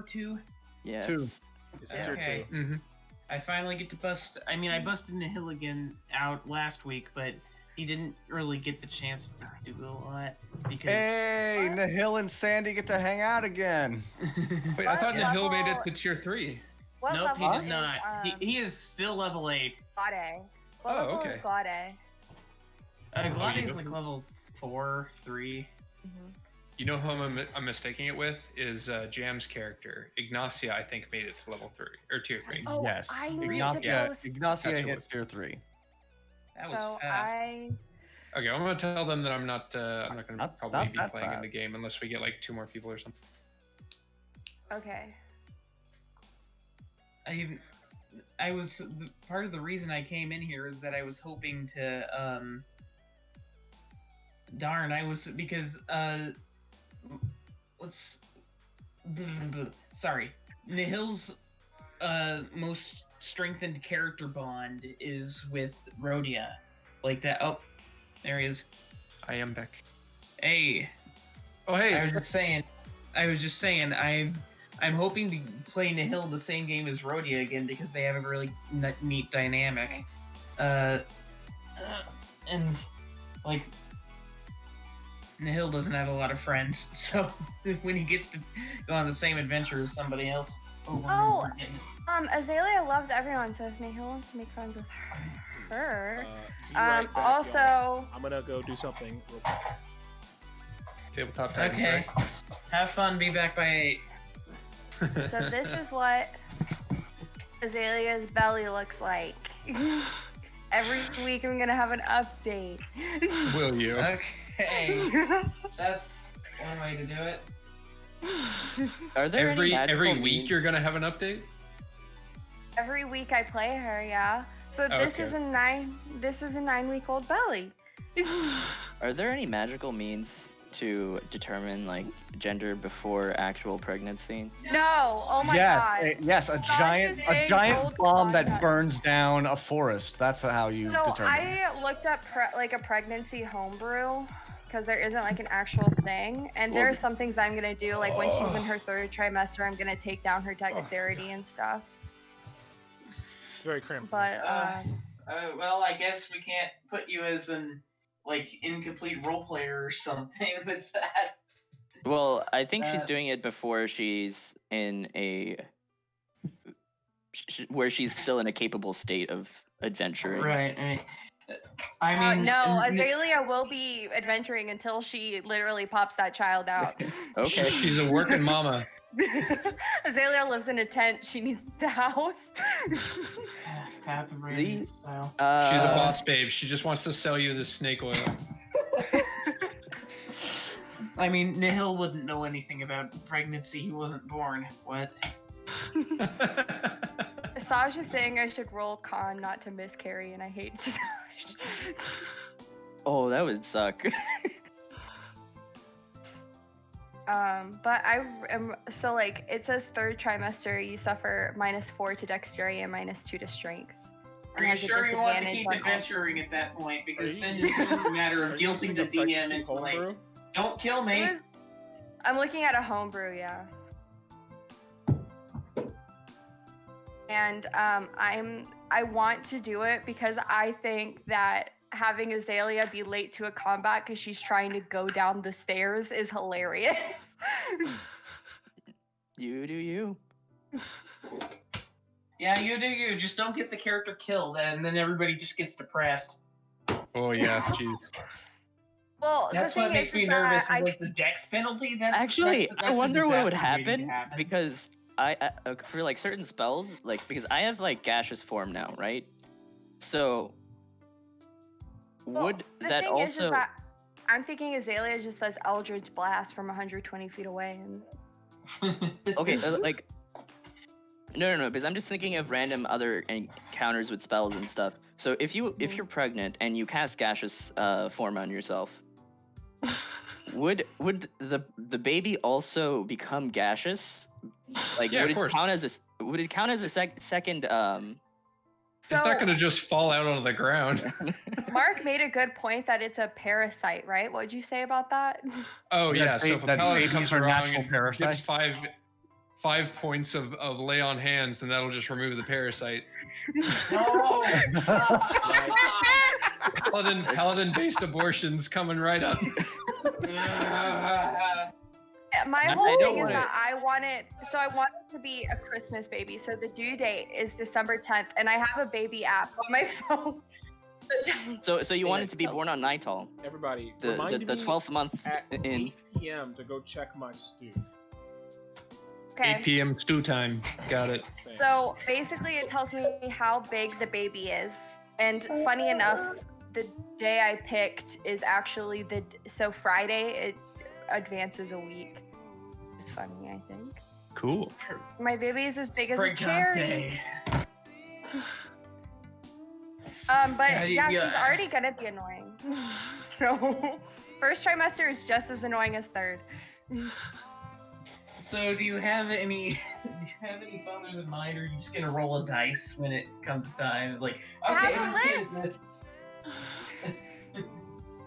2? Yeah. 2. This is tier 2. Mm-hmm. I finally get to bust. I mean, I busted Nihilligan out last week, but he didn't really get the chance to do a lot because. Hey, Nihil and Sandy get to hang out again. Wait, I thought Nihil made it to tier 3. What Nope, he level did not. He is still level 8. Glade? What level is Glade? Glade is like level 4, 3. You know who I'm mistaking it with is Jam's character. Ignacia, I think, made it to level 3 or tier 3. Oh, Yes. I need Ignacia hit tier 3. That was fast. Okay, I'm gonna tell them that I'm not gonna probably be playing in the fast. game unless we get like 2 more people or something. Okay. I was part of the reason I came in here is that I was hoping to because sorry, Nihil's most strengthened character bond is with Rhodia, like that. Oh, there he is. I am back. Hey. Oh hey. I was just saying. I'm hoping to play Nihil the same game as Rhodia again because they have a really neat dynamic. And like Nihil doesn't have a lot of friends, so when he gets to go on the same adventure as somebody else Azalea loves everyone, so if Nihil wants to make friends with her. Right back, also, y'all. I'm gonna go do something real quick. Tabletop Titans, okay. right? Have fun. Be back by 8. So this is what Azalea's belly looks like. Every week I'm gonna have an update. Will you? Okay. That's one way to do it. Are there every week means? you're gonna have an update? Every week I play her, yeah. So this is a 9-week-old belly. Are there any magical means to determine like gender before actual pregnancy? No. Oh my god. Yes, a giant bomb that burns down a forest. That's how you determine. I looked up a pregnancy homebrew because there isn't like an actual thing, and there are some things I'm gonna do, like when she's in her 3rd trimester, I'm gonna take down her dexterity and stuff. It's very cramped. But well, I guess we can't put you as an incomplete role player or something with that. Well, I think she's doing it before she's in where she's still in a capable state of adventuring. Right. I mean, no, Azalea will be adventuring until she literally pops that child out. Okay. She's a working mama. Azalea lives in a tent. She needs the house. Path of Radiance style. She's a boss babe. She just wants to sell you the snake oil. I mean, Nihil wouldn't know anything about pregnancy. He wasn't born. What? Saj is saying I should roll con not to miscarry, and I hate Saj. Oh, that would suck. But I am so like it says 3rd trimester you suffer -4 to dexterity and -2 to strength. Are you sure you want to keep adventuring at that point? Because then it's just a matter of guilting the DM into like, don't kill me. I'm looking at a homebrew, yeah. And I want to do it because I think that having Azalea be late to a combat because she's trying to go down the stairs is hilarious. You do you. Yeah, you do you. Just don't get the character killed, and then everybody just gets depressed. Oh yeah, jeez. Well, that's what makes me nervous. Was the dex penalty? That's I wonder what would happen because I for like certain spells, like because I have like gaseous form now, right? So would that also? I'm thinking Azalea just says Eldritch Blast from 120 feet away, and okay, like no, because I'm just thinking of random other encounters with spells and stuff. So if you're pregnant and you cast gaseous form on yourself, would the baby also become gaseous? Like yeah, would of course. Would it count as a second? It's not going to just fall out onto the ground. Mark made a good point that it's a parasite, right? What would you say about that? Oh yeah, so if a paladin comes around and gets 5 points of lay on hands, then that'll just remove the parasite. No. Paladin-based abortions coming right up. My I whole don't thing is want that I want it to be a Christmas baby. So the due date is December 10th, and I have a baby app on my phone. So you want it to be born on Nighthall, Everybody, the remind me 12th month at in. 8 p.m. to go check my stew. 8 p.m. stew time. Got it. Thanks. So basically, it tells me how big the baby is. And funny enough, the day I picked is actually so Friday. It advances a week. It's funny, I think. Cool. My baby is as big as a cherry. Pregante. But Yeah, she's already gonna be annoying. So first trimester is just as annoying as third. So do you have any fathers in mind, or are you just gonna roll a dice when it comes time? Like, I okay, have a okay, list.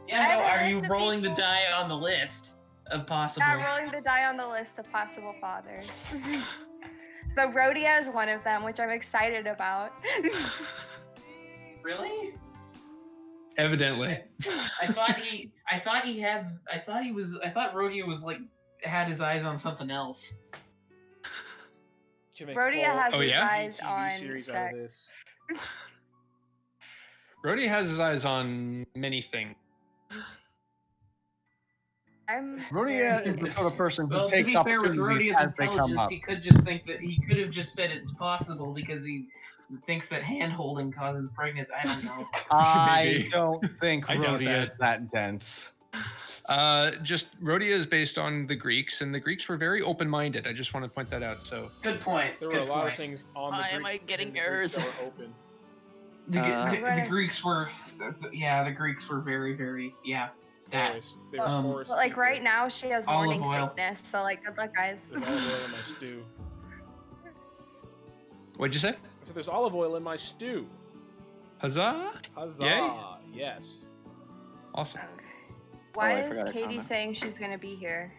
Yeah, I have no, a are you list of rolling the people. die on the list of possible? I'm rolling the die on the list of possible fathers. So Rhodia is one of them, which I'm excited about. Really? Evidently. I thought Rhodia was like had his eyes on something else. Can make a Rhodia whole has Oh, his yeah? eyes TV on series out sex. of this. Brody has his eyes on many things. Rhodia is the sort of person who Well, to takes be fair, with opportunities Rhodia's as they come intelligence, up. he could just think that he could have just said it's possible because he thinks that hand holding causes pregnancy. I don't know. I Maybe. don't think I doubt Rhodia is that. that dense. Just Rhodia is based on the Greeks, and the Greeks were very open-minded. I just want to point that out. So Good point. There were Good a lot point. of things on the Why Greeks. am I getting and the Greeks errors? that were open. The Greeks were, the Greeks were very, very, that. They were But porous like people. right now, she has Olive morning oil. sickness. So like, good luck, guys. There's olive oil in my stew. what'd you say? I said there's olive oil in my stew. Huzzah! Huzzah! Yay. Yes. Awesome. Why I is forgot a Katie comment. saying she's gonna be here?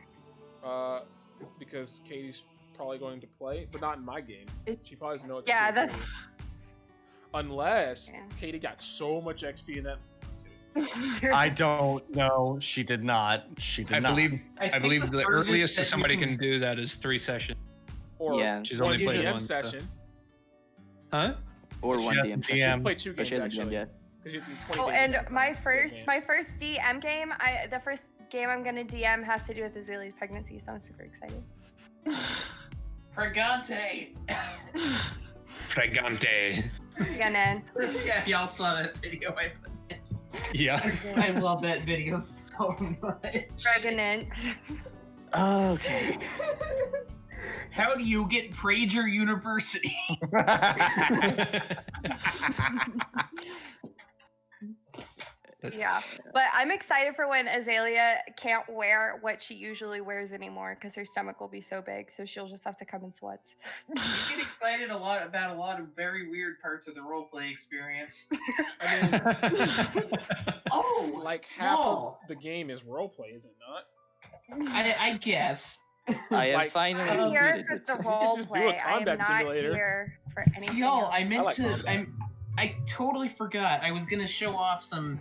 Because Katie's probably going to play, but not in my game. She probably doesn't know it's Yeah, tier that's. 2. Unless Yeah. Katie got so much XP in that. I don't know. She did not. She did I not. believe think the furthest earliest that that somebody you can do that is 3 sessions. Or Yeah. She's one only played DM one. So. session. Huh? Or She one has DM to session. DM. She's played 2 But games she hasn't actually. DM'd yet. 'Cause you do 20 Oh, days and advance my on first advance. DM game, the first game I'm gonna DM has to do with Azalea's pregnancy, so I'm super excited. Pregante. Pregante. Again, Yeah, if y'all saw that video, Yeah. I love that video so much. pregnant. Okay. How do you get Prager University? Yeah, but I'm excited for when Azalea can't wear what she usually wears anymore because her stomach will be so big, so she'll just have to come in sweats. You get excited about a lot of very weird parts of the roleplay experience. I mean, Oh, like half no. of the game is roleplay, is it not? I guess. I have Like, finally I'm here completed for it. the You role just do a play. I am combat not simulator. here for anything Y'all, else. I meant like to. combat. I totally forgot. I was gonna show off some.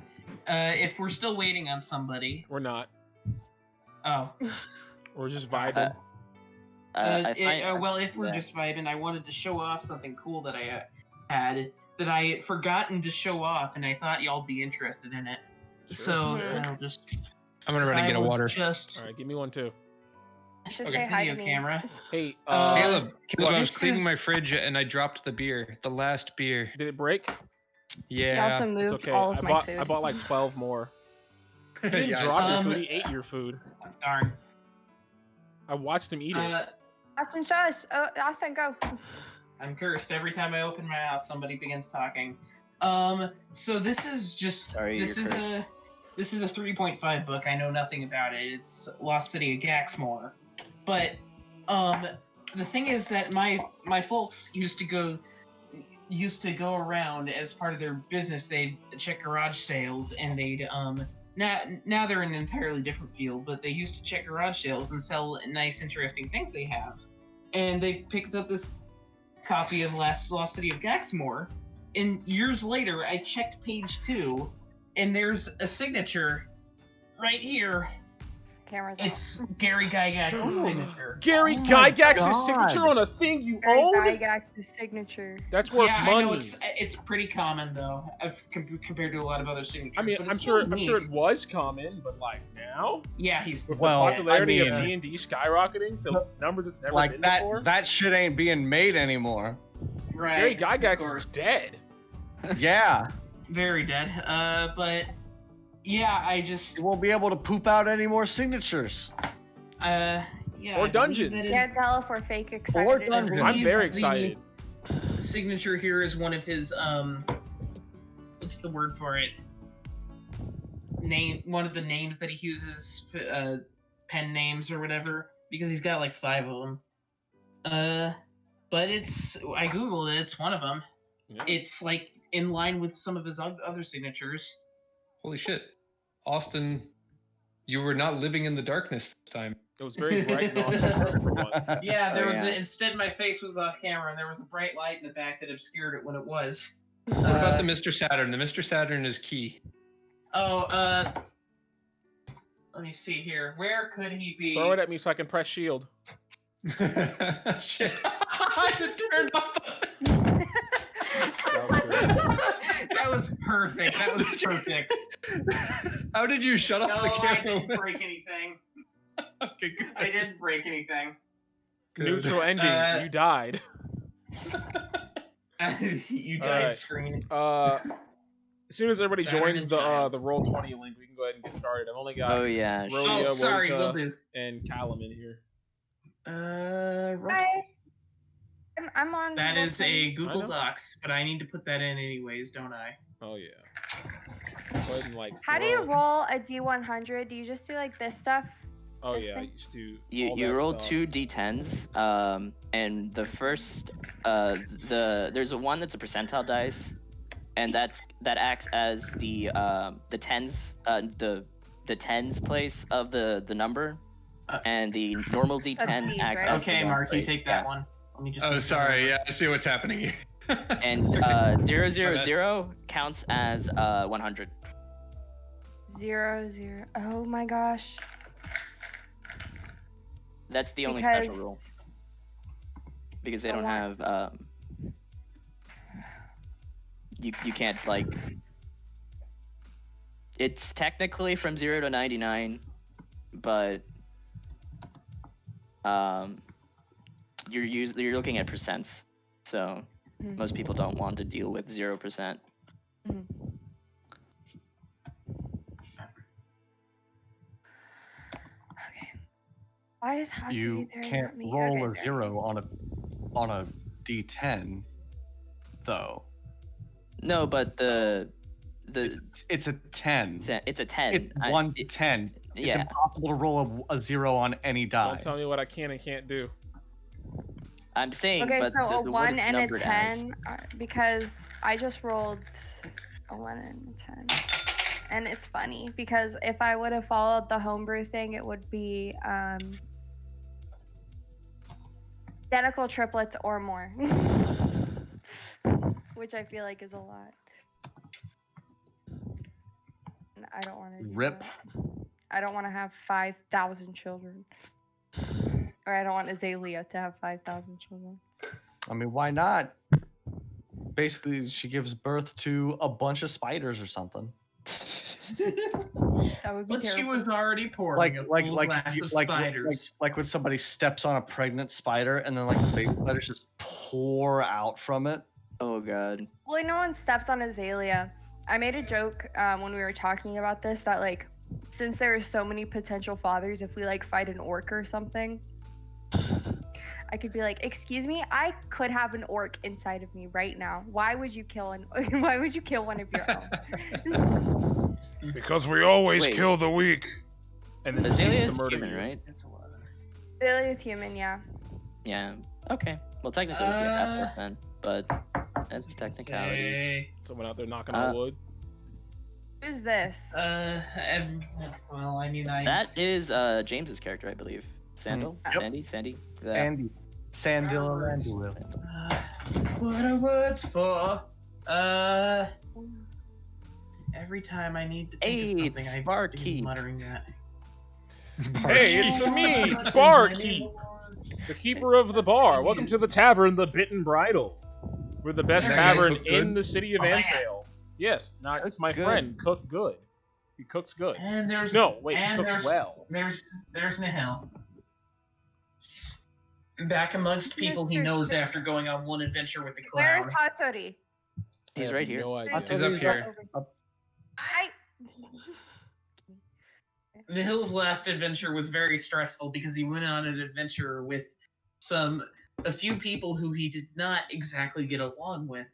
If we're still waiting on somebody. We're not. Oh. We're just vibing. Well, if we're yeah. just vibing, I wanted to show off something cool that I had that I had forgotten to show off, and I thought y'all'd be interested in it. Sure. So Mhm. I'll just. I'm gonna run and I get a will water. Just All right, give me one too. I should Okay. say hi to video me. camera. Hey, Caleb, I was this cleaning my is- fridge and I dropped the beer, the last beer. did it break? He Yeah. also It's moved okay. all of I my bought food. I bought like 12 more. He didn't Yeah, I drop saw your Um, food. He ate your food. Darn. I watched him eat it. Austin, shush. Austin, go. I'm cursed. Every time I open my mouth, somebody begins talking. So this is just Sorry, this you're is cursed. this is a 3.5 book. I know nothing about it. It's Lost City of Gaxmore. But the thing is that my folks used to go around as part of their business. They'd check garage sales and they'd now they're in an entirely different field, but they used to check garage sales and sell nice interesting things they have. and they picked up this copy of Lost City of Gaxmore. And years later, I checked page 2, and there's a signature right here. Camera's It's Gary Gygax's signature. Gary Oh my Gygax's God. signature on a thing you Gary own? Gygax's signature. That's worth Yeah, money. I know it's pretty common though, compared to a lot of other signatures. I mean, but I'm it's sure still neat. it was common, but like now, Yeah, he's with Well, the popularity I of mean, D&D skyrocketing to numbers it's never Like been that before. that shit ain't being made anymore. right. Gary of Gygax course. is dead. Yeah. Very dead. But yeah, I just You won't be able to poop out any more signatures. yeah. Or I believe dungeons. that Can't tell if we're fake excited. Or or dungeons. not. I'm very the- excited. The signature here is one of his what's the word for it? One of the names that he uses, pen names or whatever, because he's got like 5 of them. But I googled it. It's one of them. Yeah. It's like in line with some of his other signatures. Holy shit. Austin, you were not living in the darkness this time. It was very bright and awesome for once. Yeah, there Oh, was yeah. instead my face was off camera, and there was a bright light in the back that obscured it when it was. What about the Mr. Saturn? The Mr. Saturn is key. Oh, let me see here. Where could he be? Throw it at me so I can press shield. Shit. I had to turn off the... That was great. That was perfect. That was perfect. How did you shut off No, the I camera? didn't break anything. Okay, good. I didn't break anything. Good. Neutral ending. You died. You died, Alright. screen. As soon as everybody Saturn joins and the Giant. Roll 20 link, we can go ahead and get started. I've only got Oh yeah. Ro- shit. Oh, sorry, Wojka. will do. and Callum in here. Right. Hi. I'm on. That roll is 20. a I Google know. Docs, but I need to put that in anyways, don't I? Oh yeah. Go ahead and like. How do you throw- roll a D100? Do you just do like this stuff? Oh this yeah, I thing? used to. You all you that roll stuff. 2 d10s, and the first there's a one that's a percentile dice, and that acts as the tens the tens place of the number, and the normal d10 these, acts right? as Okay, the one Mark, you place. take that one. Let me just. Oh, make sorry. sure. Yeah, I see what's happening here. And 000 counts as 100. 0, 0. Oh my gosh. That's the only Because special rule because they I don't want- have you can't like. It's technically from 0 to 99, but you're looking at percents, so Mhm. most people don't want to deal with 0%. Mhm. Okay. Why is hot to You be there? can't not me? roll Okay, a there. 0 on a d10, though. No, but It's a 10. it's a 10. It's 1 to 10. It's yeah. impossible to roll a 0 on any die. Don't tell me what I can and can't do. I'm saying, Okay, but so the a word 1 it's and a numbered as. 10 because I just rolled a 1 and a 10. And it's funny because if I would have followed the homebrew thing, it would be identical triplets or more. Which I feel like is a lot. And I don't want to Rip. I don't want to have 5,000 children. Or I don't want Azalea to have 5,000 children. I mean, why not? Basically, she gives birth to a bunch of spiders or something. That would be But she terrible. was already pouring Like a like full like glass you- of like, spiders. like when somebody steps on a pregnant spider and then like the baby spiders just pour out from it. Oh god. Well, no one steps on Azalea. I made a joke when we were talking about this that like, since there are so many potential fathers, if we like fight an orc or something, I could be like, "Excuse me, I could have an orc inside of me right now. Why would you kill Why would you kill one of your own?" Because we always Wait. kill the weak. And then Azalea proceeds is to murder human, you. right? It's a lot. Azalea's human, yeah. Yeah. Okay. Well, technically, it'd be a half orc then, but that's technicality. Say, Someone out there knocking on wood. Who's this? well, I mean, That is James's character, I believe. Sandal? Yep. Sandy? Sandy. Sandilla Randall. What are words for? Every time I need to think of Hey, something, it's I Barkeep. keep muttering that. Hey, it's me, Barkeep, the keeper of the bar. Welcome to the tavern, the Bitten Bridle. We're the best That guy tavern cook good? in the city of Oh, yeah. Anfield. Yes, not it's my Good. friend, Cook Good. He cooks good. And there's No, wait, he and cooks there's, well. There's Nihil. Back amongst people he Mr. knows Chick- after going on one adventure with the Where's clown. Hatori? I He's have right here. No idea. Hatori's He's up here. I. Nihil's last adventure was very stressful because he went on an adventure with a few people who he did not exactly get along with.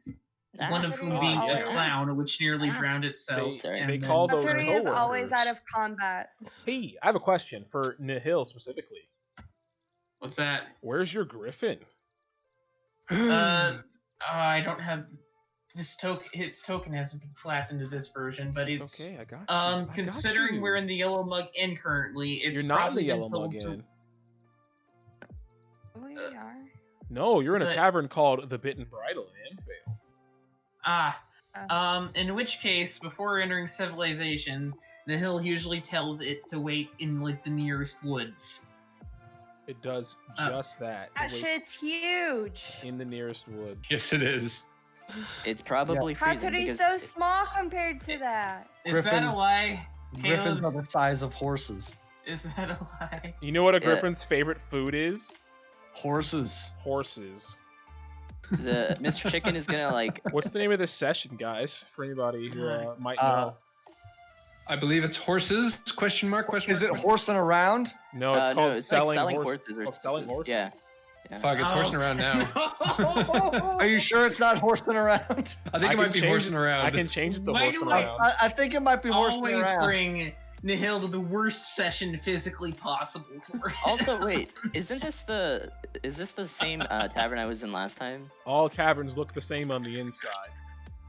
One of whom Hatori being is a always- clown, which nearly drowned itself. Sorry. and They then- call those Hatori is always coworkers. out of combat. Hey, I have a question for Nihil specifically. What's that? Where's your griffin? I don't have this token. Its token hasn't been slapped into this version, but it's okay, I got you. I got considering you. we're in the Yellow Mug Inn currently, it's You're not in the probably been Yellow Mug told to- Inn. We are. No, you're in a But- tavern called the Bitten Bridle in Anfield. In which case, before entering civilization, the hill usually tells it to wait in like the nearest woods. It does Oh. just that. That It waits shit's huge. in the nearest wood. Yes, it is. It's probably freezing Hatori's because so small compared to that. Is that Griffins- a lie? Griffins Caleb? are the size of horses. Is that a lie? You know what a Yeah. griffin's favorite food is? Horses. Horses. the Mr. Chicken is gonna like. What's the name of this session, guys? For anybody who might Uh, know. I believe it's horses? Question mark? Question Is it mark? horsing around? No, it's no, called it's like selling, selling horses. horses It's or called selling something. horses. Yeah. Yeah. Fuck, it's horsing around now. Are you sure it's not horsing around? I think it can might be change horsing around. I can change it to Why horsing do I- around. I think it might be horsing Always around. bring Nihil to the worst session physically possible for it. Also, wait, is this the same tavern I was in last time? All taverns look the same on the inside.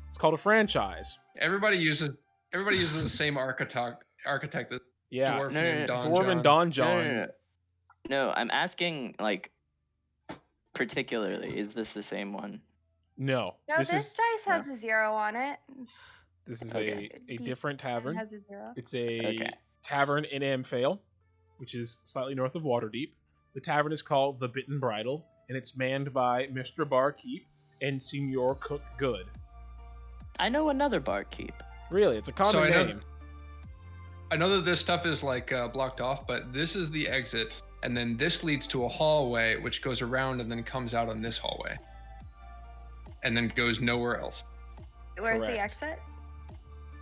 It's called a franchise. Everybody uses the same architect. That Yeah. Dwarf No, named no, Don Dwarven John. Don No, John. no, no. No, I'm asking like particularly, is this the same one? No. No, This this is dice has a 0 on it. Okay. a different tavern. Has a 0. It's a Okay. tavern in Amphale, which is slightly north of Waterdeep. The tavern is called the Bitten Bridle, and it's manned by Mr. Barkeep and Senor Cook Good. I know another barkeep. Really, it's a common So I know- name. I know that this stuff is like blocked off, but this is the exit, and then this leads to a hallway which goes around and then comes out on this hallway, and then goes nowhere else. Where's the Correct. exit?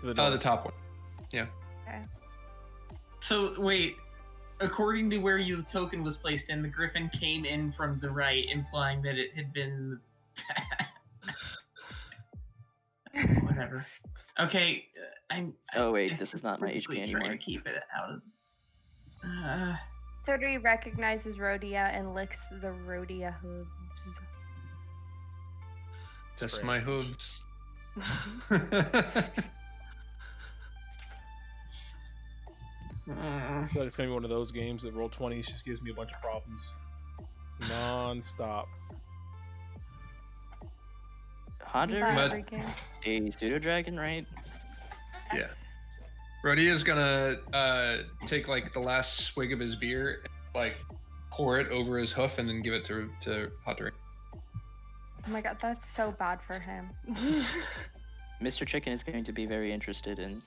To the The north. top one. So wait, according to where the token was placed in, the griffin came in from the right, implying that it had been. Whatever. Okay, Oh wait, I this is not my specifically HP trying anymore. to keep it out of. Hatori recognizes Rhodia and licks the Rhodia hooves. Just my Strange. hooves. I feel like it's gonna be one of those games that roll 20s just gives me a bunch of problems. Non-stop. Hunter, Isn't that But- freaking- a pseudo dragon, right? Yeah. Rodia's gonna take like the last swig of his beer, like pour it over his hoof, and then give it to Hatori. Oh my god, that's so bad for him. Mr. Chicken is going to be very interested in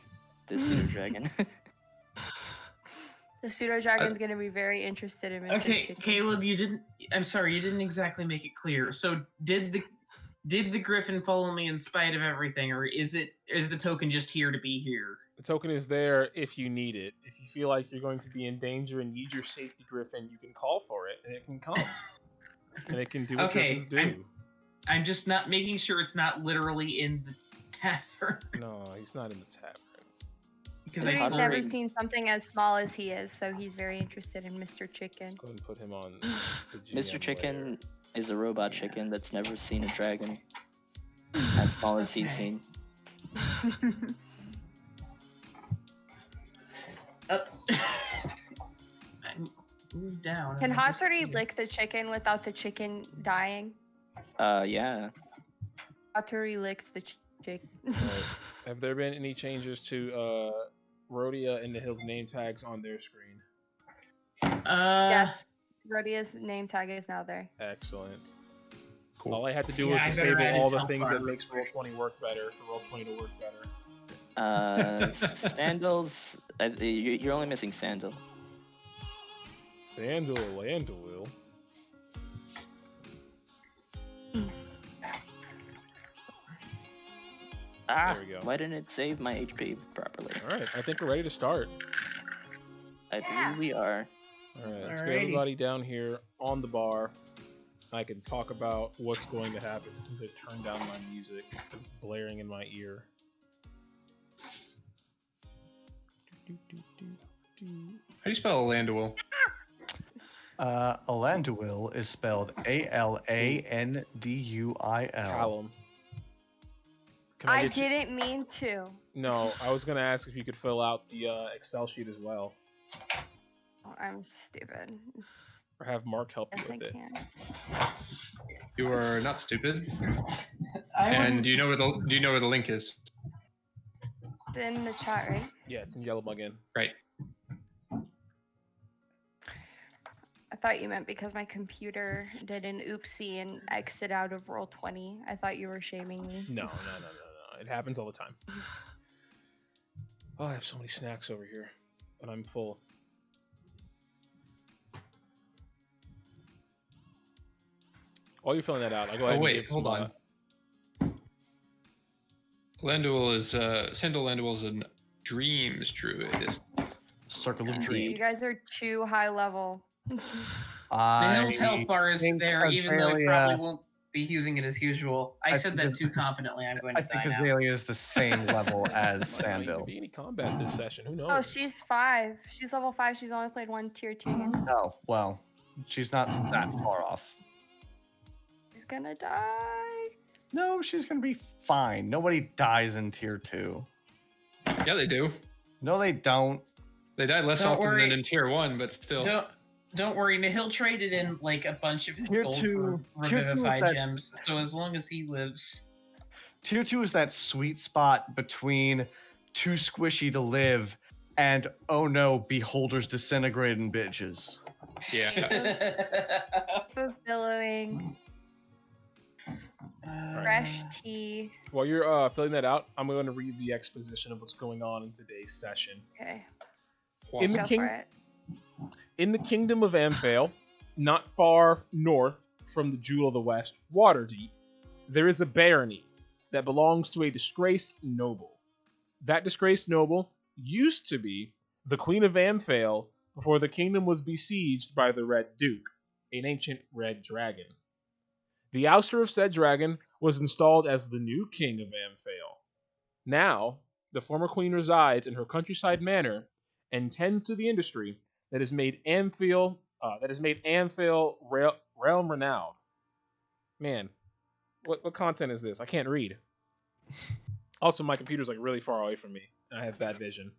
this pseudo dragon. The pseudo dragon's gonna be very interested in Mr. Okay, Chicken. Caleb, you didn't. I'm sorry, you didn't exactly make it clear. So did the griffin follow me in spite of everything, or is the token just here to be here? The token is there if you need it. If you feel like you're going to be in danger and need your safety griffin, you can call for it and it can come. And it can do what Okay, griffins do. I'm just not making sure it's not literally in the tavern No, he's not in the tavern. because Hey, I He's Hunter- never totally. seen something as small as he is, so he's very interested in Mr. Chicken. Let's go ahead and put him on the GM Mr. Chicken layer. is a robot chicken that's never seen a dragon as small as he's Okay. seen. Move down. Can and just- Hatsuri lick the chicken without the chicken dying? Yeah. Hatsuri licks the chicken. Alright. Have there been any changes to Rhodia and Nihil's name tags on their screen? Yes. Rhodia's name tag is now there. Excellent. Cool. All I had to do Yeah, was I better disable add all his the health things that bar makes real quick. Roll20 work better for Roll20 to work better. Sandals. You're only missing Sandal. Sandal Landowil. Ah, There we go. why didn't it save my HP properly? Alright, I think we're ready to start. I believe we are. Alright, let's get Alrighty. everybody down here on the bar. I can talk about what's going to happen as soon as I turn down my music. It's blaring in my ear. How do you spell Alandowil? Alanduil is spelled Alanduil. Callum. Can I get you- didn't mean to. No, I was gonna ask if you could fill out the Excel sheet as well, Oh, I'm stupid. or have Mark help you Yes, I with it. can. You are not stupid. I And wouldn't- do you know where the link is? It's in the chat, right? Yeah, it's in yellow again. Right. I thought you meant because my computer did an oopsie and exit out of Roll20. I thought you were shaming me. No. It happens all the time. Oh, I have so many snacks over here, and I'm full. While you're filling that out, I'll go ahead Oh and wait, give some, hold on. Landowil is Sandal Landowil is a dreams druid. Circle of You Dreams. guys are too high level. Nihil's health bar is think there, even though he Azalea- probably won't be using it as usual. I I said think that too confidently. I'm going I to think die now. Azalea is the same level as Might not even Sandil. be any combat this session. Who knows? Oh, she's 5. She's level 5. She's only played one tier 2 game. Oh, well, she's not that far off. She's gonna die. No, she's gonna be fine. Nobody dies in tier 2. Yeah, they do. No, they don't. They die less Don't often worry. than in tier 1, but still. Don't worry, Nihil traded in like a bunch of his Tier gold two- for tier two is Revivify that- gems. So as long as he lives, Tier 2 is that sweet spot between too squishy to live and oh no, beholders disintegrating bitches. Yeah. Keep of billowing. Fresh tea. While you're filling that out, I'm going to read the exposition of what's going on in today's session. Okay. In the Go king- for it. In the kingdom of Amphail, not far north from the Jewel of the West, Waterdeep, there is a barony that belongs to a disgraced noble. That disgraced noble used to be the Queen of Amphail before the kingdom was besieged by the Red Duke, an ancient red dragon. The ouster of said dragon was installed as the new king of Amphail. Now, the former queen resides in her countryside manor and tends to the industry that has made Amphail realm renowned. Man, what content is this? I can't read. Also, my computer's like really far away from me, and I have bad vision.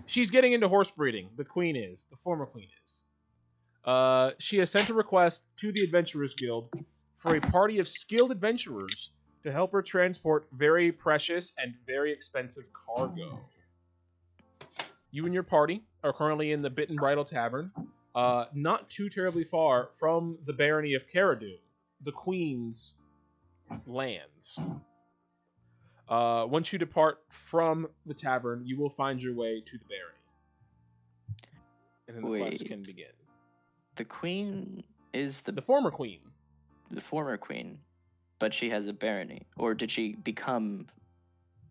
She's getting into horse breeding. The queen is. The former queen is. She has sent a request to the Adventurers Guild for a party of skilled adventurers to help her transport very precious and very expensive cargo. You and your party are currently in the Bit and Bridle Tavern, not too terribly far from the barony of Caradun, the Queen's lands. Once you depart from the tavern, you will find your way to the barony. And then the quest Wait. can begin. The queen is The former queen. the former queen, but she has a barony. Or did she become?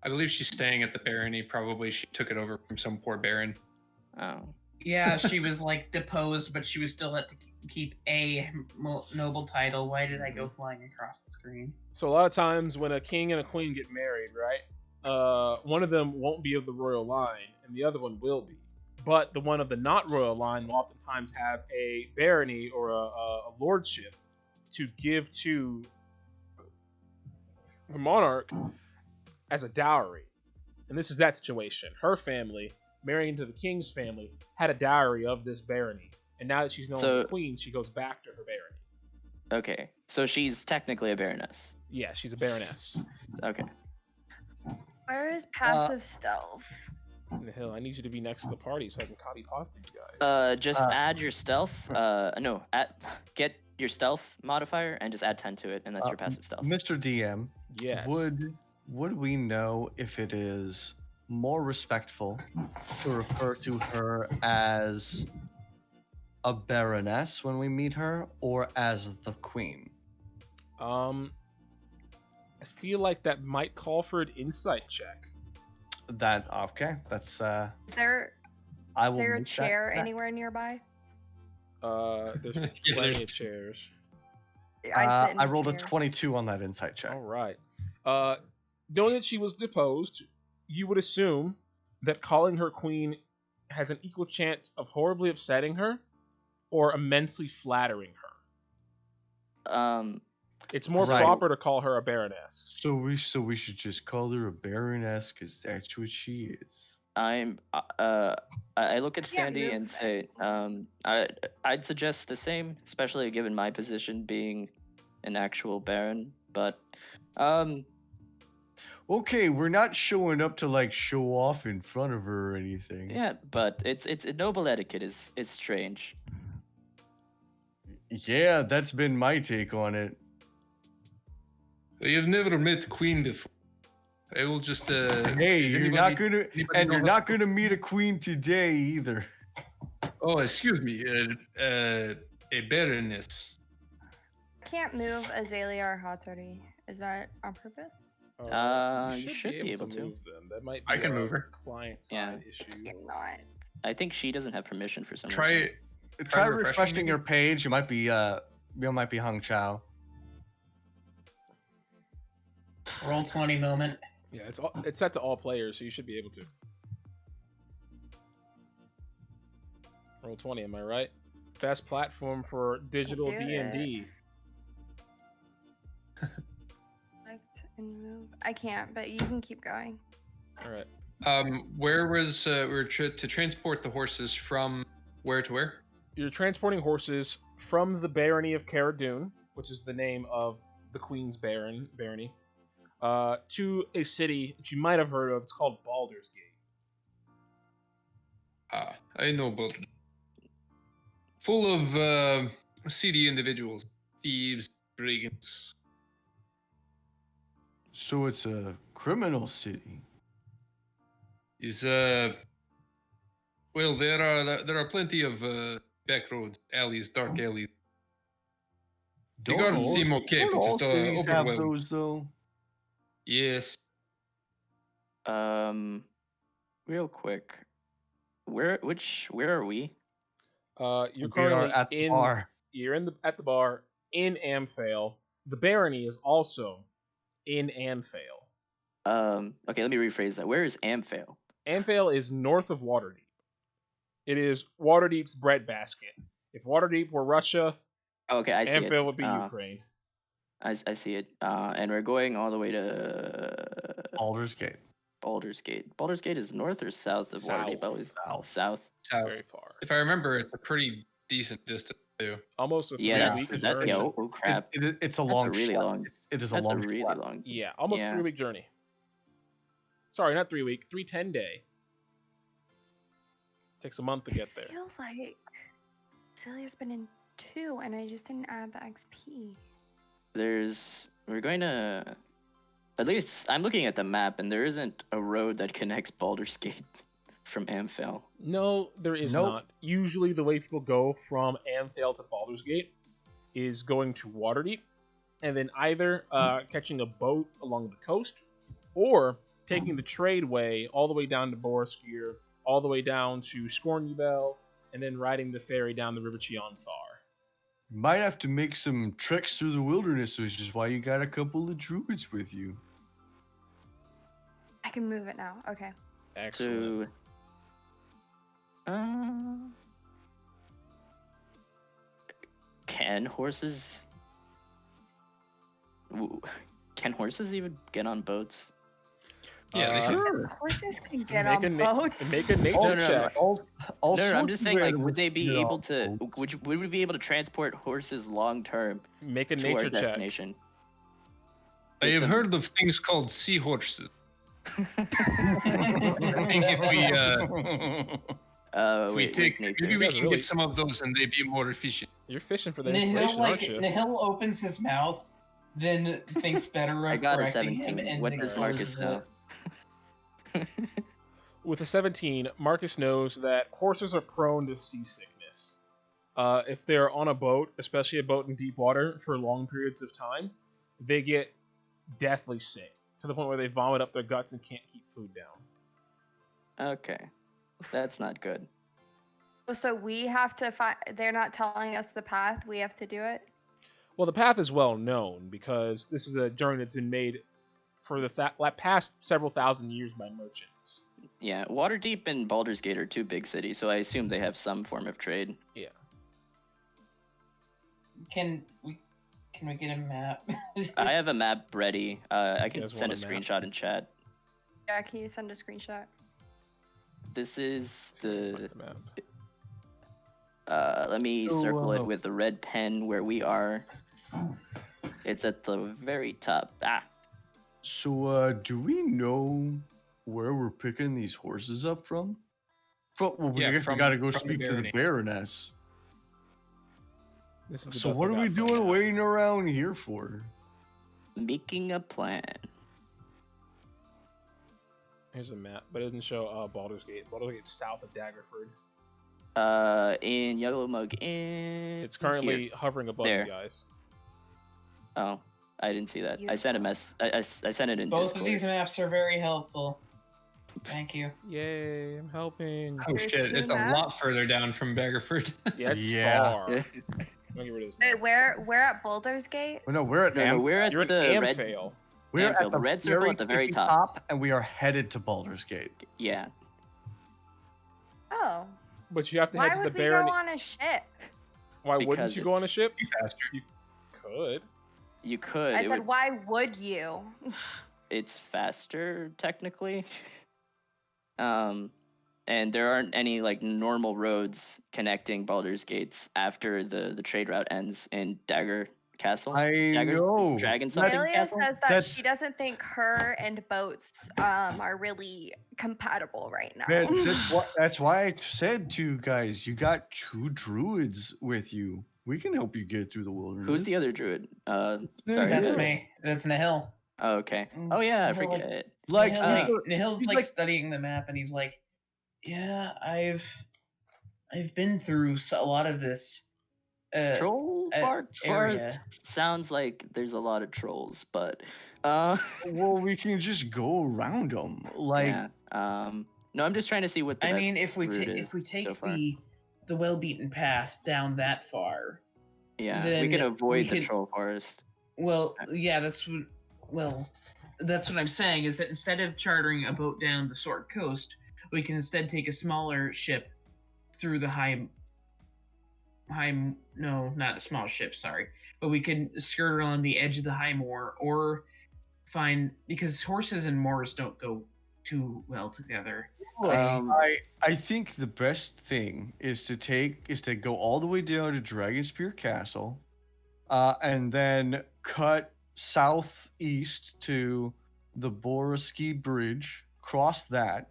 I believe she's staying at the barony. Probably she took it over from some poor baron. Oh, yeah, she was like deposed, but she was still had to keep a noble title. Why did I go flying across the screen? So a lot of times when a king and a queen get married, right? One of them won't be of the royal line, and the other one will be. But the one of the not royal line will oftentimes have a barony or a lordship to give to the monarch as a dowry. And this is that situation. Her family marrying into the king's family, had a dowry of this barony. And now that she's no longer queen, she goes back to her barony. Okay, so she's technically a baroness. Yeah, she's a baroness. Okay. Where is passive stealth? In the hill, I need you to be next to the party so I can copy pasta you guys. Just add your stealth. Get your stealth modifier and just add 10 to it, and that's your passive stealth. Mr. DM, Yes. would we know if it is more respectful to refer to her as a baroness when we meet her, or as the queen? I feel like that might call for an insight check. Okay, that's Is there I will. a make that chair check. anywhere nearby? There's plenty of chairs. I sit in I a rolled a chair. 22 on that insight check. All right. Knowing that she was deposed, you would assume that calling her queen has an equal chance of horribly upsetting her or immensely flattering her. It's more Right. proper to call her a baroness. So we should just call her a baroness because that's what she is. I look at Can't Sandy move and that. say, I'd suggest the same, especially given my position being an actual baron. But Okay, we're not showing up to like show off in front of her or anything. yeah, but it's noble etiquette is strange. Yeah, that's been my take on it. You've never met Queen before. I will just. Hey, does you're anybody- not gonna, anybody and know you're how- not gonna meet a queen today either. Oh, excuse me. A baroness. Can't move Azalea or Hatori. Is that on purpose? You should be able to. move them. That might be I can a move her. client Yeah. side issue. I'm not. I think she doesn't have permission for some Try reason. it. Try refreshing refreshing maybe? your page. It might be Hung Chao. Roll 20 moment. Yeah, it's set to all players, so you should be able to. Roll 20, am I right? Best platform for digital Do D&D. Select and move. I can't, but you can keep going. All right. Where was we were to transport the horses from where to where? You're transporting horses from the barony of Cara Dune, which is the name of the Queen's barony, to a city that you might have heard of. It's called Baldur's Gate. I know about it. Full of seedy individuals, thieves, brigands. So it's a criminal city. Is well, there are plenty of back roads, alleys, dark alleys. The gardens all- seem okay, don't but all just cities have overwhelmed. those though. Yes. Real quick, where are we? You're We are currently at the bar. You're at the bar in Amphale. The barony is also in Amphale. Okay, let me rephrase that. Where is Amphale? Amphale is north of Waterdeep. It is Waterdeep's breadbasket. If Waterdeep were Russia, Oh, okay, I see it. Amphale would be Ukraine. I see it. And we're going all the way to Baldur's Gate. Baldur's Gate. Baldur's Gate is north or south of Waterdeep? South. Always South. south. South. Very far. If I remember, it's a pretty decent distance too. Almost a Yeah, that's- 3-week that, journey. yeah, oh crap. It's a That's a long. really schlep. long- It is a That's a long. really schlep. long. Yeah, almost a Yeah. 3-week journey. Sorry, not 3 week, 3-10 day. Takes a month to get I there. feel like Azalea's been in 2, and I just didn't add the XP. We're going to, at least I'm looking at the map and there isn't a road that connects Baldur's Gate from Amphale. No, there is Nope. not. Usually the way people go from Amphale to Baldur's Gate is going to Waterdeep and then either catching a boat along the coast or taking the trade way all the way down to Boroskir, all the way down to Scornubel, and then riding the ferry down the River Chionthar. Might have to make some treks through the wilderness, which is why you got a couple of druids with you. I can move it now. Okay. Excellent. Can horses even get on boats? Yeah, they Sure. Horses can get Make a on na- boats. make a nature No, no, check. All No, I'm sorts just of saying, like, animals would they be get able on to? boats. Would we be able to transport horses long term Make a to our nature check. destination? I have With heard of things called seahorses. I think if we wait, take, nature. maybe You we guys can really- get some of those and they'd be more efficient. You're fishing for the Nihil inspiration, aren't you? Nihil opens his mouth, then thinks better I of got a correcting him, 17. and What does Marcus closes know? it. With a 17, Marcus knows that horses are prone to seasickness. If they're on a boat, especially a boat in deep water, for long periods of time, they get deathly sick to the point where they vomit up their guts and can't keep food down. Okay, that's not good. So we have to find. They're not telling us the path. We have to do it. Well, the path is well known because this is a journey that's been made for the past several thousand years by merchants. Yeah, Waterdeep and Baldur's Gate are two big cities, so I assume they have some form of trade. Yeah. Can we get a map? I have a map ready. I can guys send a want a map? screenshot in chat. Yeah, can you send a screenshot? This is the. The map. Let me So, circle it with a red pen where we are. It's at the very top. Ah, So, do we know where we're picking these horses up from? Well, we Yeah, guess we from- gotta go from the speak to the Baroness. This is the So, best what I are we got for doing now. waiting around here for? making a plan. Here's a map, but it doesn't show Baldur's Gate. Baldur's Gate's south of Daggerford. In Yellow Mug in. It's currently here. hovering above There. you guys. Oh, I didn't see that. I sent a mess. I sent it in Both Discord. of these maps are very helpful. Thank you. Yay, I'm helping. Oh There's shit, two it's a maps? lot further down from Baggerford. Yeah, it's Yeah. far. I'm gonna get rid of this Wait, map. we're at Baldur's Gate. Oh, no, we're at No, we're at You're at the red. Amphale. we're Anfield, at the the red circle at the very tippy top. and we are headed to Baldur's Gate. Yeah. Oh, But you have to why head to the would we Baron. go on a ship? Why wouldn't Because you go on a it's- ship? Be faster. You could. You could. I It said, would- why would you? It's faster technically. And there aren't any like normal roads connecting Baldur's Gates after the trade route ends in Dagger Castle. I Dagger know. Dragon something Amelia castle. says that That's- she doesn't think her and boats are really compatible right now. That's why I said to you guys, you got two druids with you. We can help you get through the wilderness. Who's the other druid? Sorry. That's Nihil. me. That's Nihil. Oh, okay. Oh yeah, I Nihil, like- forget. Like, Nihil's he's like, like- studying the map, and he's like, "Yeah, I've been through a lot of this." Troll bark area. farts sounds like there's a lot of trolls, but well, we can just go around them. Like, yeah. No, I'm just trying to see what the I best mean, if we route is if we take so far. the well-beaten path down that far, Yeah, we then can avoid we the could- troll forest. well, yeah, that's what I'm saying is that instead of chartering a boat down the Sword Coast, we can instead take a smaller ship through the no, not a small ship, sorry, but we can skirt around the edge of the high moor, or find, because horses and moors don't go too well together. I think the best thing is to go all the way down to Dragonspear Castle, and then cut southeast to the Boroski Bridge, cross that,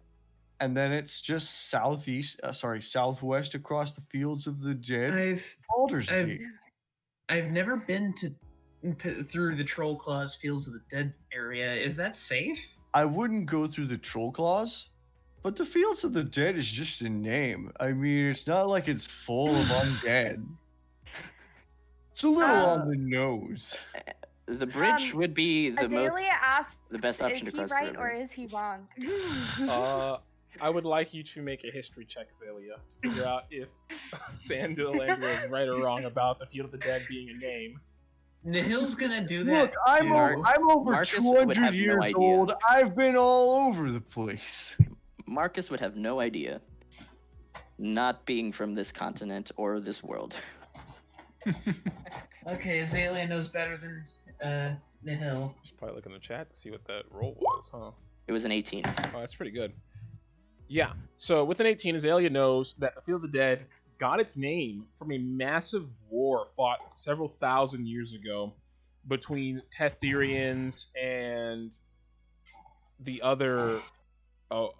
and then it's just southwest across the Fields of the Dead. Baldur's Gate. I've never been through the Troll Claws Fields of the Dead area. Is that safe? I wouldn't go through the Troll Claws, but the Fields of the Dead is just a name. I mean, it's not like it's full of undead. It's a little on the nose. The bridge would be the Azalea most asked, the best option is to he cross the right river. or is he wrong? I would like you to make a history check, Azalea, to figure out if Sandalangua is right or wrong about the Field of the Dead being a name. Nihil's gonna do that. Look, I'm too. over Marcus would 200 have no years idea. old. I've been all over the place. Marcus would have no idea, not being from this continent or this world. Okay, Azalea knows better than Nihil. Should probably look in the chat to see what that roll was, huh? It was an 18. Oh, that's pretty good. Yeah. So with an 18, Azalea knows that the Field of the Dead got its name from a massive war fought several thousand years ago between Tetherians and the other,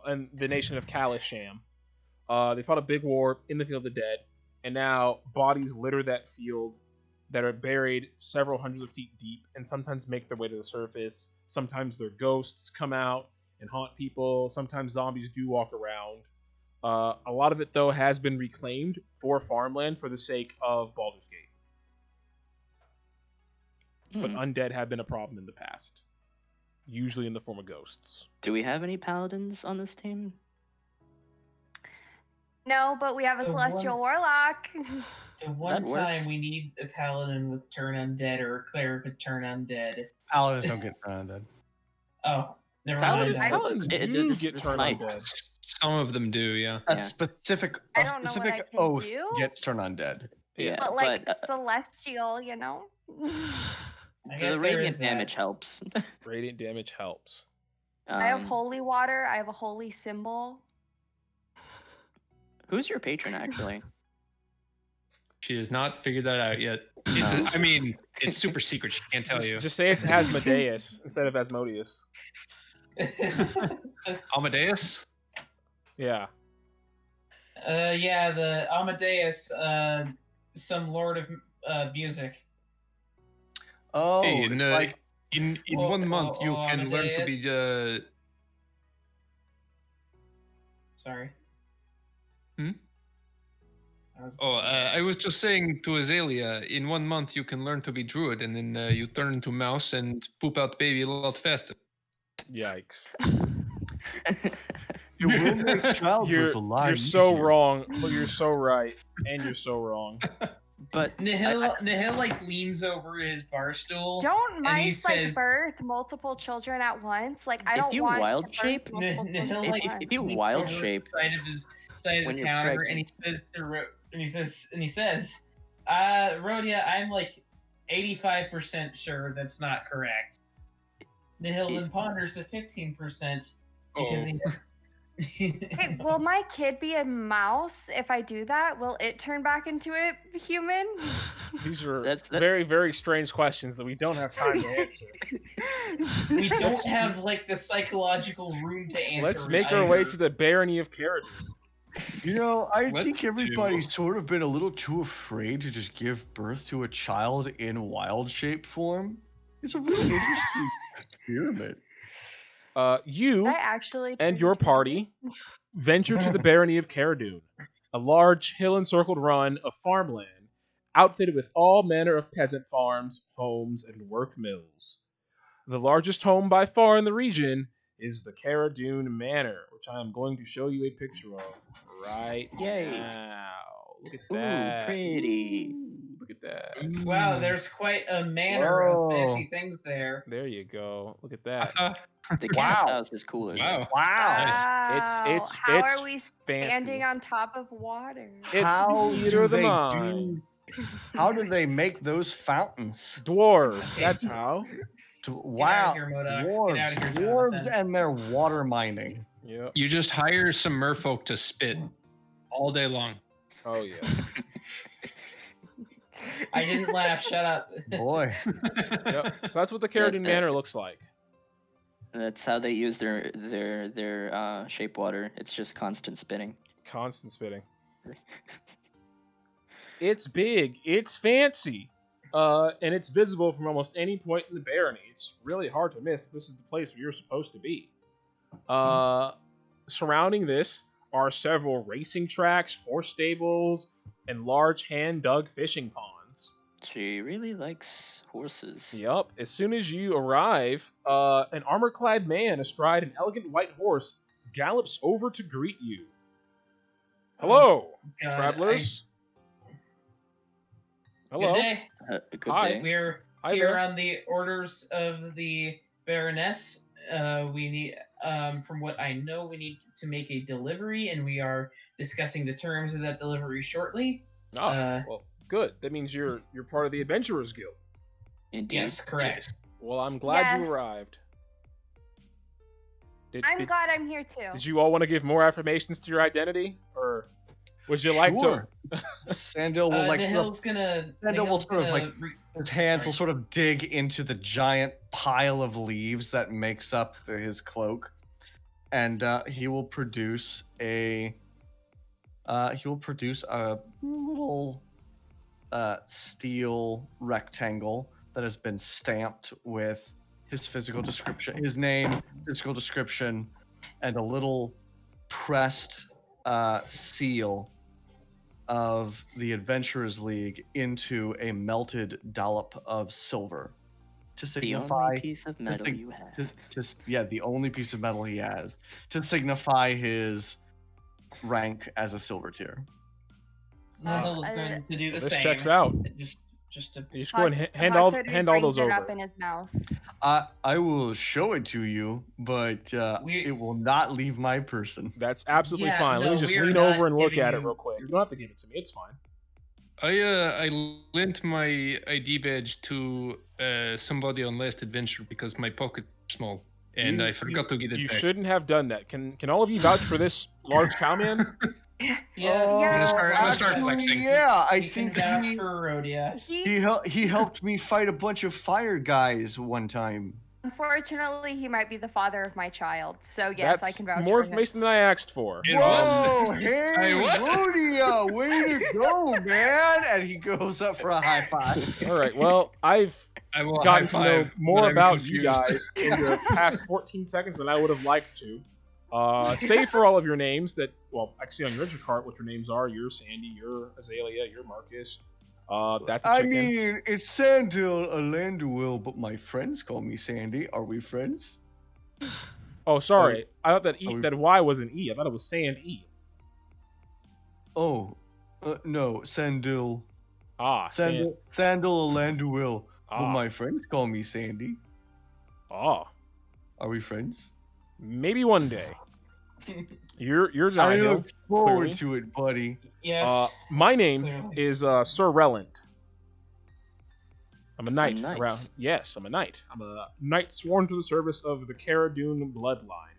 and the nation of Kalisham. They fought a big war in the Field of the Dead, and now bodies litter that field that are buried several hundred feet deep and sometimes make their way to the surface. Sometimes their ghosts come out and haunt people. Sometimes zombies do walk around. A lot of it, though, has been reclaimed for farmland for the sake of Baldur's Gate. But undead have been a problem in the past, usually in the form of ghosts. Do we have any paladins on this team? No, but we have a The celestial one- warlock. The one That works. time we need a paladin with turn undead or a cleric with turn undead. Paladins don't get turned undead. Oh, never Paladin- mind. Paladins It- do this- get this turned might- undead. Some of them do, yeah. A Yeah. specific, I a don't know what specific I can oath do. gets turned undead. Yeah, But like but, celestial, you know. I the guess there radiant is that. damage helps. Radiant damage helps. I have Um, holy water. I have a holy symbol. Who's your patron, actually? She has not figured that out yet. It's, No. I mean, it's super secret. She can't tell you. Just say it's Asmodeus instead of Asmodeus. Amadeus? Yeah. Yeah, the Amadeus, some lord of music. Oh, Hey, it's in, like in Oh, 1 month, you oh, can learn to be Sorry. Hmm? I was- I was just saying to Azalea, in 1 month you can learn to be druid, and then you turn into mouse and poop out baby a lot faster. Yikes. you will make childbirth a lot You're so easier. wrong, but you're so right, and you're so wrong. But Nihil like leans over his bar stool. Don't And he mice like says- birth multiple children at once? Like I If don't you want wild to birth shape- multiple Nihil children like at once. if you leans wild over the shape side of his side of when the you're counter, pregnant. and he says, Rhodia, I'm like 85% sure that's not correct. Nihil then ponders the 15% because Hey, will my kid be a mouse if I do that? Will it turn back into a human? These are That's- very, very strange questions that we don't have time to answer. we don't have like the psychological room to answer. Let's it make our way either. to the barony of Caradon. You know, I Let's think everybody's do- sort of been a little too afraid to just give birth to a child in wild shape form. It's a really interesting experiment. You I actually and turned your into a party venture to the barony of Caradon, a large hill-encircled run of farmland, outfitted with all manner of peasant farms, homes, and work mills. The largest home by far in the region is the Caradon Manor, which I am going to show you a picture of right Yay. now. Look at Ooh, that. pretty. Ooh, look at that. Wow, there's quite a manner of fancy Whoa. things there. There you go. Look at that. The Wow. gas house is cooler. Wow. Wow. It's How it's are we fancy. standing on top of water? It's How theater do of the they mind. How do they make those fountains? Dwarves. That's how. Wow, here, Modox. Get dwarves, out of here, dwarves, Jonathan. and their water mining. Yep. You just hire some merfolk to spit all day long. Oh yeah. I didn't laugh. Shut up. Boy, Yep. So that's what the Caradon That's- Manor looks like. That's how they use their shape water. It's just constant spitting. Constant spitting. It's big. It's fancy. And it's visible from almost any point in the barony. It's really hard to miss. This is the place where you're supposed to be. Surrounding this are several racing tracks, horse stables, and large hand-dug fishing ponds. She really likes horses. Yup. As soon as you arrive, an armor-clad man astride an elegant white horse gallops over to greet you. Hello, God, travelers. Hello. Good day. Good Hi. day. We're Hi here there. on the orders of the Baroness. We need, from what I know, we need to make a delivery, and we are discussing the terms of that delivery shortly. Oh, well, good. That means you're part of the Adventurers Guild. Indeed. Yes, correct. Well, I'm glad you Yes. arrived. I'm glad I'm here too. Did you all want to give more affirmations to your identity, or would you like to? Sandil will like Nihil's gonna. Sandil will Nihil's sort of gonna like his hands will sorry. sort of dig into the giant pile of leaves that makes up his cloak, and he will produce a little steel rectangle that has been stamped with his physical description, his name, physical description, and a little pressed seal of the Adventurers League into a melted dollop of silver to The signify only piece of metal you have. the only piece of metal he has to signify his rank as a silver tier. Nihil is going to do the This same. checks out. Just to. You should go and hand all those Up over. in his mouth. I will show it to you, but it will not leave my person. That's absolutely Yeah, fine. Let no, me just we are lean not over and look giving at it you- real quick. You don't have to give it to me. It's fine. I lent my ID badge to somebody on Last Adventure because my pocket's small, and I forgot to get it You back. shouldn't have done that. Can all of you vouch for this large cowman? Yes. Oh, I'm gonna start actually, flexing. Yeah, I You can think vouch he, for Rhodia. he helped me fight a bunch of fire guys one time. Unfortunately, he might be the father of my child. So yes, That's I can vouch more for him. information than I asked for. It Whoa, was. hey, Hey, what? Rhodia, way to go, man! And he goes up for a high five. All right. Well, I've I will gotten to know high-five, more but I'm about you confused. guys in the past 14 seconds than I would have liked to. Save for all of your names that, well, I see on your chart what your names are. You're Sandy, you're Azalea, you're Marcus. That's a I chicken. mean, it's Sandil Alanduil, but my friends call me Sandy. Are we friends? Oh, sorry. I thought that we- that Y was an E. I thought it was Sand E. Oh, no, Sandil. Sand. Sandil Alanduil, but Ah. my friends call me Sandy. Ah. Are we friends? Maybe one day. You're I Nihil. look forward clearly. to it, buddy. Yes. My name Clearly. is Sir Rellant. I'm a knight. knight. Yes, I'm a knight. I'm a knight sworn to the service of the Cara Dune bloodline.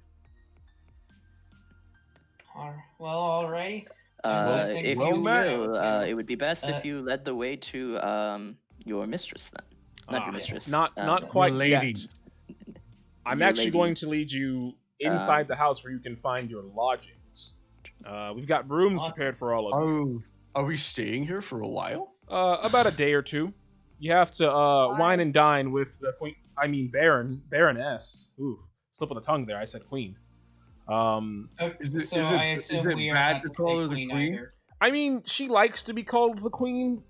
Well, alrighty. If well you met. will, it would be best if you led the way to your mistress then. Not Ah, your mistress. Not the- quite lady. yet. I'm Your actually lady. going to lead you inside the house where you can find your lodgings. We've got rooms prepared for all of you. Are we staying here for a while? About a day or two. You have to wine and dine with the queen. I mean, Baroness. Ooh, slip of the tongue there. I said queen. Is So I assume we are bad not to the call her the queen queen? either. I mean, she likes to be called the queen,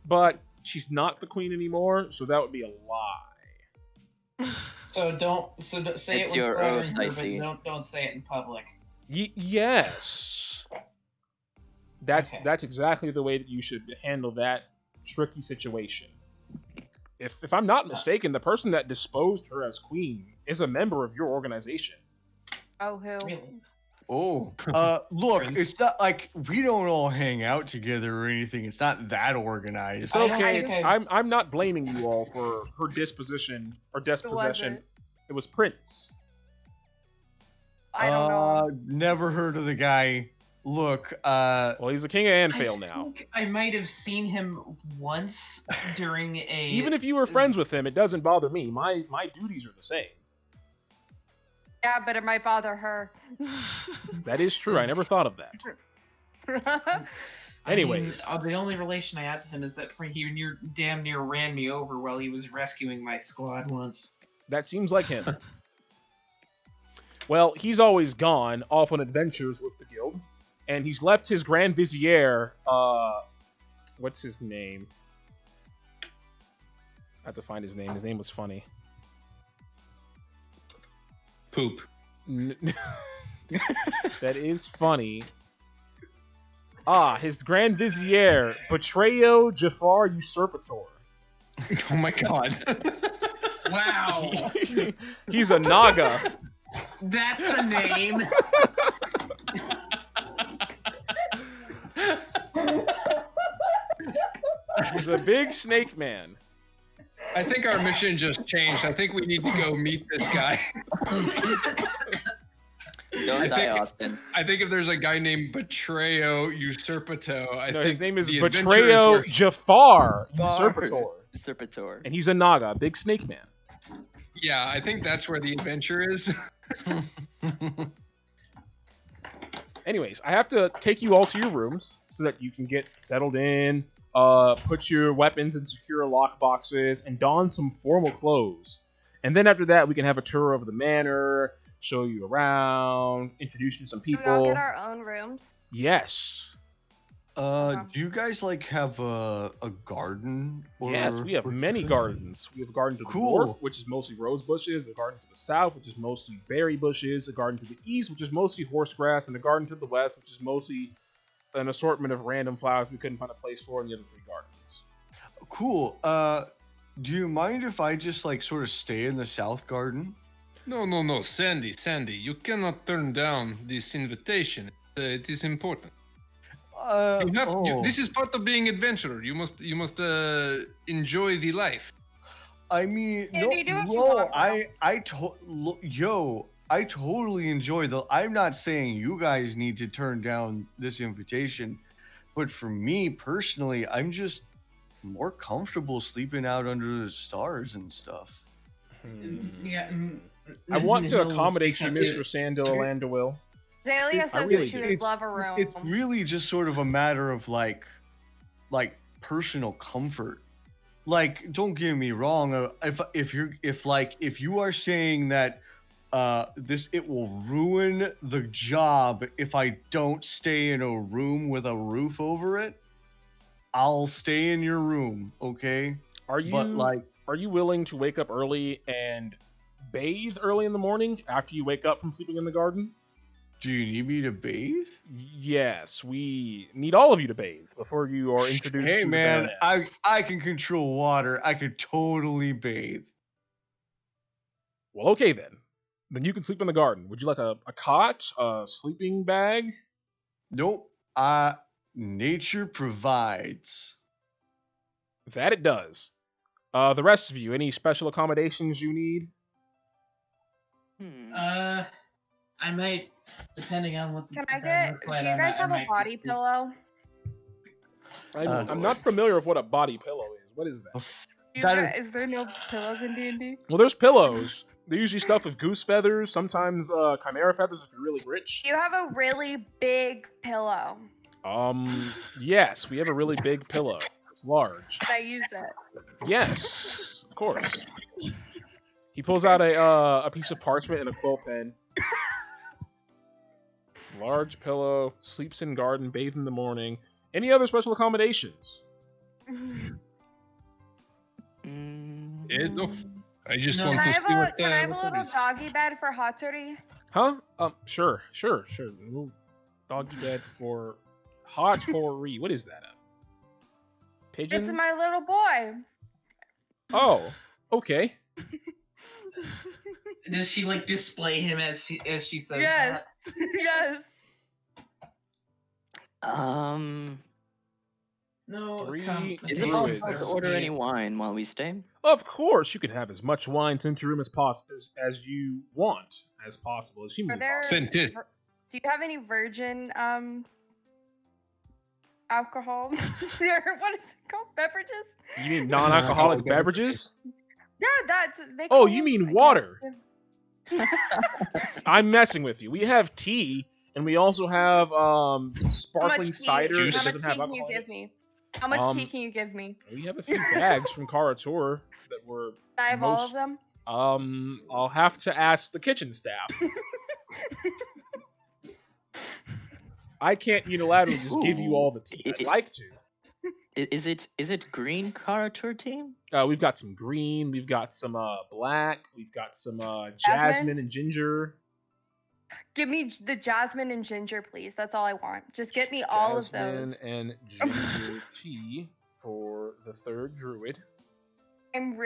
but she's not the queen anymore, so that would be a lie. So don't say It's it your with pride oath, in I her, see. but don't say it in public. Yes. Okay. That's exactly the way that you should handle that tricky situation. If I'm not mistaken, the person that disposed her as queen is a member of your organization. Oh, who? Really? Oh, look, Friends. it's not like we don't all hang out together or anything. It's not that organized. It's I don't- okay. okay. I'm not blaming you all for her disposition or dispossession. it? It was Prince. I don't know. Never heard of the guy. Look, Well, he's the king of Anfield I now. think I might have seen him once during a. Even if you were friends with him, it doesn't bother me. My duties are the same. Yeah, but it might bother her. That is true. I never thought of that. I mean, Anyways. the only relation I have to him is that he damn near ran me over while he was rescuing my squad once. That seems like him. Well, he's always gone off on adventures with the guild, and he's left his Grand Vizier. What's his name? I have to find his name. His name was funny. Poop. That is funny. His Grand Vizier, Betrayo Jafar Usurpator. Oh my god. Wow, He's a Naga. that's a name. He's a big snake man. I think our mission just changed. I think we need to go meet this guy. Don't die, Austin. I think if there's a guy named Betrayo Usurpato, I No, think his name is the adventure Betrayo where- Jafar Jafar. Usurpator. Usurpator. And he's a Naga, a big snake man. Yeah, I think that's where the adventure is. Anyways, I have to take you all to your rooms so that you can get settled in, put your weapons in secure lock boxes, and don some formal clothes. And then after that, we can have a tour of the manor, show you around, introduce you to some Can we all people. get our own rooms? Yes. Do you guys like have a garden? Yes, we have many gardens. We have a garden to the Cool. north, which is mostly rose bushes, a garden to the south, which is mostly berry bushes, a garden to the east, which is mostly horse grass, and a garden to the west, which is mostly an assortment of random flowers we couldn't find a place for in the other 3 gardens. Cool. Do you mind if I just like sort of stay in the south garden? No, Sandy, you cannot turn down this invitation. It is important. This is part of being adventurer. You must enjoy the life. I mean, Andy, do what you no, want, I totally enjoy I'm not saying you guys need to turn down this invitation, but for me personally, I'm just more comfortable sleeping out under the stars and stuff. Yeah. I want to Hills accommodate you, because Mr. Sandil Landawil. Zalia says really that she do. would love a room. It's really just sort of a matter of like personal comfort. Like, don't get me wrong. If you are saying that it will ruin the job if I don't stay in a room with a roof over it, I'll stay in your room, okay? Are you willing to wake up early and bathe early in the morning after you wake up from sleeping in the garden? Do you need me to bathe? Yes, we need all of you to bathe before you are introduced to Hey the man, Baroness. I can control water. I could totally bathe. Well, okay then. Then you can sleep in the garden. Would you like a cot, a sleeping bag? Nope. Nature provides. That it does. The rest of you, any special accommodations you need? I might, depending on what the Can I bed get? looks Do like, you I guys have a might body just- pillow? I'm not familiar with what a body pillow is. What is that? Is there no pillows in D&D? Well, there's pillows. They're usually stuffed with goose feathers, sometimes chimera feathers if you're really rich. Do you have a really big pillow? Yes, we have a really big pillow. It's large. Should I use it? Yes, of course. He pulls out a piece of parchment and a quill pen. Large pillow, sleeps in garden, bathe in the morning. Any other special accommodations? No, I just No. want Can I to have see a, what can I have a what little is. doggy bed for Hatsuri? Huh? Sure. Little doggy bed for Hatori. What is that? A pigeon? It's my little boy. Oh, okay. Does she like display him as she says Yes. that? Yes. No. Three Is it druids. possible to order any wine while we stay? Of course, you can have as much wine sent to your room as possible as you want, as possible as humanly there- possible. Fantastic. Do you have any virgin alcohol? Or what is it called? Beverages? You mean non-alcoholic beverages? Yeah, that's. They Oh, call you them- mean I water. guess. I'm messing with you. We have tea, and we also have some How much sparkling tea- cider Juice. that How much doesn't tea have can you alcohol. in give it. me? How much tea can you give me? We have a few bags from Karator that were. I have all Most- of them. I'll have to ask the kitchen staff. I can't unilaterally just give you all the tea. I'd like to. Is it green Karatur team? We've got some green, we've got some black, we've got some jasmine and ginger. Give me the jasmine and ginger, please. That's all I want. Just get me all of Jasmine those. and ginger tea for the third druid. I'm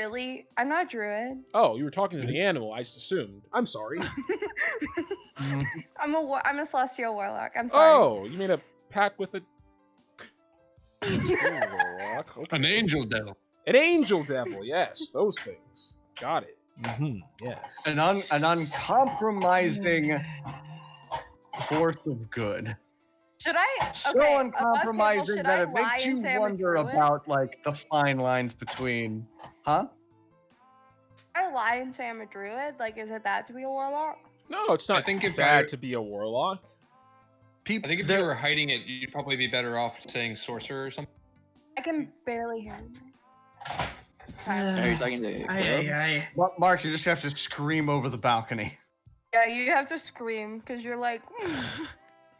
not druid. Oh, you were talking to the animal. I just assumed. I'm sorry. I'm a celestial warlock. I'm sorry. Oh, you made a pact with a warlock. Okay. An angel devil. An angel devil. Yes, those things. Got it. Yes. An uncompromising force of good. Should I? So Okay, above table, uncompromising should that I it lie makes you and say I'm a wonder druid? about like the fine lines between, huh? I lie and say I'm a druid. Like, is it bad to be a warlock? No, it's not I think if bad I- to be a warlock. People, I think if you were hiding it, you'd probably be better off saying sorcerer or something. I can barely hear him. Are you talking to Caleb? Mark, you just have to scream over the balcony. Yeah, you have to scream because you're like.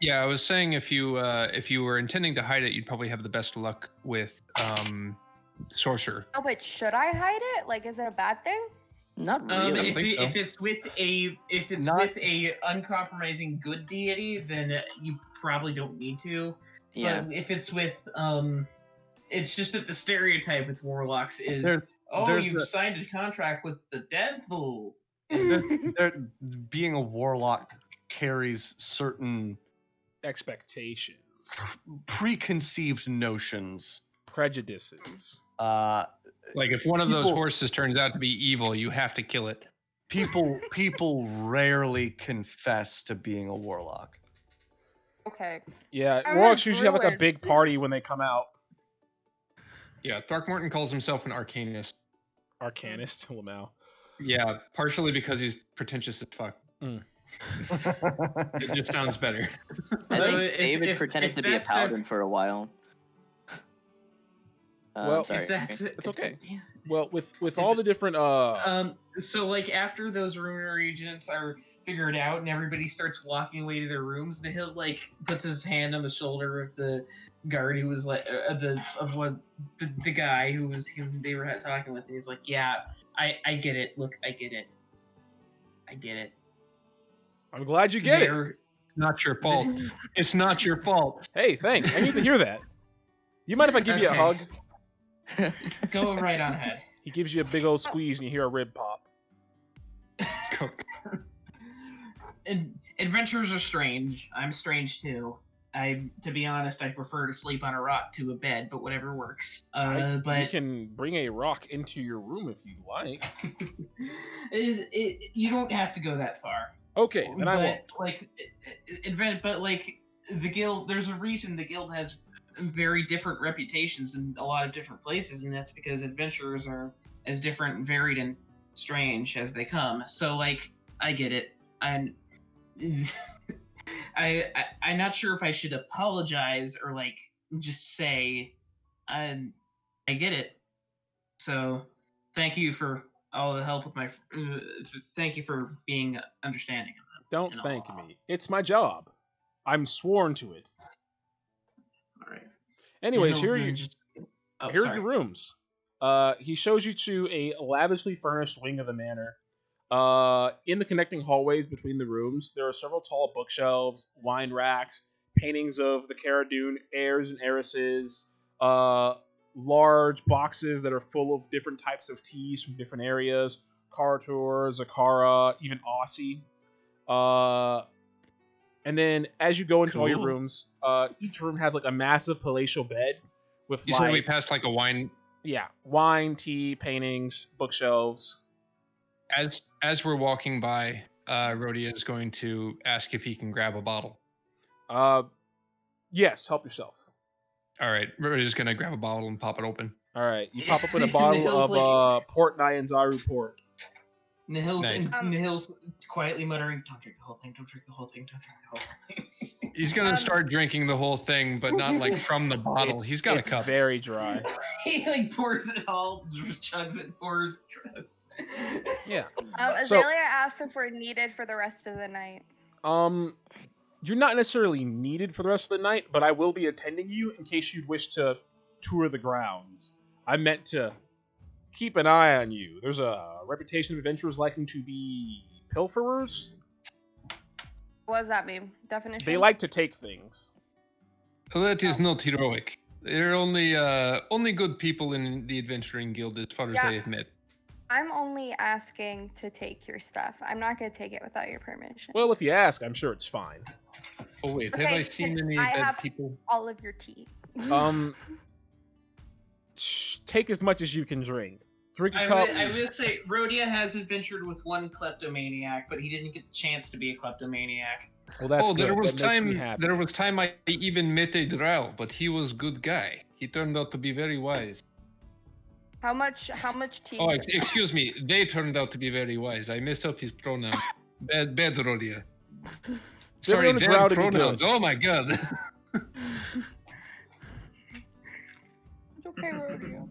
Yeah, I was saying if you were intending to hide it, you'd probably have the best luck with sorcerer. Oh, but should I hide it? Like, is it a bad thing? Not really. If it's with a Not- uncompromising good deity, then you probably don't need to. Yeah. But if it's with it's just that the stereotype with warlocks is there's you've the- signed a contract with the devil. Being a warlock carries certain Expectations, preconceived notions. prejudices. Like if one of those People- horses turns out to be evil, you have to kill it. People rarely confess to being a warlock. Okay. Yeah, I'm a warlocks usually have like a druid. big party when they come out. Yeah, Throckmorton calls himself an arcanist. Arcanist, Lamau. Yeah, partially because he's pretentious as fuck. It just sounds better. I So think if- David if- pretended if to be a that's a- paladin for a while. Well, sorry. If that's It's okay. Yeah. Well, with all the different So like after those rumor agents are figured out and everybody starts walking away to their rooms, Nihil like puts his hand on the shoulder of the guard who was like the guy who they were talking with, and he's like, "Yeah, I get it. Look, I get it. I get it. I'm glad you get it. They're- Not your fault. It's not your fault. Hey, thanks. I need to hear that. You mind if I give you a Okay. hug? Go right on ahead." He gives you a big old squeeze and you hear a rib pop. And adventures are strange. I'm strange too. To be honest, I prefer to sleep on a rock to a bed, but whatever works. You But can bring a rock into your room if you like. you don't have to go that far. Okay, then I won't. But like the guild, there's a reason the guild has very different reputations in a lot of different places, and that's because adventurers are as different, and varied, and strange as they come. So like, I get it, and I'm not sure if I should apologize or like just say, I get it. So thank you for all the help with my. Thank you for being understanding. Don't and thank all. me. It's my job. I'm sworn to it. All right. Anyways, Nihil's here are then you. just- oh, Here are sorry. your rooms. He shows you to a lavishly furnished wing of the manor. In the connecting hallways between the rooms, there are several tall bookshelves, wine racks, paintings of the Cara Dune heirs and heiresses, large boxes that are full of different types of teas from different areas, Karator, Zakara, even Aussie. And then as you go into all your Cool. rooms, each room has like a massive palatial bed with You said we like passed like a wine. wine, tea, paintings, bookshelves. As we're walking by, Rhodia is going to ask if he can grab a bottle. Yes, help yourself. All right, Rhodia's going to grab a bottle and pop it open. All right, you pop up with a bottle of Nihil's Port Nyanzaru port. Nihil's, Nice. Nihil's quietly muttering, "Don't drink the whole thing. Don't drink the whole thing. Don't drink the whole thing." He's going to start drinking the whole thing, but not like from the bottle. He's got a it's cup. very dry. He like pours it all, chugs it, pours, chugs. Yeah. So- Azalea asked if we're needed for the rest of the night. You're not necessarily needed for the rest of the night, but I will be attending you in case you'd wish to tour the grounds. I meant to keep an eye on you. There's a reputation of adventurers liking to be pilferers. What does that mean? Definition? They like to take things. That is not heroic. They're only good people in the adventuring guild, as far as Yeah. I admit. I'm only asking to take your stuff. I'm not going to take it without your permission. Well, if you ask, I'm sure it's fine. Oh wait, have Okay, I seen can any I dead have- people? All of your tea. Take as much as you can drink. Drink a cup. I will say, Rhodia has adventured with one kleptomaniac, but he didn't get the chance to be a kleptomaniac. Well, that's Oh, good. there was That makes me time. happy. There was time I even met a drow, but he was good guy. He turned out to be very wise. How much tea? Oh, excuse me. They turned out to be very wise. I messed up his pronoun. Bad, Rhodia. Sorry, on a drow bad to be pronouns. good. Oh my god. It's okay, Rodeo.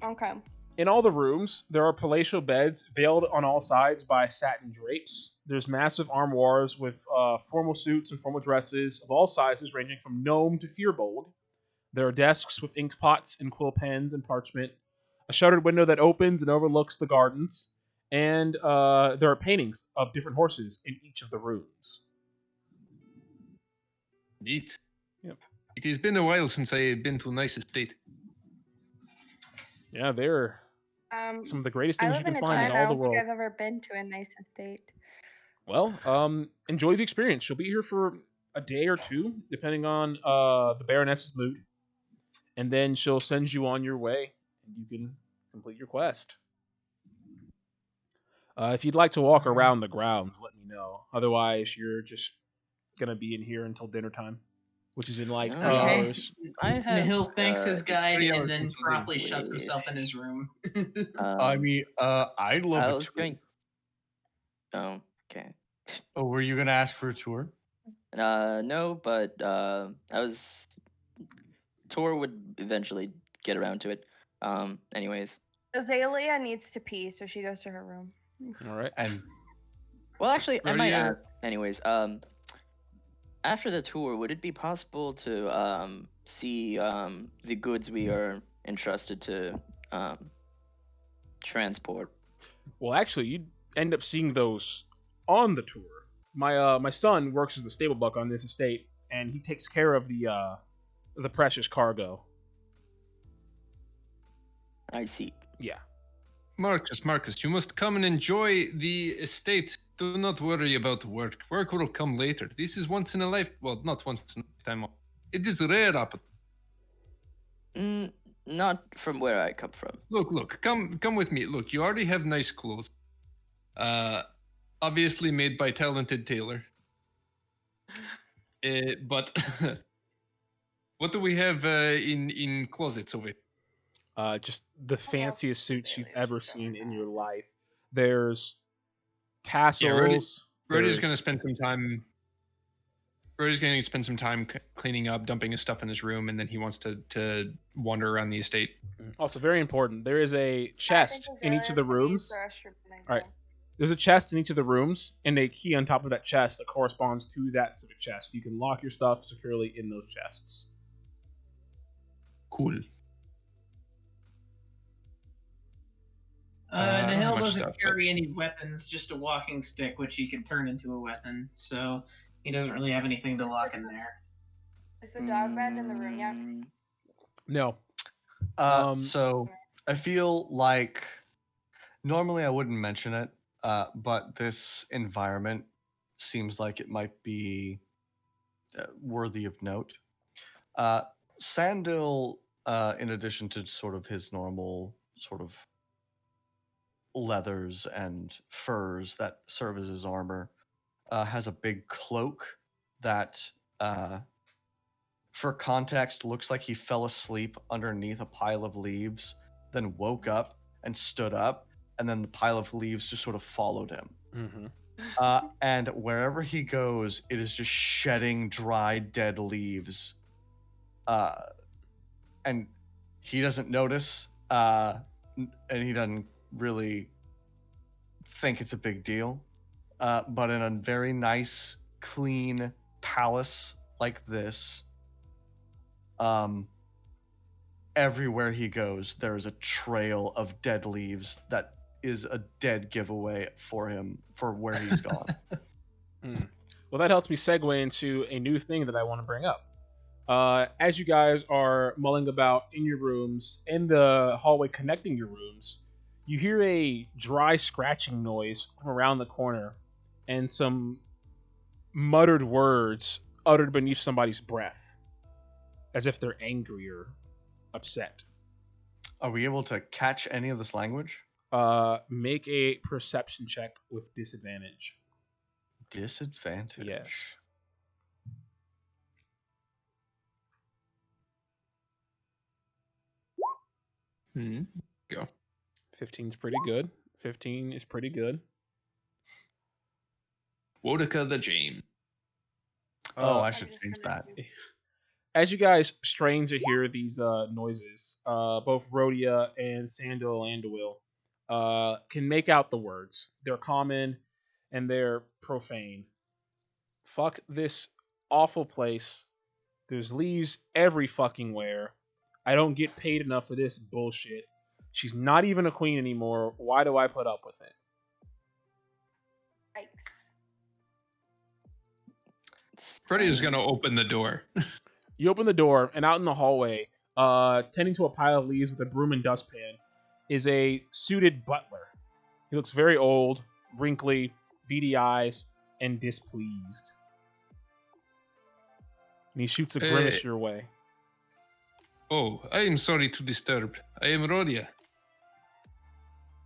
Okay. In all the rooms, there are palatial beds veiled on all sides by satin drapes. There's massive armoires with formal suits and formal dresses of all sizes, ranging from gnome to fearbold. There are desks with ink pots and quill pens and parchment, a shuttered window that opens and overlooks the gardens, and there are paintings of different horses in each of the rooms. Neat. Yep. It has been a while since I have been to a nice estate. Yeah, they're some of the greatest I things live you in can a find in town. I all the don't think world. I've ever been to a nice estate. Well, enjoy the experience. She'll be here for a day or two, depending on the Baroness's mood. And then she'll send you on your way, and you can complete your quest. If you'd like to walk around the grounds, let me know. Otherwise, you're just going to be in here until dinner time, which is in like 3 Okay. hours. I have. Nihil thanks his guide 3 hours and then until promptly then. shuts himself in his room. I mean, I'd love I a was tour. going. Oh, okay. Oh, were you gonna ask for a tour? No, but I was. Tor would eventually get around to it. Anyways. Azalea needs to pee, so she goes to her room. All right. And Well, actually, I might Rhodia- ask. Anyways, after the tour, would it be possible to see the goods we are entrusted to transport? Well, actually, you'd end up seeing those on the tour. My son works as the stable buck on this estate, and he takes care of the precious cargo. I see. Yeah. Marcus, you must come and enjoy the estate. Do not worry about work. Work will come later. This is once in a life. Well, not once in a lifetime. It is rare. Not from where I come from. Look. Come with me. Look, you already have nice clothes. Obviously made by talented tailor. But what do we have in closets over here? Just the fanciest suits you've ever seen in your life. There's tassels. Brody's gonna there's- spend some time. Brody's gonna spend some time cleaning up, dumping his stuff in his room, and then he wants to wander around the estate. Also, very important. There is a chest in each of the rooms. All right. There's a chest in each of the rooms, and a key on top of that chest that corresponds to that specific chest. You can lock your stuff securely in those chests. Cool. I don't have Nihil much doesn't stuff, carry any weapons, just a walking stick, which he can turn into a weapon. So he doesn't really have anything to lock in there. Is the dog bed in the room yet? No. so I feel like normally I wouldn't mention it, but this environment seems like it might be worthy of note. Sandil, in addition to sort of his normal sort of leathers and furs that serve as his armor, has a big cloak that, for context, looks like he fell asleep underneath a pile of leaves, then woke up and stood up, and then the pile of leaves just sort of followed him. Mm-hmm. And wherever he goes, it is just shedding dried, dead leaves. And he doesn't notice, and he doesn't really think it's a big deal. But in a very nice, clean palace like this, everywhere he goes, there is a trail of dead leaves that is a dead giveaway for him for where he's gone. Well, that helps me segue into a new thing that I want to bring up. As you guys are mulling about in your rooms, in the hallway connecting your rooms, you hear a dry scratching noise from around the corner and some muttered words uttered beneath somebody's breath, as if they're angry or upset. Are we able to catch any of this language? Make a perception check with disadvantage. Disadvantage. Yes. Go. 15 is pretty good. 15 is pretty good. Wodika the James. Oh, Uh, I should change that. As you guys strain to hear these noises, both Rhodia and Sandal Andawil can make out the words. They're common and they're profane. Fuck this awful place. There's leaves every fucking where. I don't get paid enough for this bullshit. She's not even a queen anymore. Why do I put up with it? Yikes. Freddy is gonna open the door. You open the door, and out in the hallway, tending to a pile of leaves with a broom and dustpan, is a suited butler. He looks very old, wrinkly, beady eyes, and displeased. And he shoots a grimace your way. Oh, I am sorry to disturb. I am Rhodia.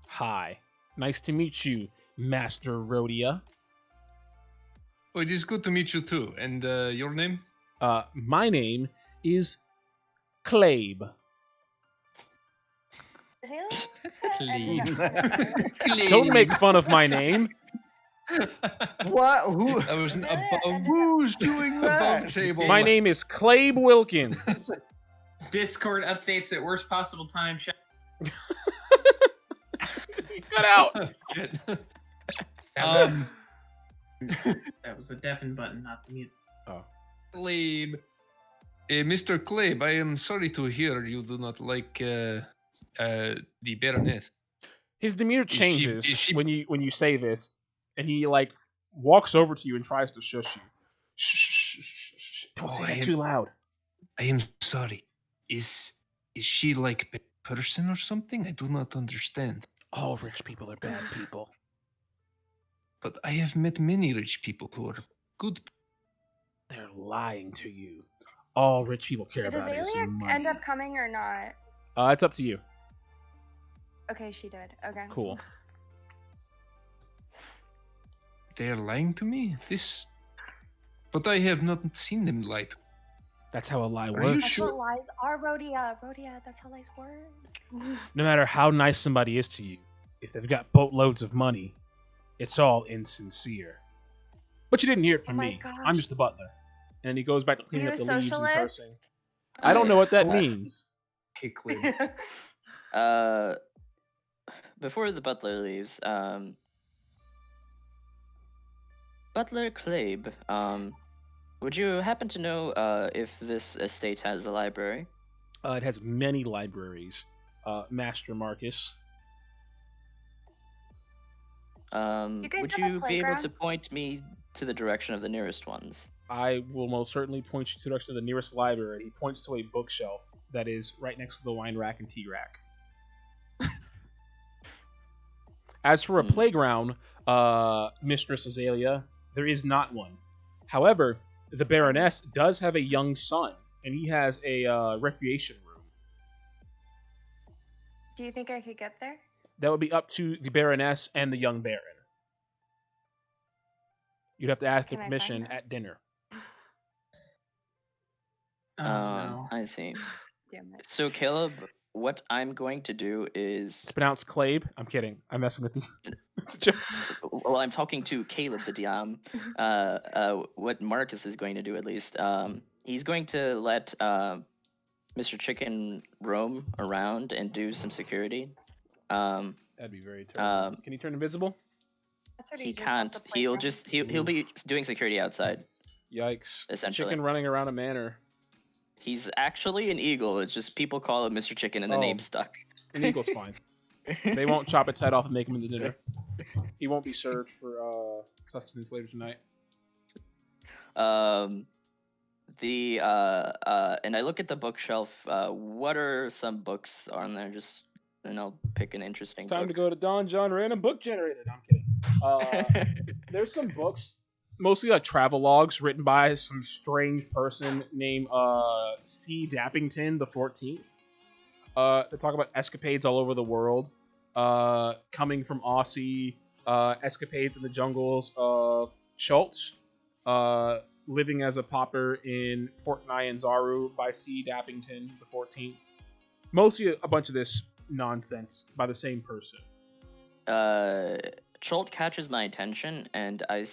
Hi. Nice to meet you, Master Rhodia. Oh, it is good to meet you too. And your name? My name is Clabe. Don't make fun of my name. What? Who? I was above, Who's doing above that? table. My name is Clabe Wilkins. Discord updates at worst possible time. Cut out. Shit. That was the deafen button, not the mute. Clabe. Mr. Clabe, I am sorry to hear you do not like the Baroness. His demeanor Is she- changes is she- when you say this, and he like walks over to you and tries to shush you. Shh, shh, shh, shh, shh. Don't Oh, say I that am- too loud. I am sorry. Is she like a person or something? I do not understand. All rich people are bad people. But I have met many rich people who are good. They're lying to you. All rich people care Did about is Azalea money. end up coming or not? It's up to you. Okay, she did. Okay. Cool. They are lying to me? But I have not seen them lie to me. That's how a lie Are you works. That's sure? what lies are, Rhodia. Rhodia, that's how lies work. No matter how nice somebody is to you, if they've got boatloads of money, it's all insincere. But you didn't hear it from Oh my me. gosh. I'm just a butler. And then he goes back to cleaning You're up a the leaves and socialist? cursing. I don't know what that Uh, means. Okay, Clabe. Before the butler leaves, Butler Clabe, would you happen to know if this estate has a library? It has many libraries. Master Marcus. You guys Would have a you be able to playground? point me to the direction of the nearest ones? I will most certainly point you to the direction of the nearest library. He points to a bookshelf that is right next to the wine rack and tea rack. As for a Hmm. playground, Mistress Azalea, there is not one. However, the Baroness does have a young son, and he has a recreation room. Do you think I could get there? That would be up to the Baroness and the young Baron. You'd have to ask the Can I find permission them? at dinner. Oh, no. I see. Damn it. So, Caleb, what I'm going to do is. It's pronounced Clabe. I'm kidding. I'm messing with you. It's a joke. Well, I'm talking to Caleb, the DM. What Marcus is going to do, at least. He's going to let Mr. Chicken roam around and do some security. That'd be very terrible. Can you turn invisible? That's what He just can't. wants to He'll playground. just he'll be doing security outside. Yikes. Essentially. Chicken running around a manor. He's actually an eagle. It's just people call him Mr. Chicken and the Oh. name's stuck. An eagle's fine. They won't chop its head off and make him into dinner. He won't be served for sustenance later tonight. And I look at the bookshelf. What are some books on there? Just and I'll pick an interesting. It's time to book. go to Don John Random Book Generator. No, I'm kidding. There's some books, mostly like travel logs written by some strange person named C. Dappington the 14th. They talk about escapades all over the world, coming from Aussie, escapades in the jungles of Schultz, living as a pauper in Port Nyanzaru by C. Dappington the 14th. Mostly a bunch of this nonsense by the same person. Cholt catches my attention, and I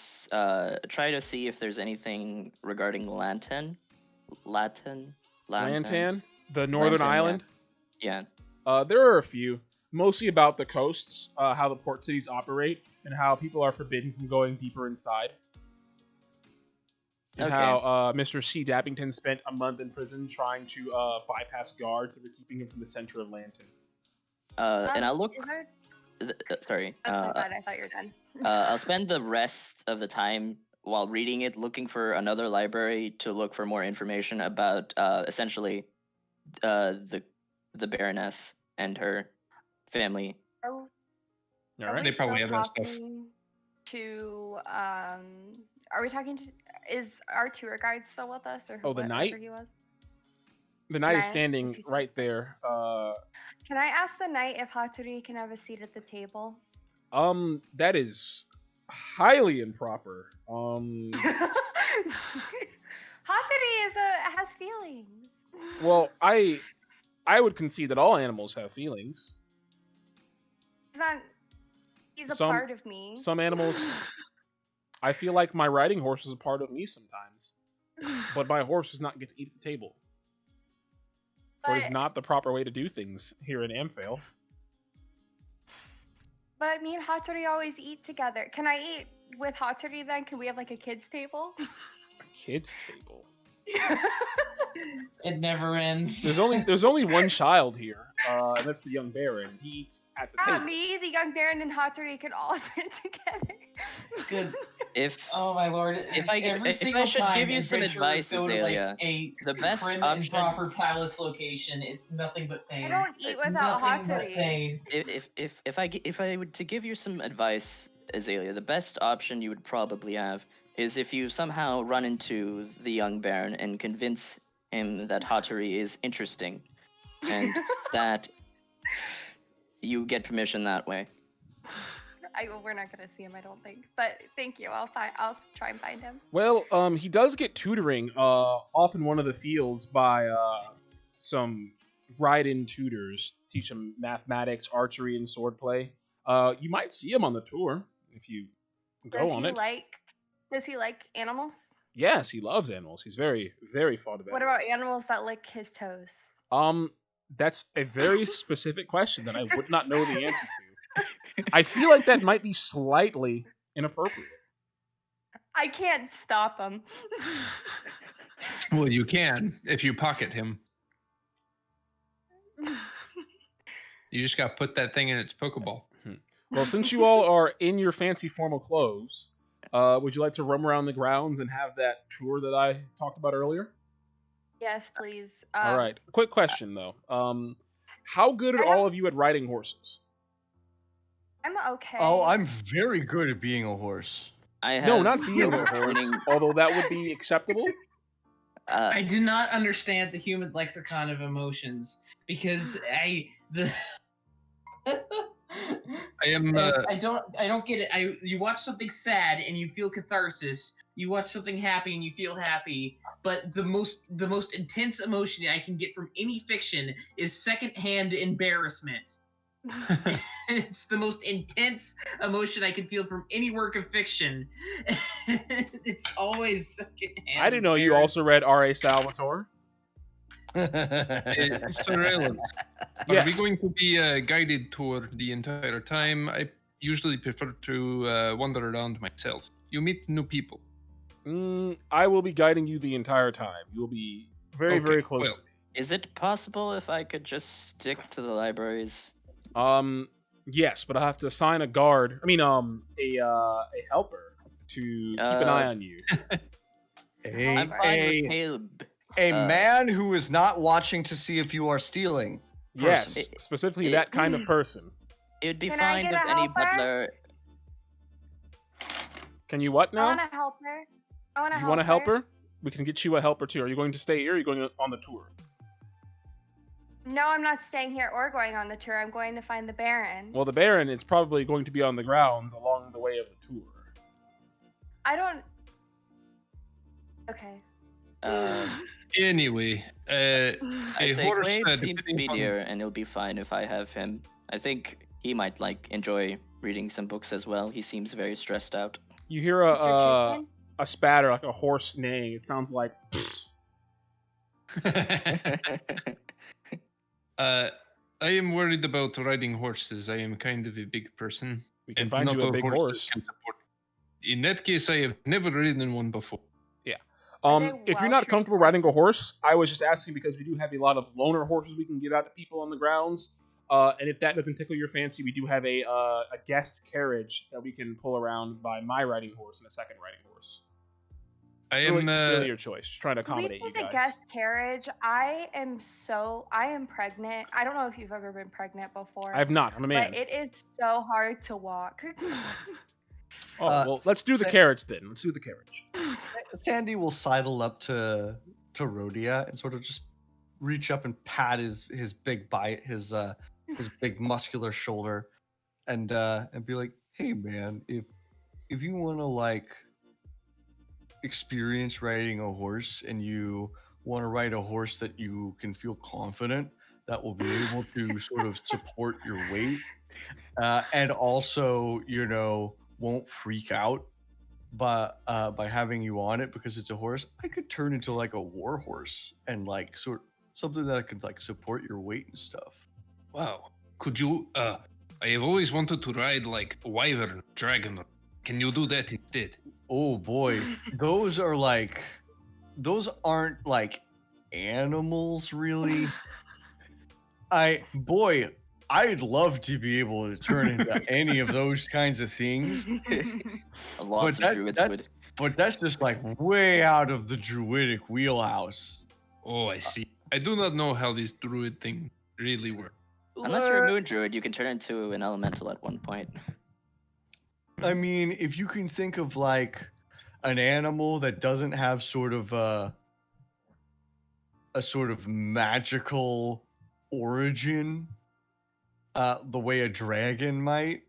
try to see if there's anything regarding Lantan, the northern Lantan, island. Yeah. There are a few, mostly about the coasts, how the port cities operate, and how people are forbidden from going deeper inside. And Okay. how Mr. C. Dappington spent a month in prison trying to bypass guards that were keeping him from the center of Lantan. And I'll look. Is there... Sorry. That's my bad. I thought you were done. I'll spend the rest of the time while reading it looking for another library to look for more information about essentially the Baroness and her family. Oh, All are right. we They probably still have that stuff. talking to? Are we talking to? Is our tour guide still with us, or Oh, the whoever knight? he was? The knight is Knight? standing Is he- right there. Can I ask the knight if Hatori can have a seat at the table? That is highly improper. Hatori has feelings. Well, I would concede that all animals have feelings. He's not. He's a Some- part of me. Some animals, I feel like my riding horse is a part of me sometimes, but my horse does not get to eat at the table. Or is But- not the proper way to do things here in Amphale. But me and Hatori always eat together. Can I eat with Hatori then? Can we have like a kids table? A kid's table. It never ends. There's only one child here, and that's the young Baron. He eats at the table. Me, the young Baron, and Hatori can all sit together. Good. If Oh my lord! If I- Every if I single should time give you some adventurers advice, go to, Azalea, like, a the best prim and option, proper palace location, it's nothing but pain. I don't eat without Nothing but Hatori. pain. if I were to give you some advice, Azalea, the best option you would probably have is if you somehow run into the young Baron and convince him that Hatori is interesting, and that you get permission that way. We're not gonna see him, I don't think. But thank you. I'll try and find him. Well, he does get tutoring off in one of the fields by some ride-in tutors. Teach him mathematics, archery, and swordplay. You might see him on the tour if you go on it. Does he like animals? Yes, he loves animals. He's very, very fond of animals. What about animals that lick his toes? That's a very specific question that I would not know the answer to. I feel like that might be slightly inappropriate. I can't stop him. Well, you can if you pocket him. You just got to put that thing in its Pokeball. Well, since you all are in your fancy formal clothes, would you like to roam around the grounds and have that tour that I talked about earlier? Yes, please. All right. Quick question, though. How good are all of you at riding horses? I'm okay. Oh, I'm very good at being a horse. I have No, not being no a horse, training. although that would be acceptable. I do not understand the human lexicon of emotions because I am. I don't get it. You watch something sad and you feel catharsis. You watch something happy and you feel happy. But the most intense emotion I can get from any fiction is secondhand embarrassment. It's the most intense emotion I can feel from any work of fiction. It's always secondhand. I didn't know you also read R.A. Salvatore. It's irrelevant. Yes. Are we going to be a guided tour the entire time? I usually prefer to wander around myself. You meet new people. I will be guiding you the entire time. You will be very, Okay, very close well. to me. Is it possible if I could just stick to the libraries? Yes, but I have to assign a guard. I mean, a helper to keep an eye on you. I'm fine with Caleb. A man who is not watching to see if you are stealing. Yes, specifically that kind of person. It would be Can I fine get if a any helper? butler. Can you what I now? want to help her. You want a helper? We can get you a helper too. Are you going to stay here or are you going on the tour? No, I'm not staying here or going on the tour. I'm going to find the Baron. Well, the Baron is probably going to be on the grounds along the way of the tour. I don't. Okay. Anyway, I a say horse Quaid seems depending on- speedier, and it'll be fine if I have him. I think he might enjoy reading some books as well. He seems very stressed out. You hear Mr. Chicken? a spatter, like a horse neighing. It sounds like. I am worried about riding horses. I am kind of a big person. We can and find not you a all big horses horse. can support. In that case, I have never ridden one before. they If you're not Welsh comfortable riding a horse, I was just asking because we do have a lot of loaner horses we can give out to people on the grounds. And if that doesn't tickle your fancy, we do have a guest carriage that we can pull around by my riding horse and a second riding horse. I It's am. really your choice. Just trying to Can we accommodate you take guys. a guest carriage? I am pregnant. I don't know if you've ever been pregnant before. I have not. I'm a man. But it is so hard to walk. Oh, well, let's do the Sa- carriage then. Let's do the carriage. Sandy will sidle up to Rhodia and sort of just reach up and pat his big his big muscular shoulder, and be like, "Hey, man, if you want to experience riding a horse and you want to ride a horse that you can feel confident that will be able to sort of support your weight, and also won't freak out by having you on it because it's a horse, I could turn into like a war horse and something that could support your weight and stuff." Wow. Could you? I have always wanted to ride like a wyvern dragon. Can you do that instead? Oh boy, those aren't like animals really. I'd love to be able to turn into any of those kinds of things, Lots of druids would. but that's just like way out of the druidic wheelhouse. Oh, I see. I do not know how this druid thing really works. Unless you're a moon druid, you can turn into an elemental at one point. I mean, if you can think of like an animal that doesn't have sort of a sort of magical origin, the way a dragon might,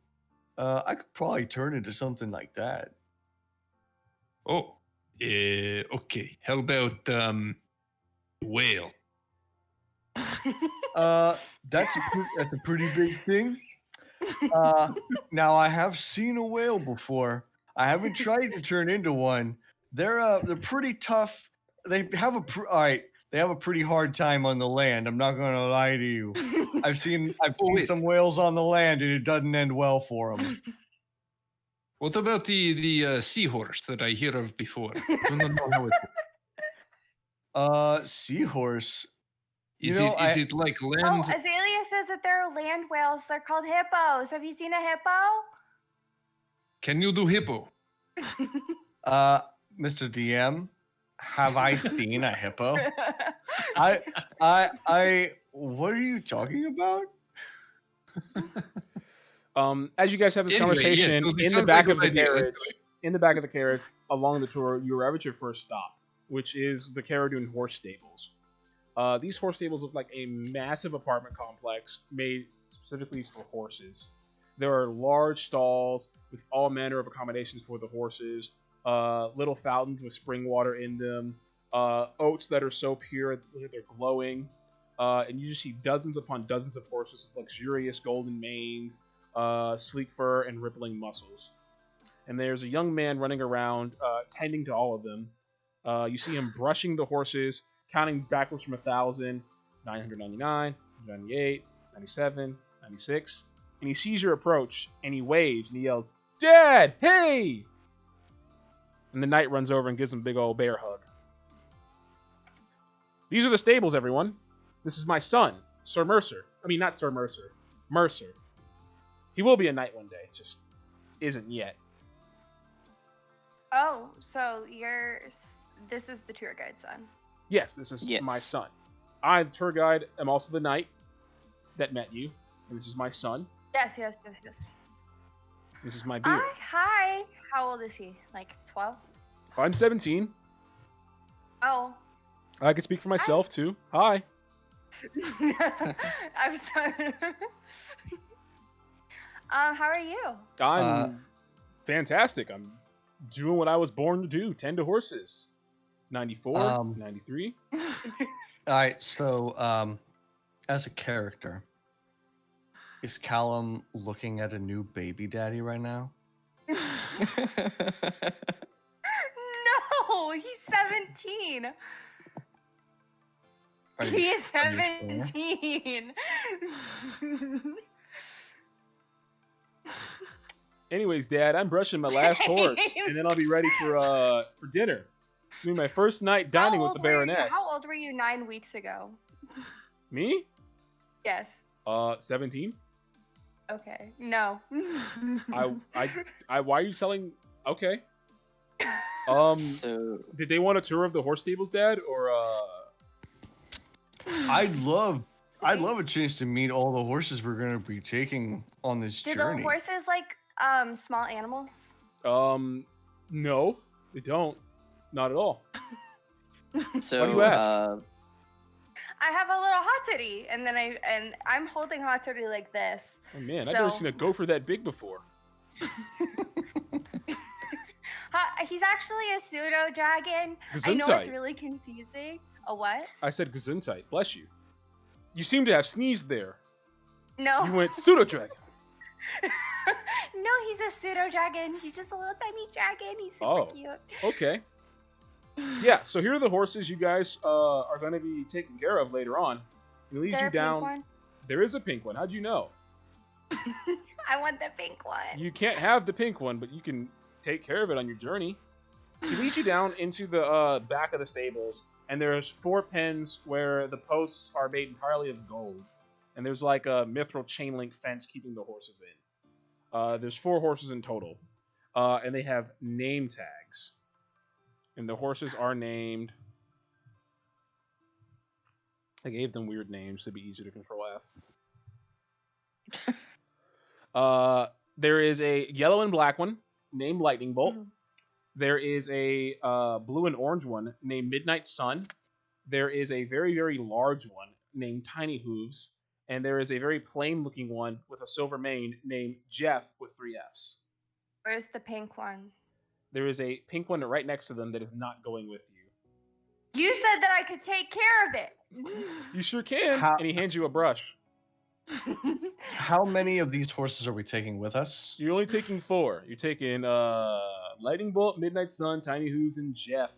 I could probably turn into something like that. Oh, okay. How about whale? That's a pretty big thing. Now I have seen a whale before. I haven't tried to turn into one. They're pretty tough. They have a pretty hard time on the land. I'm not gonna lie to you. I've seen wait. some whales on the land, and it doesn't end well for them. What about the seahorse that I hear of before? I do not know how it works. Seahorse. Is it like Oh, land? Azalea says that there are land whales. They're called hippos. Have you seen a hippo? Can you do hippo? Mr. DM, have I seen a hippo? What are you talking about? As you guys have this Anyway, conversation yeah, it in the sounds back like of a the good idea. carriage, in the back of the carriage along the tour, you arrive at your first stop, which is the Caradun horse stables. These horse stables look like a massive apartment complex made specifically for horses. There are large stalls with all manner of accommodations for the horses, little fountains with spring water in them, oats that are so pure that they're glowing, and you just see dozens upon dozens of horses with luxurious golden manes, sleek fur, and rippling muscles. And there's a young man running around tending to all of them. You see him brushing the horses, counting backwards from 1,000, 999, 98, 97, 96. And he sees your approach, and he waves, and he yells, "Dad, hey!" And the knight runs over and gives him a big old bear hug. These are the stables, everyone. This is my son, Sir Mercer. I mean, not Sir Mercer. Mercer. He will be a knight one day, just isn't yet. Oh, so this is the tour guide's son. Yes, this is Yes. my son. I, the tour guide, am also the knight that met you, and this is my son. Yes. This is my beard. Hi. How old is he? Like 12? I'm 17. Oh, I can speak for myself, too. Hi. I'm sorry. How are you? I'm fantastic. I'm doing what I was born to do. Tend to horses. 94, 93. All right, so as a character, is Callum looking at a new baby daddy right now? No, he's 17. Are He you- is are you sure? 17. Anyways, Dad, I'm brushing my last horse, and then I'll be ready for dinner. It's gonna be my first night dining with the Baroness. How old were you 9 weeks ago? Me? Yes. 17. Okay. No. I. Why are you selling? Okay. So Did they want a tour of the horse stables, Dad, or I'd love a chance to meet all the horses we're gonna be taking on this Do journey. the horses like small animals? No, they don't. Not at all. so Why do you ask? I have a little hot toddy, and I'm holding hot toddy like this. Oh man, I've never So- seen a gopher that big before. He's actually a pseudo dragon. I know it's Gesundheit. really confusing. A what? I said Gesundheit. Bless you. You seem to have sneezed there. No. You went pseudo dragon. No, he's a pseudo dragon. He's just a little tiny dragon. He's super Oh. cute. Okay. Yeah, so here are the horses you guys are going to be taken care of later on. It Is leads there you a pink down. one? There is a pink one. How'd you know? I want the pink one. You can't have the pink one, but you can take care of it on your journey. He leads you down into the back of the stables, and there's 4 pens where the posts are made entirely of gold, and there's like a mithril chain link fence keeping the horses in. There's 4 horses in total, and they have name tags, and the horses are named. I gave them weird names to be easier to control F. There is a yellow and black one named Lightning Bolt. Mhm. There is a blue and orange one named Midnight Sun. There is a very, very large one named Tiny Hooves. And there is a very plain looking one with a silver mane named Jeff with 3 Fs. Where's the pink one? There is a pink one right next to them that is not going with you. You said that I could take care of it. You sure can. How- And he hands you a brush. How many of these horses are we taking with us? You're only taking 4. You're taking Lightning Bolt, Midnight Sun, Tiny Hooves, and Jeff.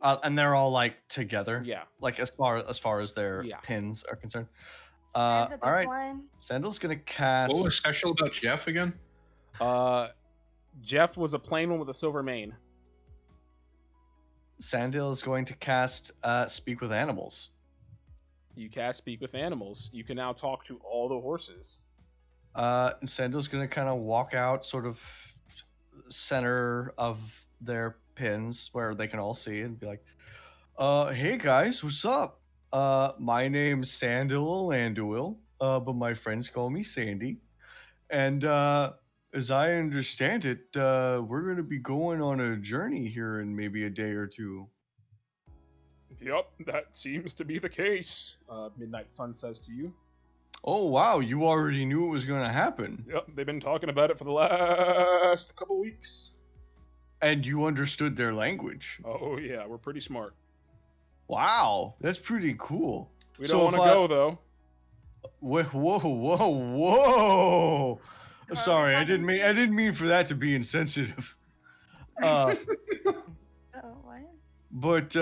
And they're all like together. Yeah. Like as far as their Yeah. pins are concerned. There's the All big right. one. Sandal's gonna cast. What was special about Jeff again? Jeff was a plain one with a silver mane. Sandal is going to cast Speak with Animals. You cast Speak with Animals. You can now talk to all the horses. And Sandal's gonna kind of walk out, sort of center of their pins where they can all see, and be like, "Hey guys, what's up? My name's Sandal Landuil, but my friends call me Sandy. And as I understand it, we're gonna be going on a journey here in maybe a day or 2." Yep, that seems to be the case. Midnight Sun says to you. Oh wow, you already knew it was gonna happen, Yep, they've been talking about it for the last couple weeks. and you understood their language. Oh yeah, we're pretty smart. Wow, that's pretty cool. We So don't want if to I- go though. Whoa! Carl, Sorry, we're I didn't talking mean to I didn't mean for that to be insensitive. Uh, Oh, what? but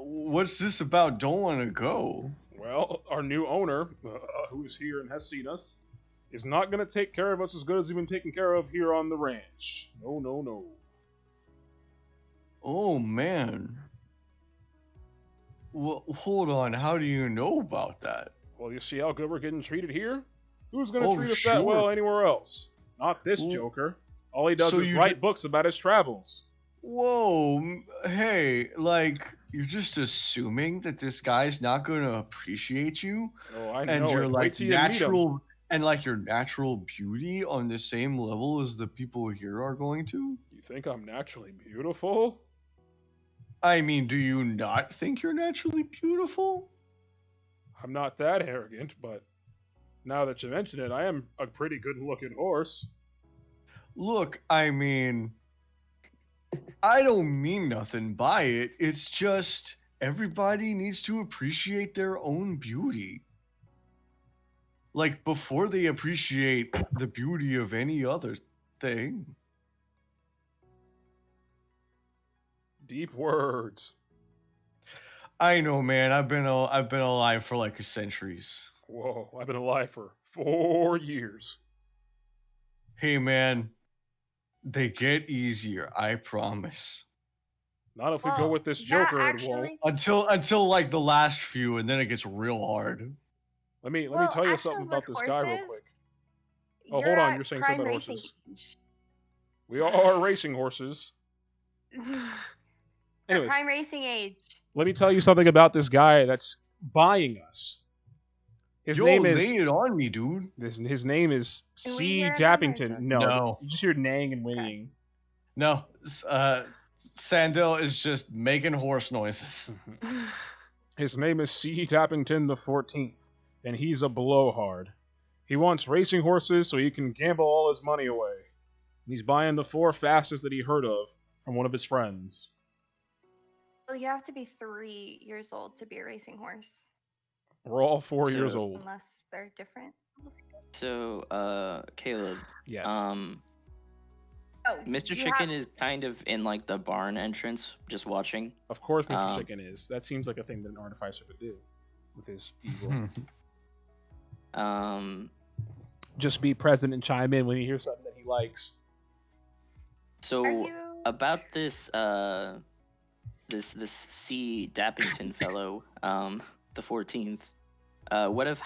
what's this about? Don't want to go. Well, our new owner, who is here and has seen us, is not going to take care of us as good as we've been taken care of here on the ranch. No, no, no. Oh man. Well, hold on. How do you know about that? Well, you see how good we're getting treated here? Who's going to Oh, treat us sure. that well anywhere else? Not this Well, joker. All he does so is you write d- books about his travels. Whoa, hey, like you're just assuming that this guy's not going to appreciate you, Oh, I and know your it. Wait like till you meet him. natural and like your natural beauty on the same level as the people here are going to? You think I'm naturally beautiful? I mean, do you not think you're naturally beautiful? I'm not that arrogant, but now that you mention it, I am a pretty good-looking horse. Look, I mean, I don't mean nothing by it. It's just everybody needs to appreciate their own beauty. Like, before they appreciate the beauty of any other thing. Deep words. I know, man. I've been alive for like centuries. Whoa, I've been alive for 4 years. Hey, man, they get easier. I promise. Not if we go Well, with this yeah, Joker, it won't. actually- Until like the last few, and then it gets real hard. Let me Well, tell you actually, something about with this guy real horses, quick. Oh, hold on, at you're saying prime something about racing horses. age. We are racing horses. At Anyways, prime racing age. let me tell you something about this guy that's buying us. His Yo, name is lay it on me, dude. his name is Can we C. hear him or Jappington. just- No, No. you just hear neighing and whinnying. No, Sandil is just making horse noises. His name is C. Tappington the 14th, and he's a blowhard. He wants racing horses so he can gamble all his money away. And he's buying the 4 fastest that he heard of from one of his friends. Well, you have to be 3 years old to be a racing horse, We're all 4 years So- old. unless they're different. So, Caleb, Yes. Oh, Mr. you Chicken have- is kind of in like the barn entrance, just watching. Of course, Mr. um, Chicken is. That seems like a thing that an artificer would do with his evil. Um, Just be present and chime in when you hear something that he likes. Are so you? about this this C. Dappington fellow, the 14th. What have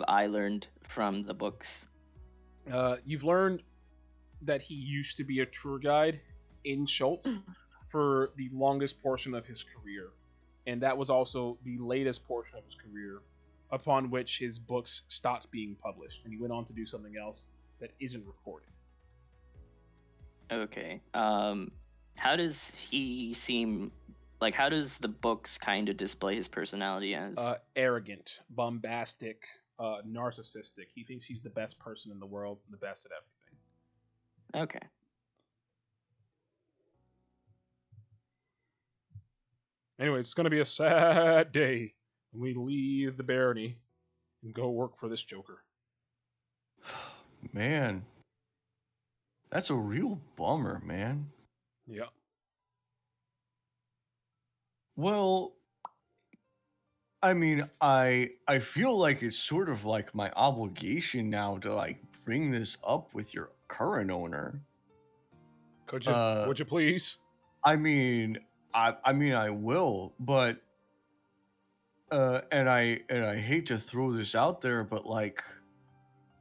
I learned from the books? You've learned that he used to be a tour guide in Schultz for the longest portion of his career. And that was also the latest portion of his career, upon which his books stopped being published. And he went on to do something else that isn't recorded. Okay. How does he seem? Like, how does the books kind of display his personality as? Arrogant, bombastic, narcissistic. He thinks he's the best person in the world, the best at everything. Okay. Anyway, it's going to be a sad day when we leave the barony and go work for this Joker. Man, that's a real bummer, man. Yeah. Well, I mean, I feel like it's sort of like my obligation now to like bring this up with your current owner. Could you? Would you please? I mean, I will, but and I hate to throw this out there, but like,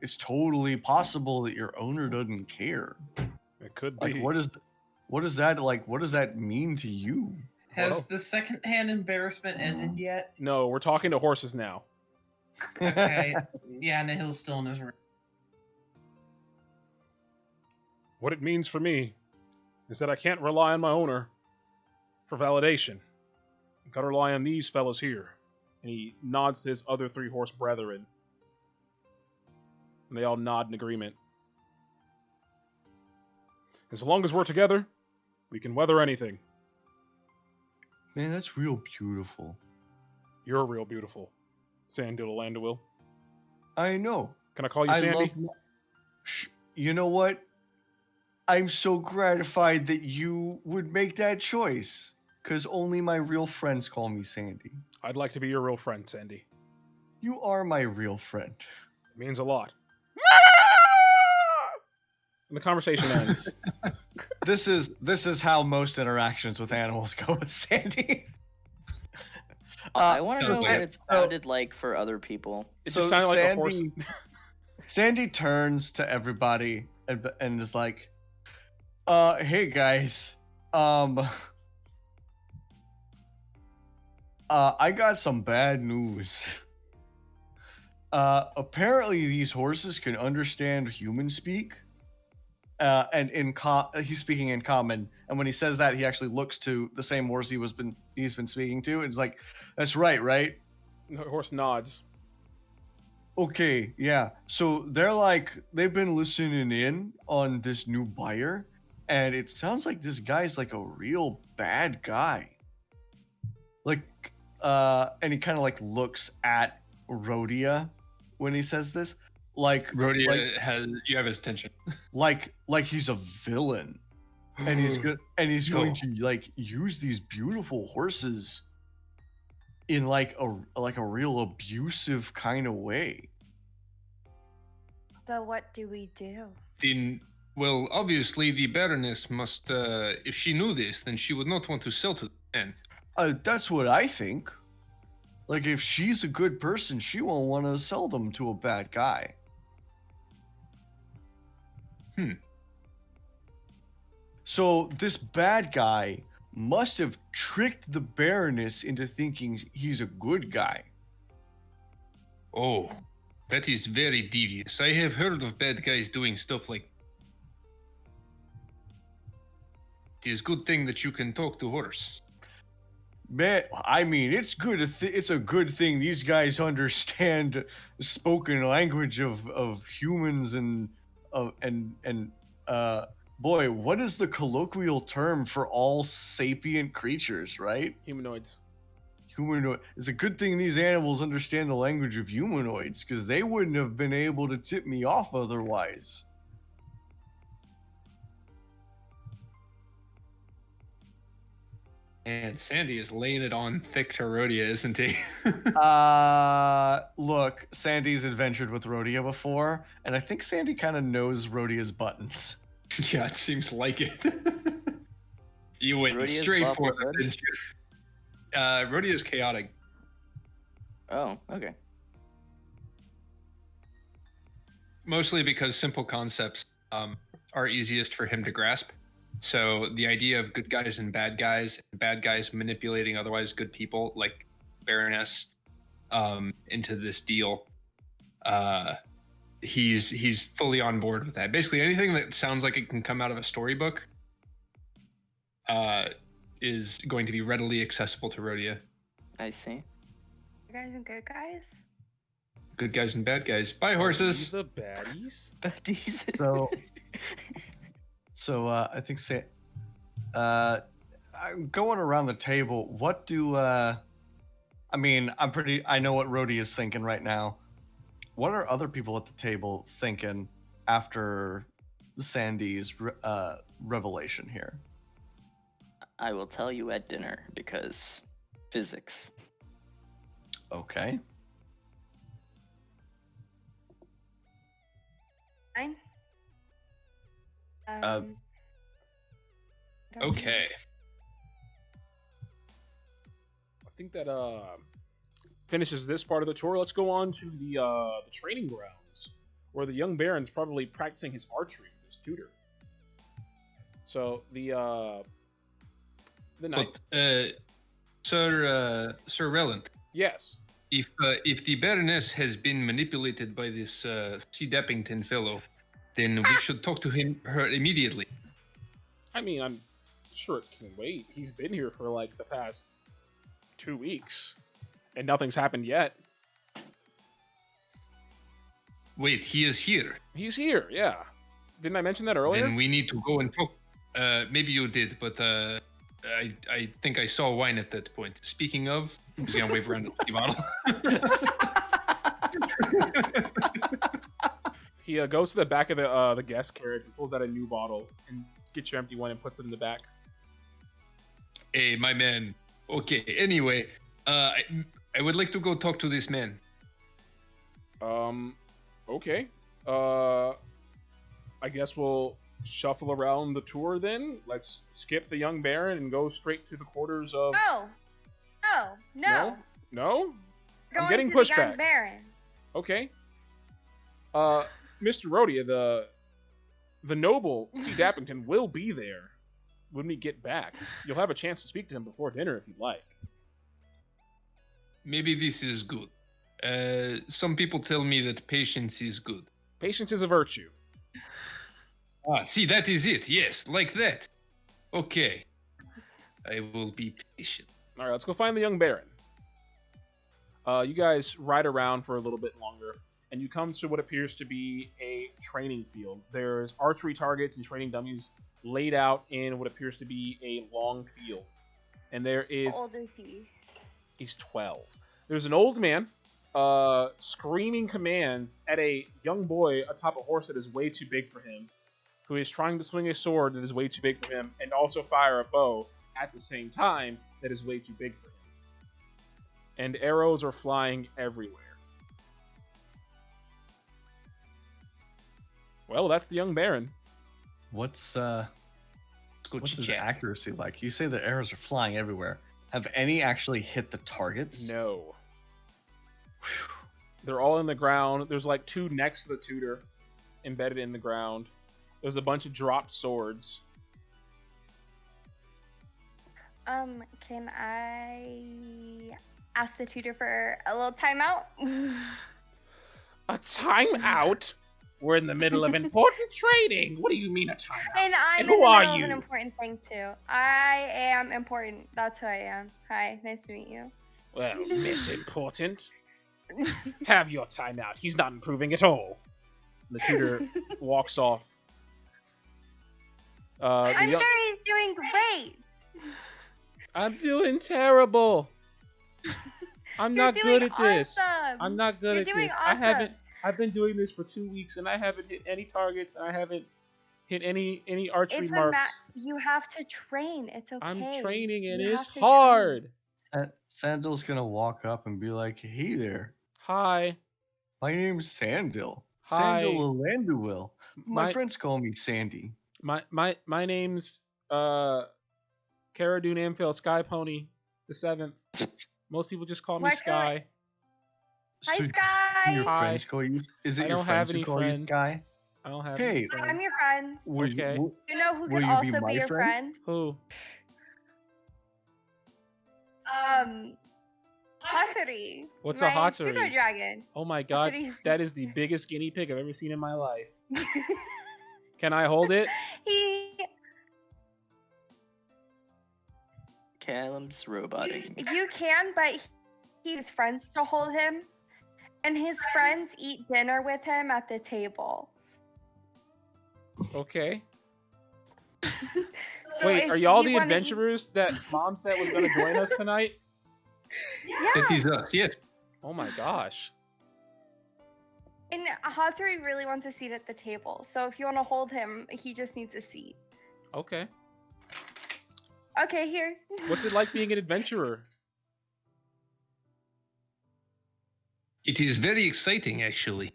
it's totally possible that your owner doesn't care. It could Like, be. what does that mean to you? Has Well- the secondhand embarrassment ended yet? No, we're talking to horses now. Okay. Yeah, Nihil's still in his room. What it means for me is that I can't rely on my owner for validation. I've got to rely on these fellas here. And he nods to his other 3 horse brethren. And they all nod in agreement. As long as we're together, we can weather anything. Man, that's real beautiful. You're real beautiful, Sandoodle Landowil. I know. Can I call you Sandy? You know what? I'm so gratified that you would make that choice. Because only my real friends call me Sandy. I'd like to be your real friend, Sandy. You are my real friend. It means a lot. And the conversation ends. This is how most interactions with animals go with Sandy. I want to know totally. what it sounded like for other people. It just sounded like a horse. Sandy turns to everybody and is like, hey guys, I got some bad news. Apparently these horses can understand human speak. And he's speaking in common, and when he says that, he actually looks to the same horse he's been speaking to, and it's like, "That's right, right? The horse nods. Okay, yeah. So they've been listening in on this new buyer, and it sounds like this guy's like a real bad guy. Like, and he kind of like looks at Rhodia when he says this, like Rhodia you have his attention. like he's a villain, and he's good, and he's going No. to like use these beautiful horses in like a real abusive kind of way. So what do we do? Then, well, obviously the Baroness must. If she knew this, then she would not want to sell to the man. That's what I think. Like, if she's a good person, she won't want to sell them to a bad guy. So this bad guy must have tricked the Baroness into thinking he's a good guy. Oh, that is very devious. I have heard of bad guys doing stuff like. It is good thing that you can talk to horse. Man, I mean, it's good. It's a good thing these guys understand spoken language of humans and boy, what is the colloquial term for all sapient creatures, right? Humanoids. Humanoid. It's a good thing these animals understand the language of humanoids, because they wouldn't have been able to tip me off otherwise. And Sandy is laying it on thick to Rhodia, isn't he? Look, Sandy's adventured with Rhodia before, and I think Sandy kind of knows Rhodia's buttons. Yeah, it seems like it. You went Rhodia's straight lawful for it, good? didn't you? Rhodia's chaotic. Oh, okay. Mostly because simple concepts are easiest for him to grasp. So the idea of good guys and bad guys manipulating otherwise good people like Baroness into this deal, he's fully on board with that. Basically, anything that sounds like it can come out of a storybook is going to be readily accessible to Rhodia. I see. You guys and good guys? Good guys and bad guys. Bye, horses. The baddies. Buddies. So I think I'm going around the table. What do I mean? I know what Rhodey is thinking right now. What are other people at the table thinking after Sandy's revelation here? I will tell you at dinner because physics. Okay. Fine. Uh, I don't Okay. I think that finishes this part of the tour. Let's go on to the training grounds, where the young Baron's probably practicing his archery with his tutor. So the night. But Sir Rellant, Yes. if the Baroness has been manipulated by this C. Deppington fellow, then we should talk to her immediately. I mean, I'm sure it can wait. He's been here for like the past 2 weeks, and nothing's happened yet. Wait, he is here. He's here, yeah. Didn't I mention that earlier? Then we need to go and talk. Maybe you did, but I think I saw wine at that point. Speaking of, he's gonna wave around the bottle. He goes to the back of the guest carriage and pulls out a new bottle and gets your empty one and puts it in the back. Hey, my man. Okay. Anyway, I would like to go talk to this man. Okay. I guess we'll shuffle around the tour then. Let's skip the young Baron and go straight to the quarters of. No. No. No? We're I'm getting going to the pushback. young Baron. Okay. Mr. Rhodia, the noble C. Dappington will be there when we get back. You'll have a chance to speak to him before dinner if you'd like. Maybe this is good. Some people tell me that patience is good. Patience is a virtue. Ah, see, that is it. Yes, like that. Okay. I will be patient. All right, let's go find the young Baron. You guys ride around for a little bit longer, and you come to what appears to be a training field. There's archery targets and training dummies laid out in what appears to be a long field. And there is... How old is he? He's 12. There's an old man screaming commands at a young boy atop a horse that is way too big for him, who is trying to swing a sword that is way too big for him, and also fire a bow at the same time that is way too big for him. And arrows are flying everywhere. Well, that's the young Baron. What's Go his check. accuracy like? You say the arrows are flying everywhere. Have any actually hit the targets? No. They're all in the ground. There's like 2 next to the tutor embedded in the ground. There's a bunch of dropped swords. Can I ask the tutor for a little timeout? A timeout? We're in the middle of important training. What do you mean a timeout? And I'm And in who the are middle of you? an important thing too. I am important. That's who I am. Hi, nice to meet you. Well, Miss Important. Have your timeout. He's not improving at all. The tutor walks off. I'm sure he's doing great. I'm doing terrible. I'm You're not good doing at this. awesome. I'm not good You're at doing this. awesome. I've been doing this for 2 weeks and I haven't hit any targets. I haven't hit any archery It's marks. you have to train. It's okay. I'm training and You it's have to hard. Sandal's gonna walk up and be like, "Hey there, Hi. my name's Sandil. Hi. Sandil Alanduil. My My friends call me Sandy." my name's Cara Dune Amphil Sky Pony the 7th. Most people just call me Why can't Sky. Hi, So do Sky. your Hi. friends call you? Is it I your don't friends have who any call friends. you Sky? I don't have Hey. any friends. I'm your friends. Will Okay. You know who Will could you be also my be your friend? friend? Who? Hattori. What's my a Hattori? pseudo dragon. Oh my god, Hattori's- that is the biggest guinea pig I've ever seen in my life. Can I hold it? He, Callum's roboting. you can, but he has friends to hold him, and his friends eat dinner with him at the table. Okay. So Wait, if are y'all you the wanna adventurers that Mom said was going to join us tonight? Yeah. It is us, yes. Oh my gosh. And Hattori really wants a seat at the table. So if you want to hold him, he just needs a seat. Okay. Okay, here. What's it like being an adventurer? It is very exciting, actually.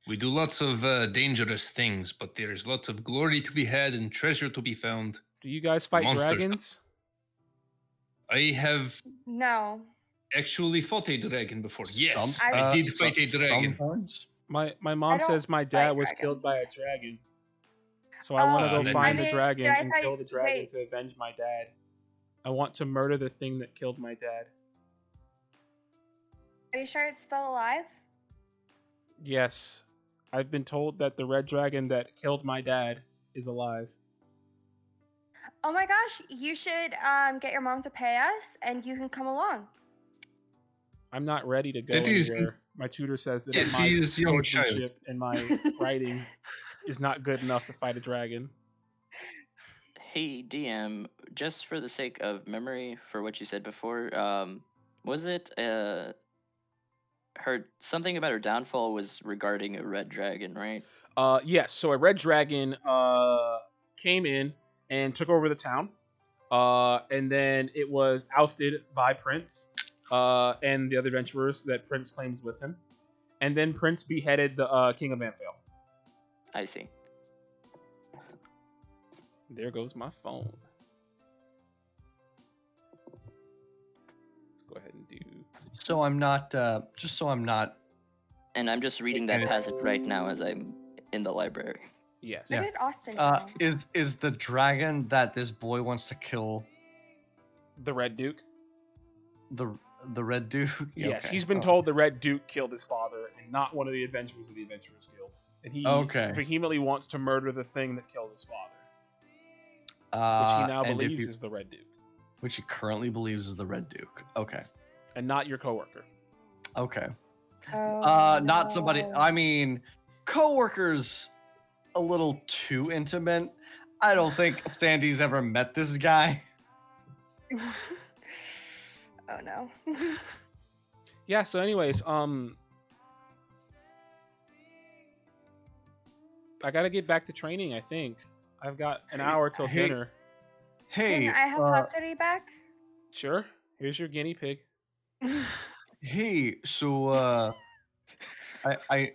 We do lots of dangerous things, but there's lots of glory to be had and treasure to be found. Do you guys fight Monsters. dragons? I have No. actually fought a dragon before. Yes, Some- I did fight a dragon. Sometimes. My I mom don't says my dad fight was dragons. killed by a dragon. So I want to go then- find I the mean, dragon did I and fight- kill the dragon wait. to avenge my dad. I want to murder the thing that killed my dad. Are you sure it's still alive? Yes. I've been told that the red dragon that killed my dad is alive. Oh my gosh, you should get your mom to pay us and you can come along. I'm not ready to go That is- anywhere. My tutor says that Yes, my he is a young swordsmanship and my writing is not good enough to fight a dragon. Hey, DM, just for the sake of memory for what you said before, was it her something about her downfall was regarding a red dragon, right? Yes, so a red dragon came in and took over the town. And then it was ousted by Prince and the other adventurers that Prince claims with him. And then Prince beheaded the King of Amphail. I see. There goes my phone. Let's go ahead and do. So I'm not. Just so I'm not. And I'm just reading that passage right now as I'm in the library. Yes. Where Yeah. did Austin go? Is the dragon that this boy wants to kill The Red Duke. the Red Duke? Yes, Okay. he's been Oh. told the Red Duke killed his father and not one of the adventurers of the Adventurers Guild. And he Okay. vehemently wants to murder the thing that killed his father, which he now and if believes you- is the Red Duke, which he currently believes is the Red Duke. Okay. and not your coworker. Okay. Oh, Not somebody. no. I mean, coworkers a little too intimate. I don't think Sandy's ever met this guy. Oh no. Yeah. So, anyways, I gotta get back to training. I think I've got an hour till Hey. dinner. Hey, Can I have Hatsuri back? Sure. Here's your guinea pig. hey. So, I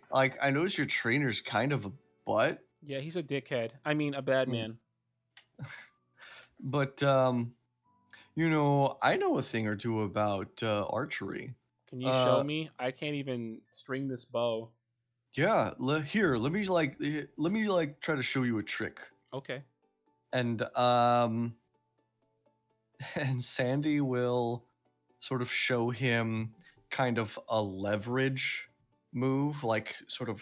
noticed your trainer's kind of a butt, Yeah, he's a dickhead. I mean, a bad Mm. man. but I know a thing or two about archery. Can you show me? I can't even string this bow. Yeah, here, let me try to show you a trick. Okay. And and Sandy will sort of show him kind of a leverage move, like sort of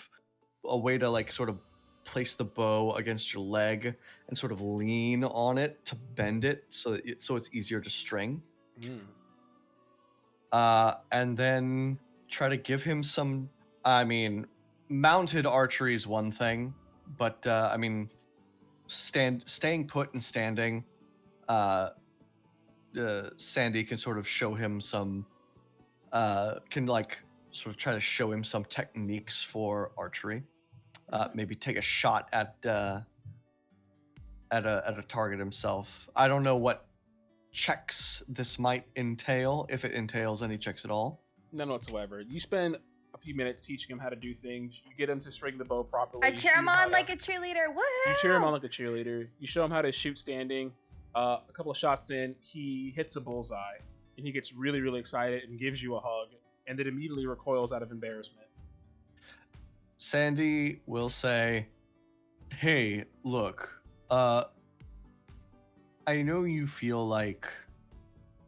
a way to like sort of place the bow against your leg and sort of lean on it to bend it so it's easier to string. Mm. And then try to give him some. I mean, mounted archery is one thing, but I mean, staying put and standing. Sandy can sort of show him some. Can like sort of try to show him some techniques for archery. Maybe take a shot at a target himself. I don't know what checks this might entail, if it entails any checks at all. None whatsoever. You spend a few minutes teaching him how to do things. You get him to string the bow properly. I You cheer show him how on to- like a cheerleader. Woo! You cheer him on like a cheerleader. You show him how to shoot standing. A couple of shots in, he hits a bullseye, and he gets really, really excited and gives you a hug, and then immediately recoils out of embarrassment. Sandy will say, "Hey, look, I know you feel like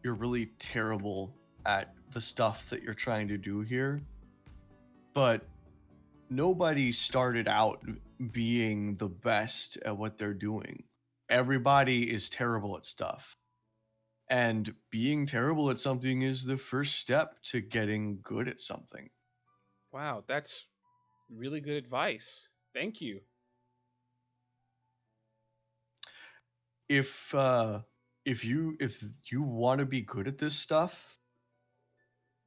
you're really terrible at the stuff that you're trying to do here, but nobody started out being the best at what they're doing. Everybody is terrible at stuff. And being terrible at something is the first step to getting good at something." Wow, that's really good advice. Thank you. If you want to be good at this stuff,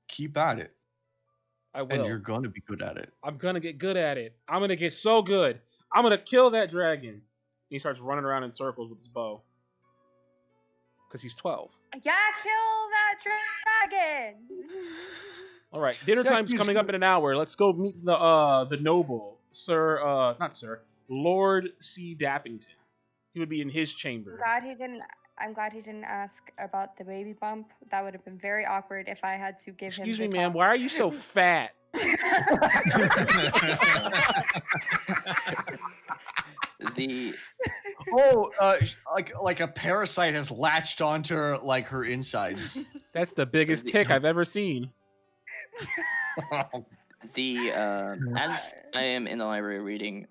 keep at it, I and will. you're going to be good at it. I'm gonna get good at it. I'm gonna get so good. I'm gonna kill that dragon. And he starts running around in circles with his bow. Because he's 12. Yeah, kill that dragon. All right, dinner Yeah, time's he's coming up good. in an hour. Let's go meet the noble, not sir, Lord C. Dappington. He would be in his chamber. I'm glad he didn't ask about the baby bump. That would have been very awkward if I had to give him. Excuse me, the ma'am. talk. Why are you so fat? The Oh, like a parasite has latched onto her, like her insides. That's the biggest tick I've ever seen. as I am in the library reading,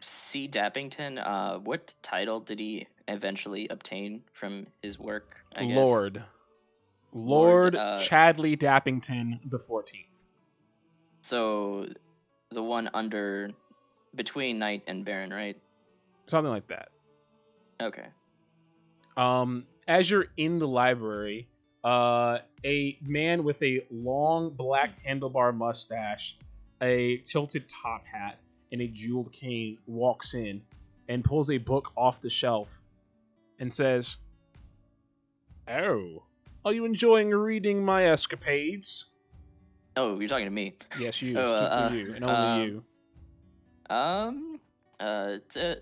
C. Dappington, what title did he eventually obtain from his work? I guess? Lord Lord, Chadley Dappington the 14th. So, the one under between Knight and Baron, right? Something like that. Okay. As you're in the library, a man with a long black handlebar mustache, a tilted top hat, and a jeweled cane walks in and pulls a book off the shelf and says, "Oh, are you enjoying reading my escapades?" Oh, you're talking to me. Yes, you. Oh, Strictly you, and only you.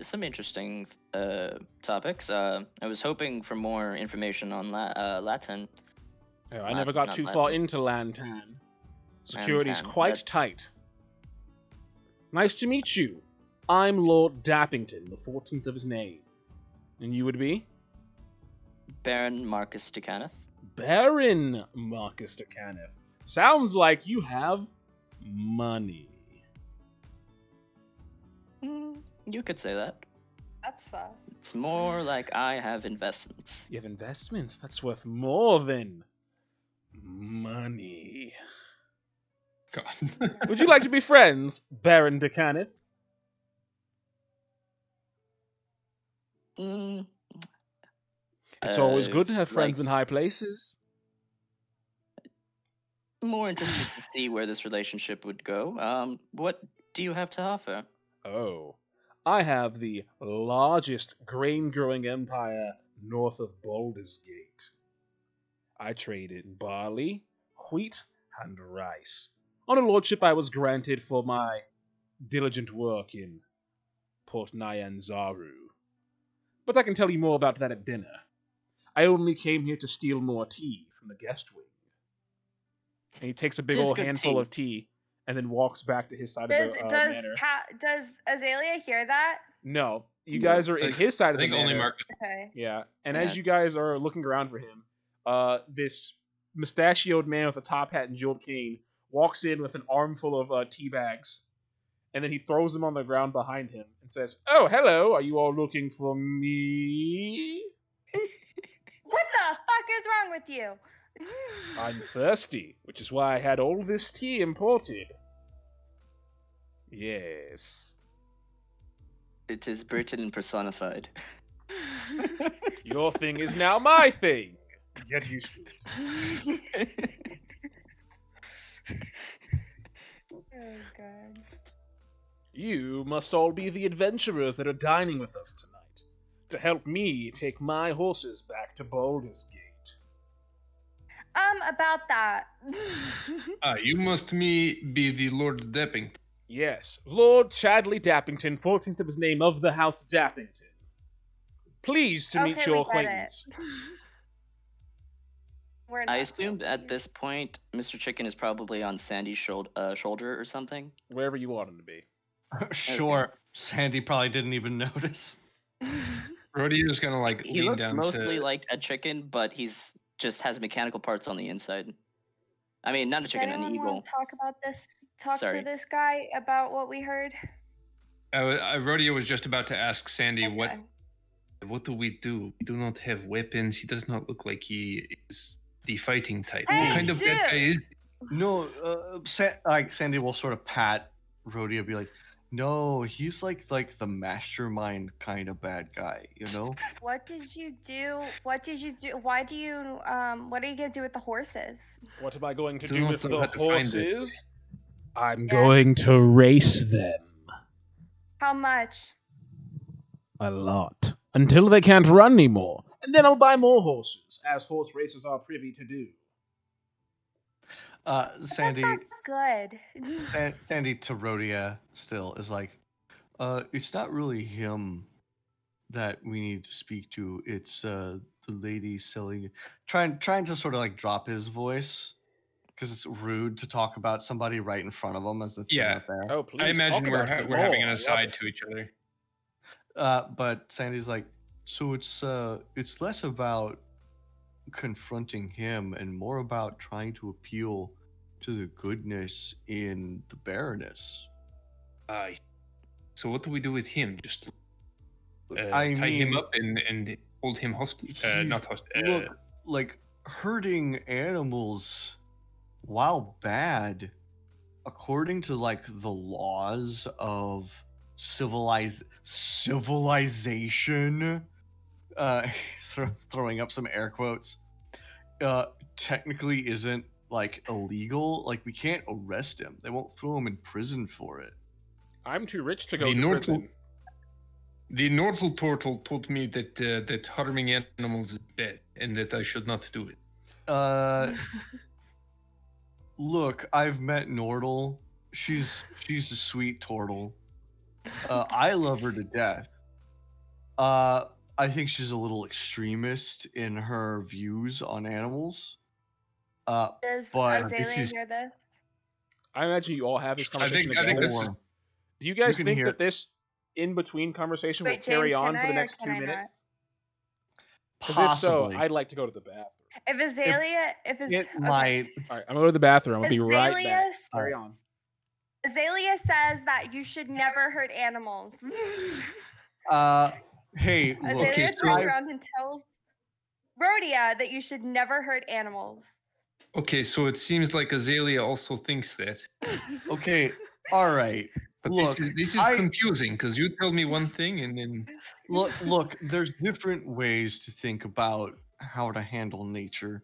Some interesting topics. I was hoping for more information on Latin. Oh, I never got not too Latin. far into Lantan. Security's Lantan, quite that- tight. Nice to meet you. I'm Lord Dappington, the 14th of his name. And you would be? Baron Marcus de Caneth. Baron Marcus de Caneth. Sounds like you have money. You could say that. That's sus. It's more like I have investments. You have investments. That's worth more than Money. God. Would you like to be friends, Baron DeCaneth? Mm, It's always uh, good to have friends like, in high places. more interested to see where this relationship would go. What do you have to offer? Oh, I have the largest grain-growing empire north of Baldur's Gate. I trade in barley, wheat, and rice on a lordship I was granted for my diligent work in Port Nyanzaru. But I can tell you more about that at dinner. I only came here to steal more tea from the guest wing. And he takes a big Tis old good handful tea. of tea and then walks back to his side Does of the does manor. does Azalea hear that? No, you No. guys are in his side I of the think only manor. Marcus. Okay. Yeah, and Yeah. as you guys are looking around for him, this mustachioed man with a top hat and jeweled cane walks in with an armful of tea bags, and then he throws them on the ground behind him and says, "Oh, hello. Are you all looking for me? What the fuck is wrong with you? I'm thirsty, which is why I had all this tea imported." Yes. It is Britain personified. Your thing is now my thing. Get used to it. Oh god. You must all be the adventurers that are dining with us tonight, to help me take my horses back to Baldur's Gate. About that. You must be the Lord Depping. Yes, Lord Chadley Dappington, 14th of his name of the House Dappington. Pleased to meet Okay, your we get it. acquaintance. We're I not so assumed at cute. this point, Mr. Chicken is probably on Sandy's shoulder or something. Wherever you want him to be. Sure, Sandy probably didn't even notice. Rodeo's gonna like He lean looks down mostly to. like a chicken, but he's just has mechanical parts on the inside. I mean, not a Does chicken, an anyone eagle. want to talk about this? Talk Sorry. to this guy about what we heard. Rodeo was just about to ask Sandy Okay. what do we do? We do not have weapons. He does not look like he is the fighting type. Hey, what kind of bad guy dude! is? No, like Sandy will sort of pat Rodeo, be like, "No, he's like the mastermind kind of bad guy, you know." What did you do? What did you do? Why do you what are you gonna do with the horses? What am I going to Do do not with know the how to find it. horses? I'm Yes. going to race them. How much? A lot. Until they can't run anymore. And then I'll buy more horses, as horse racers are privy to do. Sandy, That's not good. Sandy to Rhodia still is like, it's not really him that we need to speak to. It's the lady selling. Trying to sort of like drop his voice because it's rude to talk about somebody right in front of him as if they're Yeah. not there. Oh, please I imagine talk we're about me we're having more. an I love aside it. to each other. But Sandy's like, so it's less about confronting him and more about trying to appeal to the goodness in the Baroness. So what do we do with him? Just I tie him mean, up and hold him hostage? he's- Not hostage. look, like hurting animals, while bad, according to like the laws of civilization, throwing up some air quotes, technically isn't like illegal. Like we can't arrest him. They won't throw him in prison for it. I'm too rich to go The to Northel- prison. The Northel Turtle told me that that harming animals is bad and that I should not do it. Look, I've met Nordle. She's a sweet turtle. I love her to death. I think she's a little extremist in her views on animals. Does But Azalea this is- hear this? I imagine you all have this I conversation think this together. is- or Do you guys can think hear- that this in-between conversation will Wait, carry James, on can for the I or next can 2 I not? minutes? Because if so, possibly I'd like to go to the bathroom. If Azalea, it might. All right, I'm gonna go to the bathroom. I'll be right Azalea, back. Carry on. Azalea says that you should never hurt animals. Hey, look, Azalea Okay, turns so- around and tells Rhodia that you should never hurt animals. Okay, so it seems like Azalea also thinks that. Okay, all right. But Look, this is confusing because you tell me one thing and then look. There's different ways to think about how to handle nature.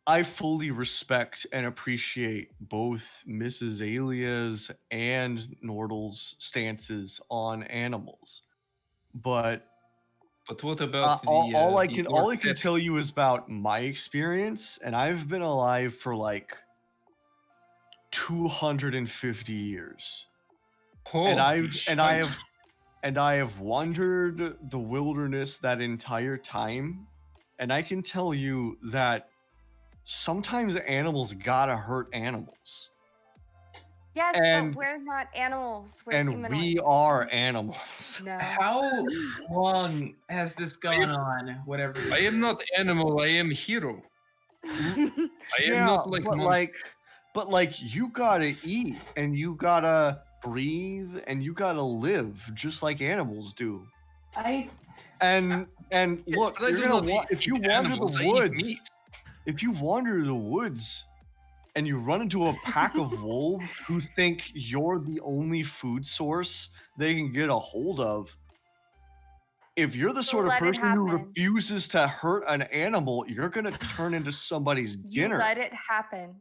I fully respect and appreciate both Mrs. Alia's and Nordal's stances on animals, but what about all I can Lord Death? tell you is about my experience, and I've been alive for like 250 years, and Holy shit. I have wandered the wilderness that entire time, and I can tell you that sometimes animals gotta hurt animals. Yes, And- but we're not animals. We're And humanoids. we are animals. No. How long has this gone on? Whatever. I am not animal, I am hero. I am not like but like you gotta eat and you gotta breathe and you gotta live just like animals do. And look, but I you're do gonna not if you eat wander animals, I the eat woods, meat. if you wander the woods and you run into a pack of wolves who think you're the only food source they can get a hold of, if you're the sort of let it person who happen. refuses to hurt an animal, you're gonna turn into somebody's You dinner. let it happen.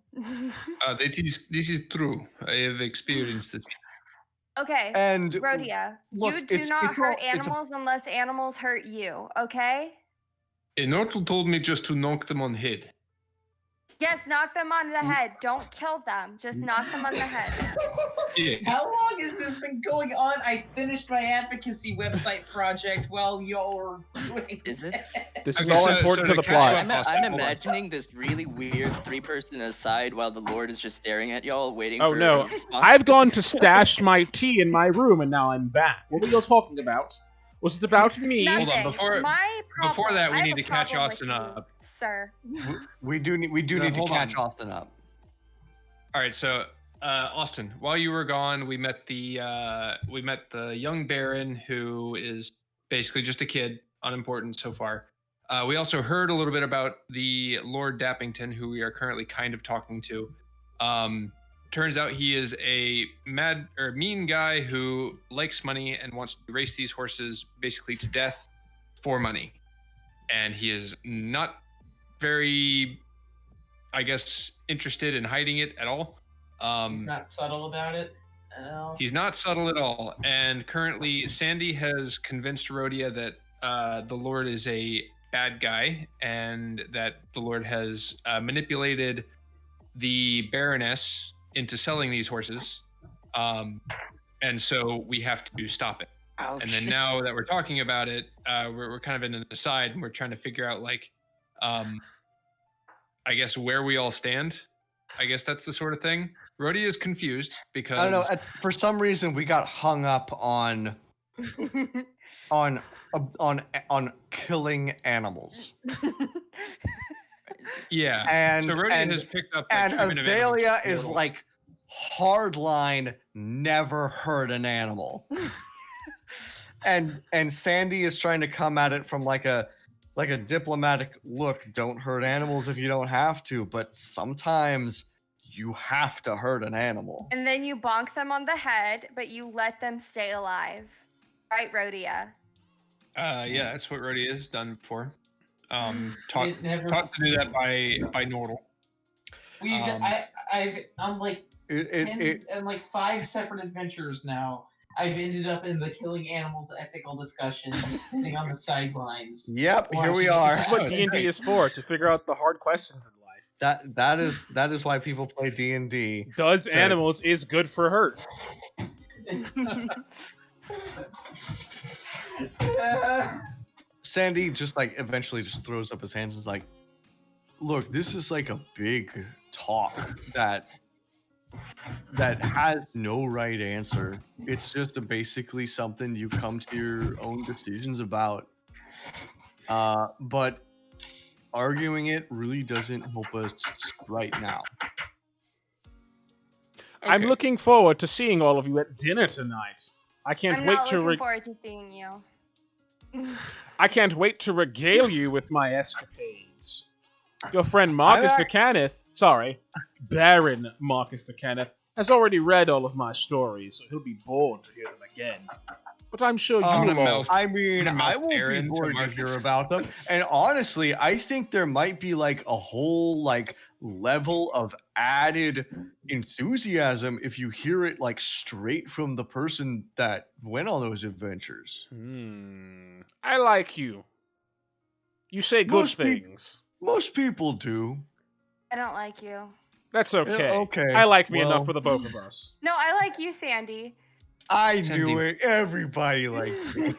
This is true. I have experienced this. Okay, And Rhodia, look, you do it's- not it's hurt all- it's a- animals unless animals hurt you, okay? Inortal told me just to knock them on head. Yes, knock them on the head. Don't kill them. Just knock them on the head. Yeah. How long has this been going on? I finished my advocacy website project while y'all were doing Is it? This is Okay, all so- important so to the to catch plot. up- I'm Austin, hold on. imagining this really weird 3-person aside while the Lord is just staring at y'all, waiting Oh for no, a response. I've gone to stash my tea in my room and now I'm back. What were you talking about? Was it about me? Nothing. Hold on, before- My problem, before that, we I have need a to catch problem with Austin you, up. sir. We do need No, to hold catch on. Austin up. All right, so Austin, while you were gone, we met the young Baron who is basically just a kid, unimportant so far. We also heard a little bit about the Lord Dappington, who we are currently kind of talking to. Turns out he is a mean guy who likes money and wants to race these horses basically to death for money. And he is not very, I guess, interested in hiding it at all. He's not subtle about it. He's not subtle at all. And currently, Sandy has convinced Rhodia that the Lord is a bad guy and that the Lord has manipulated the Baroness into selling these horses. And so we have to stop it. Ouch. And then now that we're talking about it, we're kind of in an aside and we're trying to figure out, like, I guess where we all stand. I guess that's the sort of thing. Rhodia is confused because I don't know. For some reason, we got hung up on killing animals. yeah. And so Rhodia and, has picked up that and treatment of Azalea animals is mortal. like hardline, never hurt an animal. and Sandy is trying to come at it from like a diplomatic look. Don't hurt animals if you don't have to, but sometimes you have to hurt an animal. And then you bonk them on the head, but you let them stay alive. Right, Rhodia? Yeah, that's what Rhodia has done before. Taught It never- to do that by Nordal. I'm like in like 5 separate adventures now. I've ended up in the killing animals ethical discussion, just sitting on the sidelines. Yep, here we Watch. are. This is what D&D is for, to figure out the hard questions in life. That is why people play D&D. Does So- animals is good for hurt? Sandy just like eventually just throws up his hands and is like, look, this is like a big talk that has no right answer. It's just basically something you come to your own decisions about. But arguing it really doesn't help us right now. I'm Okay. looking forward to seeing all of you at dinner tonight. I can't I'm wait not to looking forward to seeing you. I can't wait to regale you with my escapades. Your friend Marcus de Kenneth, Baron Marcus de Kenneth, has already read all of my stories, so he'll be bored to hear them again. But I'm sure you will all. I mean, I won't be Aaron to bored to Marcus. hear about them. And honestly, I think there might be like a whole like level of added enthusiasm if you hear it like straight from the person that went on those adventures. I like you. You say good Most peop- things. Most people do. I don't like you. That's okay. okay, I like me well- enough for the both of us. No, I like you, Sandy. I Sandy. knew it. Everybody liked me.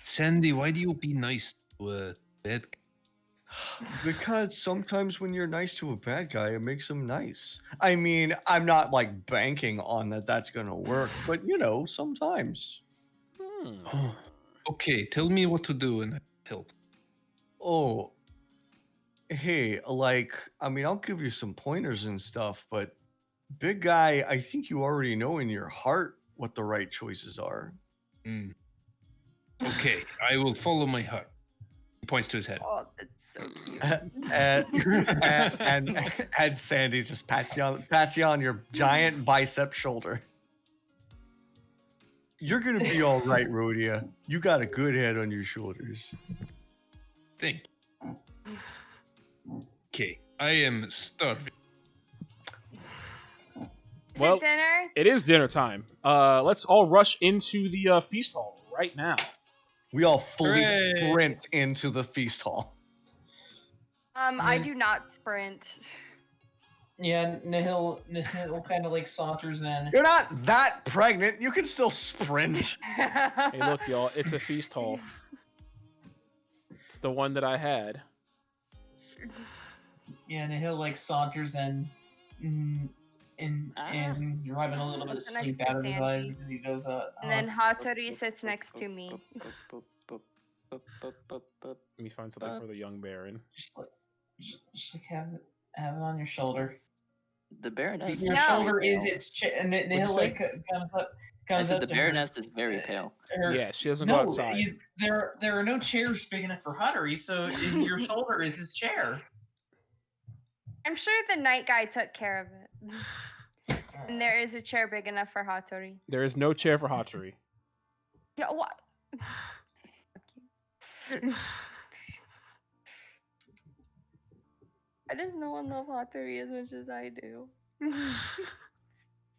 Sandy, why do you be nice to a bad guy? Because sometimes when you're nice to a bad guy, it makes him nice. I mean, I'm not like banking on that's gonna work, but you know, sometimes. Oh, okay, tell me what to do and I'll help. Oh, hey, like, I mean, I'll give you some pointers and stuff, but big guy, I think you already know in your heart what the right choices are. Okay, I will follow my heart. He points to his head. Oh, that's so cute. and Sandy just pats you on your giant bicep shoulder. You're gonna be all right, Rhodia. You got a good head on your shoulders. Thank you. Okay, I am starving. Is Well, it dinner? it is dinner time. Let's all rush into the feast hall right now. We all fully Hooray. sprint into the feast hall. I do not sprint. Yeah, Nihil kind of like saunters in. You're not that pregnant. You can still sprint. Hey, look, y'all, it's a feast hall. It's the one that I had. Yeah, Nihil like saunters in, and you're having a little bit of Next sleep to out of his eyes Sandy. because he goes, And then Hattori sits next to me. Let me find something for the young Baron. just like have it on your shoulder. The Baroness. Your No. shoulder is its and What'd you Nihil say? like comes up. I Comes said up the to her. Baroness is very pale. Yeah, she doesn't No, go outside. there are no chairs big enough for Hattori, so your shoulder is his chair. I'm sure the night guy took care of it. And there is a chair big enough for Hattori. There is no chair for Hattori. Yeah, what? Why does no one love Hattori as much as I do?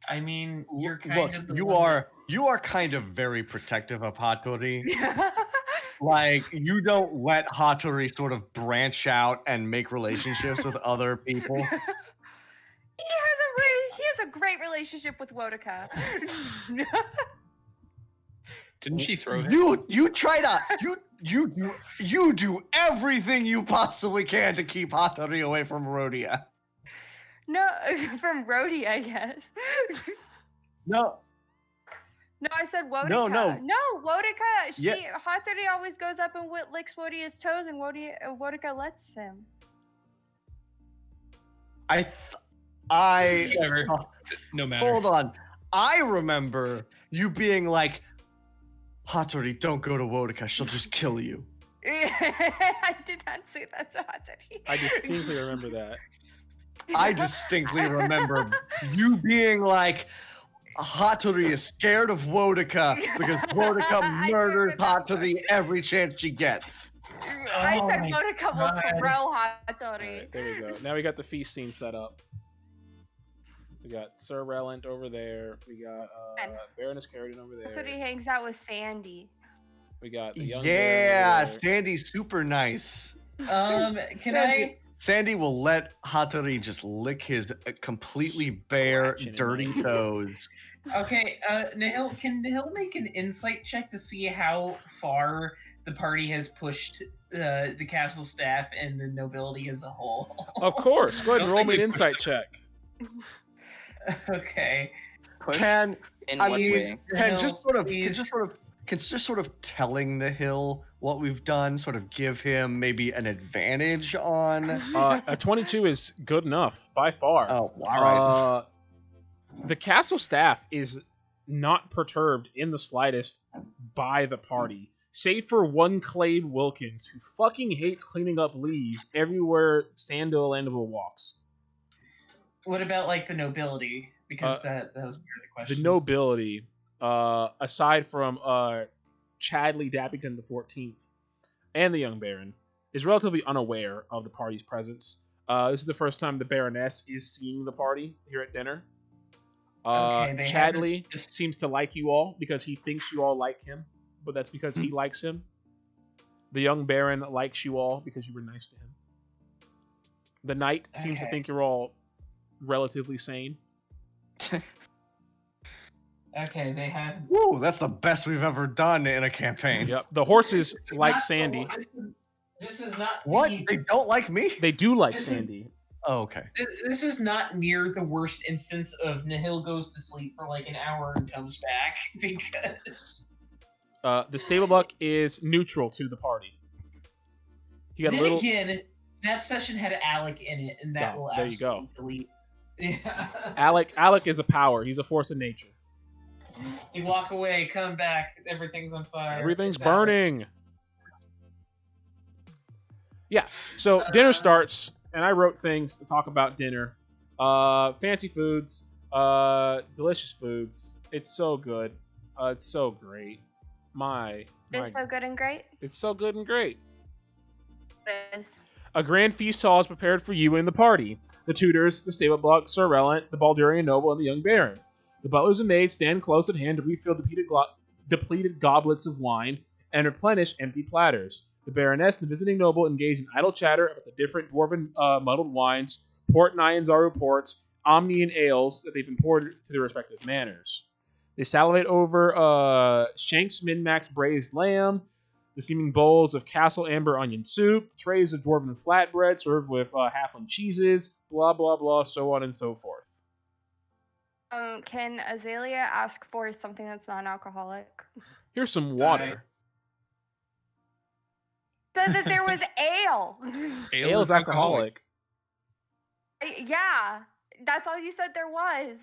I mean, you're kind Look, of the you one are kind of very protective of Hattori. Like, you don't let Hattori sort of branch out and make relationships with other people. He has a great relationship with Wodaka. Didn't she throw him? You try to you do everything you possibly can to keep Hattori away from Rhodia. No, from Rhodey, I guess. No, No, I said Wodaka. No. No, Wodaka. Yeah. Hattori always goes up and licks Wodia's toes, and Wodaka lets him. Whatever. No matter. hold on. I remember you being like, Hattori, don't go to Wodaka. She'll just kill you. I did not say that to Hattori. I distinctly remember that. I distinctly remember you being like, Hattori is scared of Wodaka because Wodaka I do murders remember. Hattori every chance she gets. I Oh said my Wodaka will God. throw All Hattori. right, there we go. Now we got the feast scene set up. We got Sir Relent over there. We got And- Baroness Carradine over there. Hattori hangs out with Sandy. We got the young Yeah, Baron over there. Sandy's super nice. Can I? Sandy will let Hattori just lick his completely bare, Scratching in dirty my- toes. Okay, Nihil, can Nihil make an insight check to see how far the party has pushed the castle staff and the nobility as a whole? Of course. Go ahead and Don't roll think me an we insight check. Okay. Push Can in I what mean, way? can Nihil, just sort of telling the hill what we've done sort of give him maybe an advantage on? A 22 is good enough by far. Oh, all right. The castle staff is not perturbed in the slightest by the party. save for one Clave Wilkins, who fucking hates cleaning up leaves everywhere Sandal Landeville walks. What about like the nobility? Because that was part of the question. The nobility, aside from Chadley Dappington the 14th and the young Baron, is relatively unaware of the party's presence. This is the first time the Baroness is seeing the party here at dinner. Okay, Chadley seems to like you all because he thinks you all like him, but that's because he likes him. The young Baron likes you all because you were nice to him. The Knight seems to think you're all relatively sane. Okay, they have. Woo, that's the best we've ever done in a campaign. Yep. The horses like Sandy. This is not. What? They don't like me? They do like Sandy. Oh, okay. This is not near the worst instance of Nihil goes to sleep for like an hour and comes back because. The Stablebuck is neutral to the party. He got then a little. Again, that session had Alec in it, and that will there you go. absolutely delete. Yeah. Alec is a power. He's a force of nature. You walk away, come back, everything's on fire. Everything's It's Alec. burning. Yeah. So dinner starts, and I wrote things to talk about dinner. Fancy foods, delicious foods. It's so good. It's so great. It's so good and great. It's so good and great. It is. A grand feast hall is prepared for you and the party. The tutors, the Stablebuck, Sir Relent, the Baldurian noble, and the young baron. The butlers and maids stand close at hand to refill depleted goblets of wine and replenish empty platters. The baroness and the visiting noble engage in idle chatter about the different dwarven muddled wines, port and Nyanzaru ports, Omnian ales that they've imported to their respective manors. They salivate over Shank's Min-Max braised lamb, the steaming bowls of Castle Amber onion soup, the trays of dwarven flatbread served with halfling cheeses, blah, blah, blah, so on and so forth. Can Azalea ask for something that's non-alcoholic? Here's some water. Said that there was ale. Ale's alcoholic. Yeah, that's all you said there was.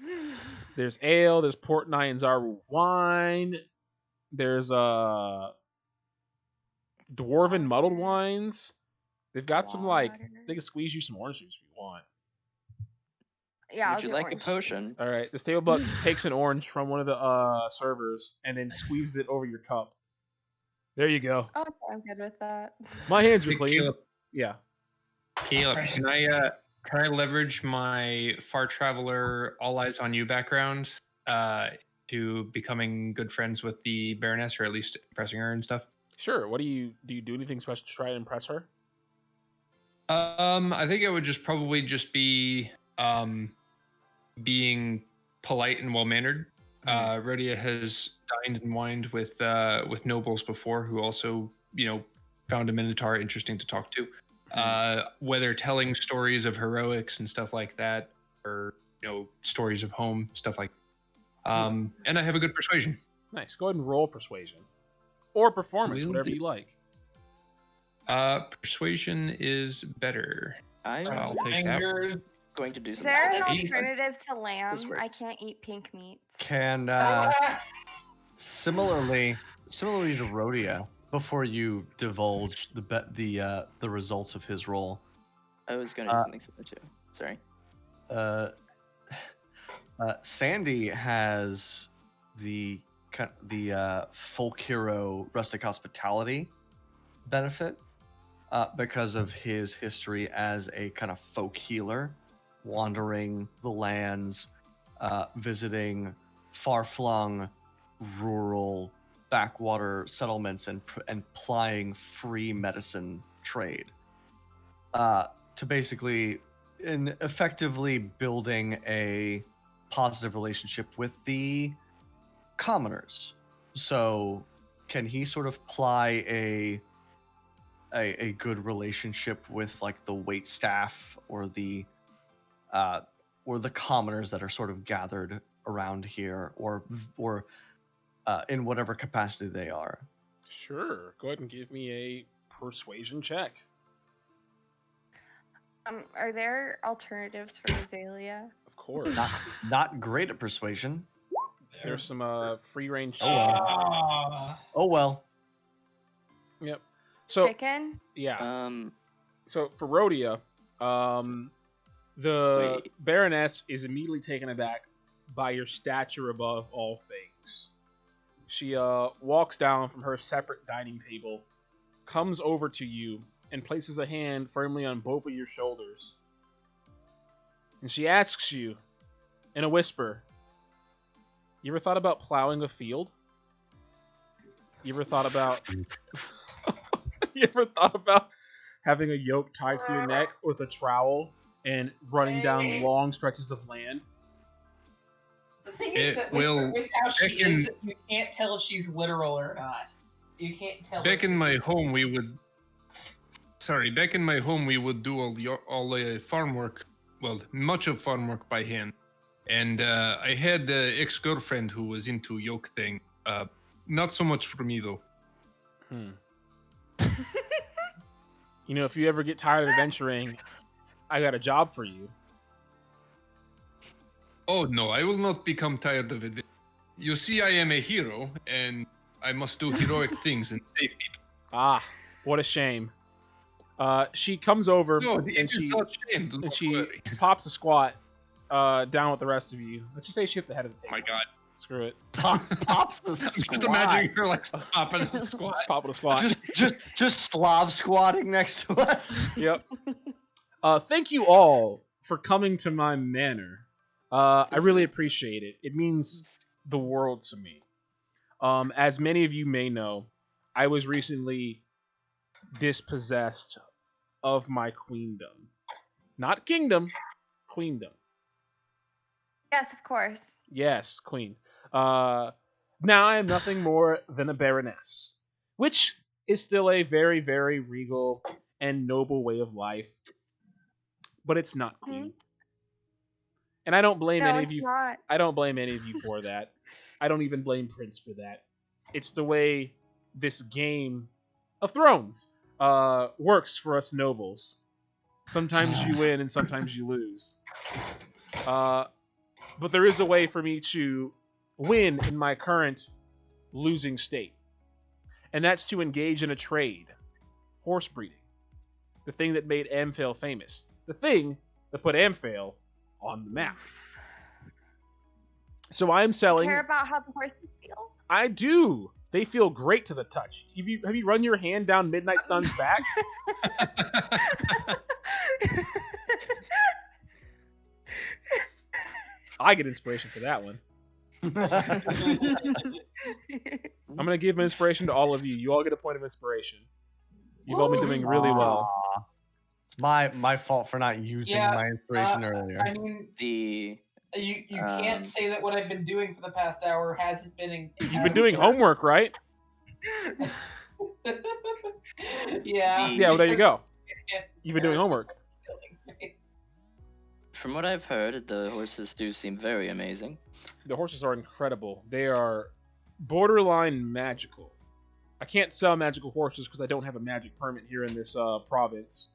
There's ale, there's Port Nyanzaru wine, there's dwarven muddled wines. They've got some they can squeeze you some orange juice if you want. Yeah, Would you like a potion? All right, the Stablebuck takes an orange from one of the servers and then squeezes it over your cup. There you go. Oh, I'm good with that. My hands are Hey, clean. Caleb, Yeah. can I leverage my far traveler, all eyes on you background to becoming good friends with the Baroness, or at least impressing her and stuff? Sure. What do you do anything special to try and impress her? I think it would probably just be being polite and well mannered. Rhodia has dined and wined with nobles before, who also found a Minotaur interesting to talk to. Whether telling stories of heroics and stuff like that, or stories of home, stuff like. And I have a good persuasion. Nice. Go ahead and roll persuasion or performance, Will whatever do. you like. Persuasion is better. I'll take that. Fingers. Going to do Is some. there an That's alternative to lamb? This I works. can't eat pink meats. Can similarly to Rhodia, before you divulge the results of his roll, I was going to do something similar too. Sorry. Sandy has the folk hero rustic hospitality benefit because of his history as a kind of folk healer, wandering the lands, visiting far-flung rural backwater settlements and plying free medicine trade to basically effectively building a positive relationship with the commoners. So can he sort of ply a good relationship with like the wait staff or the commoners that are sort of gathered around here, or in whatever capacity they are? Sure. Go ahead and give me a persuasion check. Are there alternatives for Azalea? Of course. Not great at persuasion. There's some free range. Oh well. Yep. So Chicken? yeah. Um, So for Rhodia, the Wait. Baroness is immediately taken aback by your stature above all things. She walks down from her separate dining table, comes over to you, and places a hand firmly on both of your shoulders. And she asks you, in a whisper, "You ever thought about plowing a field? You ever thought about you ever thought about having a yoke tied to your neck with a trowel and running down long stretches of land?" The thing It is that will- with how she back in- is, you can't tell if she's literal or not. You can't tell. Back if in this my is- home, we would. Sorry, back in my home, we would do all the farm work. Well, much of farm work by hand. And I had the ex-girlfriend who was into yoke thing. Not so much for me though. You know, if you ever get tired of adventuring, I got a job for you. Oh no, I will not become tired of it. You see, I am a hero, and I must do heroic things and save people. Ah, what a shame. She comes over No, and it is she not shame. Do and not she worry. pops a squat down with the rest of you. Let's just say she hit the head of the Oh table. my god. Screw it. Pops the I'm squat. just imagining her like popping a squat. Just popping a squat. Just Slav squatting next to us. Yep. Thank you all for coming to my manor. I really appreciate it. It means the world to me. As many of you may know, I was recently dispossessed of my queendom. Not kingdom, queendom. Yes, of course. Yes, queen. Now I am nothing more than a baroness, which is still a very, very regal and noble way of life. But it's not queen. And I don't blame No, any of it's you. not. I don't blame any of you for that. I don't even blame Prince for that. It's the way this game of Thrones works for us nobles. Sometimes you win and sometimes you lose. But there is a way for me to win in my current losing state. And that's to engage in a trade. Horse breeding. The thing that made Amphale famous. The thing that put Amphale on the map. So I'm selling. Care about how the horses feel? I do. They feel great to the touch. Have you run your hand down Midnight Sun's back? I get inspiration for that one. I'm gonna give inspiration to all of you. You all get a point of inspiration. You've all been doing really well. Aw. It's my fault for not using Yeah, my inspiration earlier. I mean, the you can't say that what I've been doing for the past hour hasn't been. You've been doing homework, right? Yeah. Yeah, well, there you go. Yeah, You've been doing homework. from what I've heard, the horses do seem very amazing. The horses are incredible. They are borderline magical. I can't sell magical horses because I don't have a magic permit here in this province.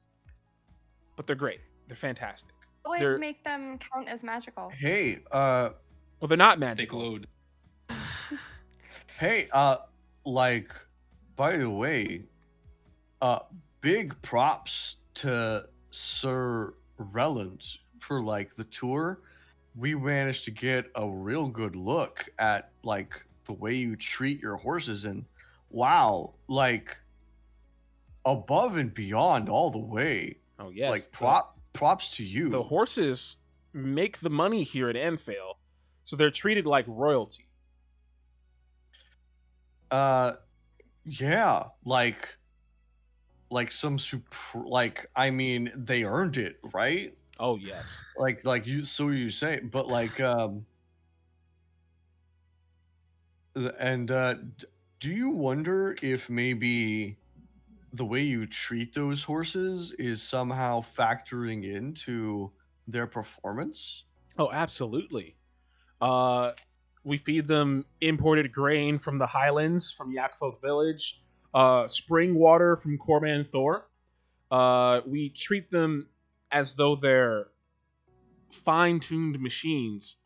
But they're great. They're fantastic. What They're- would make them count as magical? Hey, Well, they're not They magical. glowed. hey, like, by the way, big props to Sir Relland for like the tour. We managed to get a real good look at like the way you treat your horses, and wow, like above and beyond all the way. Oh yes. Like props to you. The horses make the money here at Amphale, so they're treated like royalty. Yeah, like some I mean, they earned it, right? Oh yes. Like you say, but like do you wonder if maybe the way you treat those horses is somehow factoring into their performance? Oh, absolutely. We feed them imported grain from the highlands, from Yakfolk Village, spring water from Corman Thor. We treat them as though they're fine-tuned machines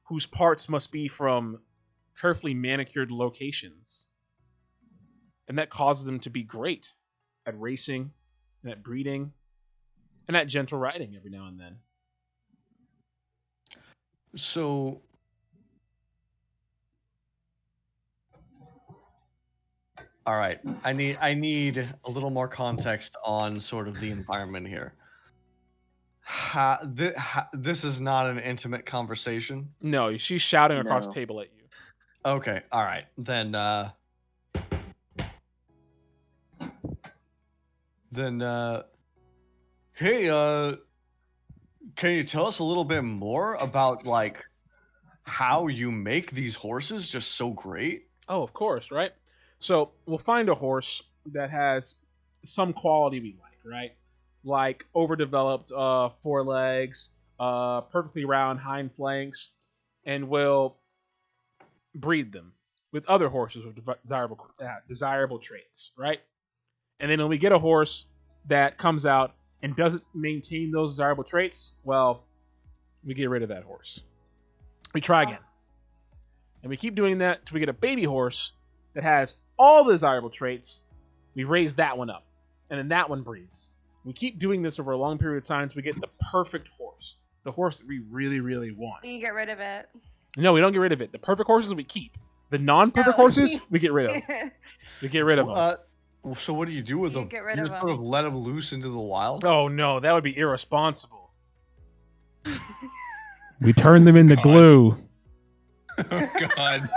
whose parts must be from carefully manicured locations. And that causes them to be great at racing and at breeding and at gentle riding every now and then. So, all right, I need a little more context on sort of the environment here. This is not an intimate conversation. No, she's shouting across No. the table at you. Okay, all right. Then hey, can you tell us a little bit more about like how you make these horses just so great? Oh, of course, right? So we'll find a horse that has some quality we like, right? Like overdeveloped forelegs, perfectly round hind flanks, and we'll breed them with other horses with desirable traits, right? And then when we get a horse that comes out and doesn't maintain those desirable traits, well, we get rid of that horse. We try again. And we keep doing that till we get a baby horse that has all the desirable traits. We raise that one up. And then that one breeds. We keep doing this over a long period of time until we get the perfect horse. The horse that we really, really want. You get rid of it. No, we don't get rid of it. The perfect horses we keep. The non-perfect No. horses, we get rid of. We get rid of them. So what do you do with You them? get rid You of just sort them. of let them loose into the wild? Oh no, that would be irresponsible. We turn them into God. glue. Oh God.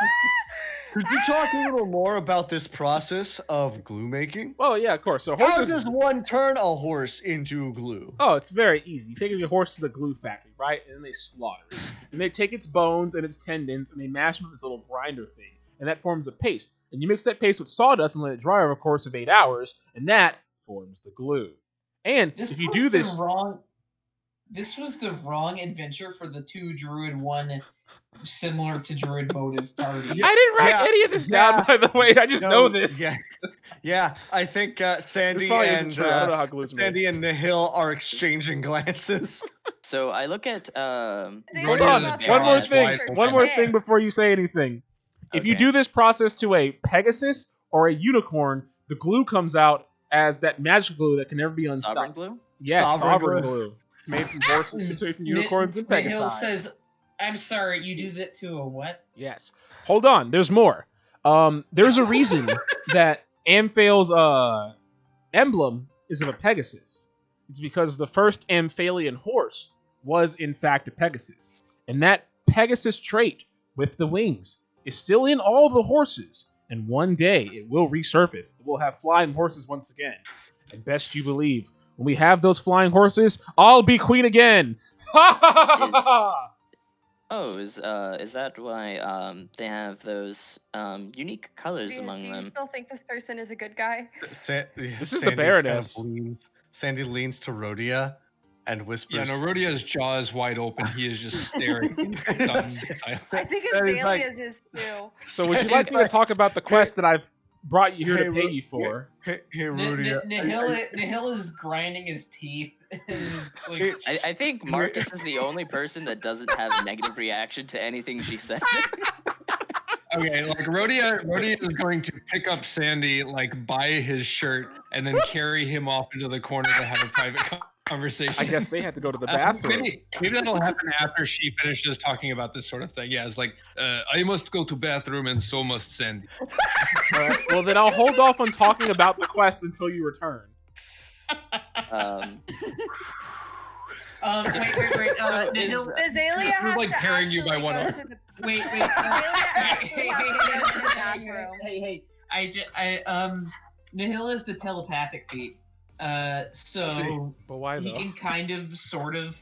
Could you talk a little more about this process of glue making? Oh yeah, of course. So How horses. does one turn a horse into glue? Oh, it's very easy. You take your horse to the glue factory, right? And then they slaughter it. And they take its bones and its tendons and they mash them with this little grinder thing. And that forms a paste. And you mix that paste with sawdust and let it dry over a course of 8 hours. And that forms the glue. And if you do this... This was the wrong adventure for the 2 Druid 1 similar to Druid motive party. I didn't write any of this down, by the way. I just know this. Yeah. I think This Sandy probably and isn't true. I don't know how glue's made. Sandy and Nihil are exchanging glances. So I look at Hold Rhodia on. is One more wide thing. open. One more thing before you say anything. If you Okay. do this process to a Pegasus or a unicorn, the glue comes out as that magic glue that can never be sovereign unstopped. glue. Yes, Sovereign sovereign glue. glue. It's made from horses. It's made from unicorns and Nihil Pegasi. says, "I'm sorry, you do that to a what?" Yes. Hold on. There's more. There's a reason that Amphail's emblem is of a Pegasus. It's because the first Amphalian horse was in fact a Pegasus, and that Pegasus trait with the wings is still in all the horses. And one day it will resurface. We'll have flying horses once again. And best you believe, when we have those flying horses, I'll be queen again. Ha ha ha ha ha! Oh, is that why they have those unique colors Do among you them? still think this person is a good guy? This is the Baroness. Sandy leans to Rhodia and whispers. Yeah, no, Rhodia's jaw is wide open. He is just staring. Stunned silence. I think That is like- Azalea's is too. So would you like me to talk about the quest that I've brought you here to pay you for? Hey, Rhodia. Nihil is grinding his teeth. And, like, I think Marcus is the only person that doesn't have a negative reaction to anything she said. Okay, like Rhodia is going to pick up Sandy like by his shirt and then carry him off into the corner to have a private conversation. I guess they had to go to the bathroom. Maybe that'll happen after she finishes talking about this sort of thing. Yeah, it's like I must go to bathroom and so must Sandy. All right. Well, then I'll hold off on talking about the quest until you return. wait. Nihil, Azalea We're, has like, to carrying you by actually one go arm. to the- wait. actually has to go to the bathroom. Hey. Nihil is the telepathic feat. So But why he though? can kind of, sort of,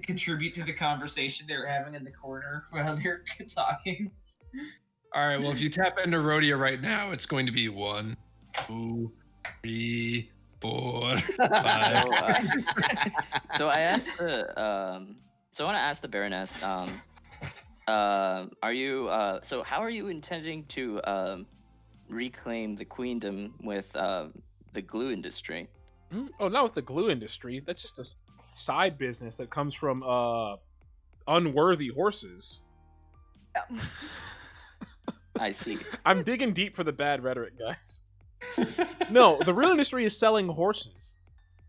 contribute to the conversation they're having in the corner while they're talking. All right, well, if you tap into Rhodia right now, it's going to be 1, 2, 3, 4, 5. So I asked the so I want to ask the Baroness. Are you so how are you intending to reclaim the queendom with the glue industry? Oh, not with the glue industry. That's just a side business that comes from unworthy horses. I see. I'm digging deep for the bad rhetoric, guys. No, the real industry is selling horses.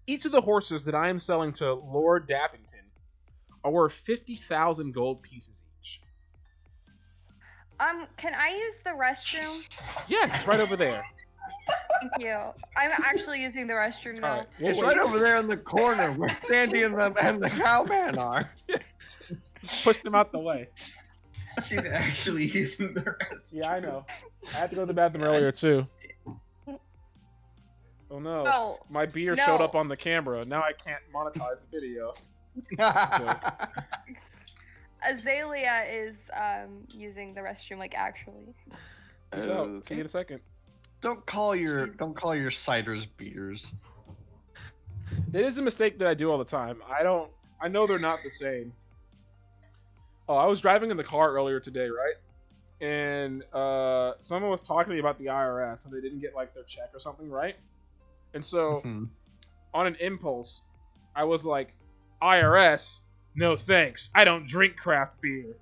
Each of the horses that I am selling to Lord Dappington are worth 50,000 gold pieces each. Can I use the restroom? Yes, it's right over there. Thank you. I'm actually using the restroom now. All right, we'll It's wait. right over there in the corner where Sandy and the cowman are. Just push them out the way. She's actually using the rest. Yeah, I know. I had to go to the bathroom earlier too. Oh no. No. My beer No. showed up on the camera. Now I can't monetize the video. Azalea is using the restroom, like actually. Peace out. See you in a second. Don't call your ciders beers. It is a mistake that I do all the time. I know they're not the same. Oh, I was driving in the car earlier today, right? And someone was talking to me about the IRS and they didn't get like their check or something, right? And so on an impulse, I was like, IRS? No thanks. I don't drink craft beer.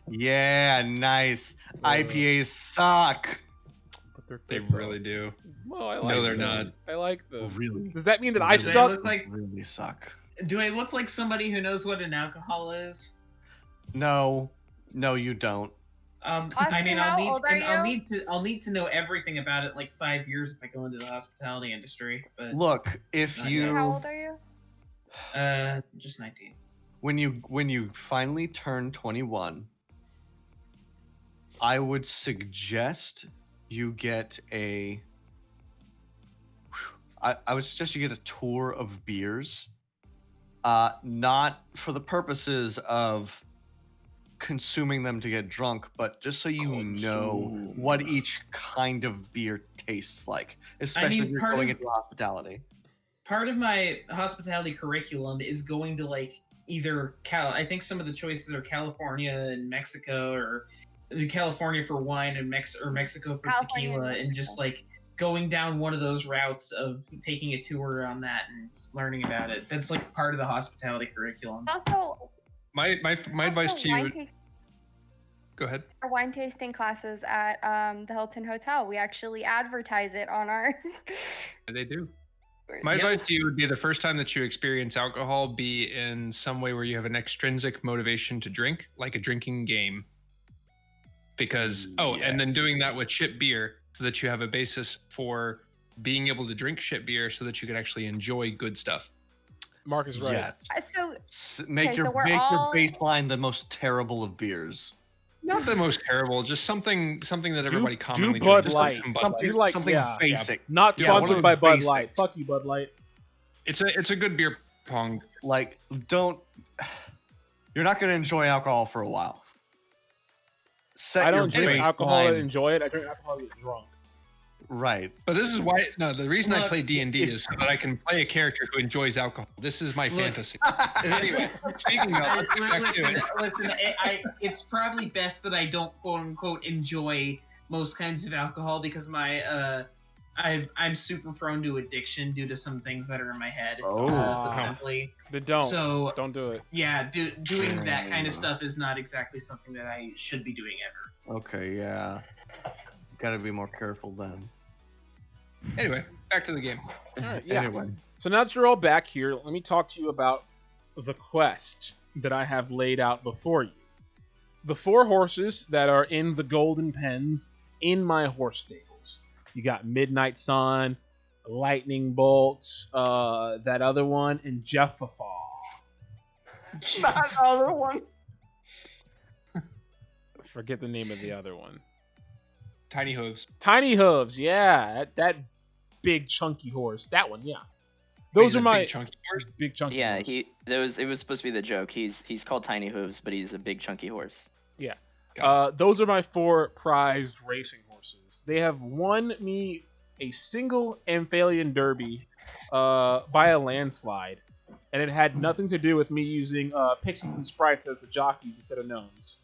Yeah, nice. IPAs suck. But They really do. Well, I like No, they're them. not. I like them. Really? Does that mean that Do I they Do I suck? look like Really suck. Do I look like somebody who knows what an alcohol is? No, you don't. I Austin, mean, how old are I'll need to know everything about it like 5 years if I go into the hospitality industry. But Look, if Not you How old are you? just 19. when you finally turn 21, I would suggest you get I would suggest you get a tour of beers. Not for the purposes of consuming them to get drunk, but just so you know what each kind of beer tastes like, especially if you're part going of- into hospitality. Part of my hospitality curriculum is going to like either I think some of the choices are California and Mexico, or California for wine and Mexico for California and tequila, and Mexico. just like going down one of those routes of taking a tour on that and learning about it. That's like part of the hospitality curriculum. Also, My advice to you. Go ahead. Our wine tasting classes at the Hilton Hotel. We actually advertise it on our. They do. My Yep. advice to you would be the first time that you experience alcohol, be in some way where you have an extrinsic motivation to drink, like a drinking game. Because, and then doing that with shit beer so that you have a basis for being able to drink shit beer so that you can actually enjoy good stuff. Mark is right. Yes. So Make Okay, your so we're make all- your baseline the most terrible of beers. Not the most terrible, just something that everybody do commonly Bud drinks. Light. Just like some Bud Something, Light. You like- something yeah, basic. Not Yeah, one sponsored of by the Bud basics. Light. Fuck you, Bud Light. It's a good beer pong. Like, don't. You're not going to enjoy alcohol for a while. Set I your don't drink baseline alcohol to enjoy it. I drink alcohol to get drunk. right. But this is why the reason I Look, play D&D is so that I can play a character who enjoys alcohol. This is my Look. fantasy. Anyway, speaking of, let's get back to it. Listen, it's probably best that I don't quote unquote enjoy most kinds of alcohol because I'm super prone to addiction due to some things that are in my head. Potentially. Then don't. So Don't do it. yeah, doing that kind of stuff is not exactly something that I should be doing ever. Okay, yeah. Got to be more careful then. Anyway, back to the game. All right, yeah. Anyway. So now that you're all back here, let me talk to you about the quest that I have laid out before you. The 4 horses that are in the golden pens in my horse stables. You got Midnight Sun, Lightning Bolt, that other one, and Jeffafa. That other one. Forget the name of the other one. Tiny hooves. Tiny Hooves, yeah. That big chunky horse. That one, yeah. Those He's are a my big chunky horse. big chunky Yeah, horse. it was supposed to be the joke. He's called Tiny Hooves, but he's a big chunky horse. Those are my 4 prized racing horses. They have won me a single Amphalian Derby by a landslide, and it had nothing to do with me using pixies and sprites as the jockeys instead of gnomes.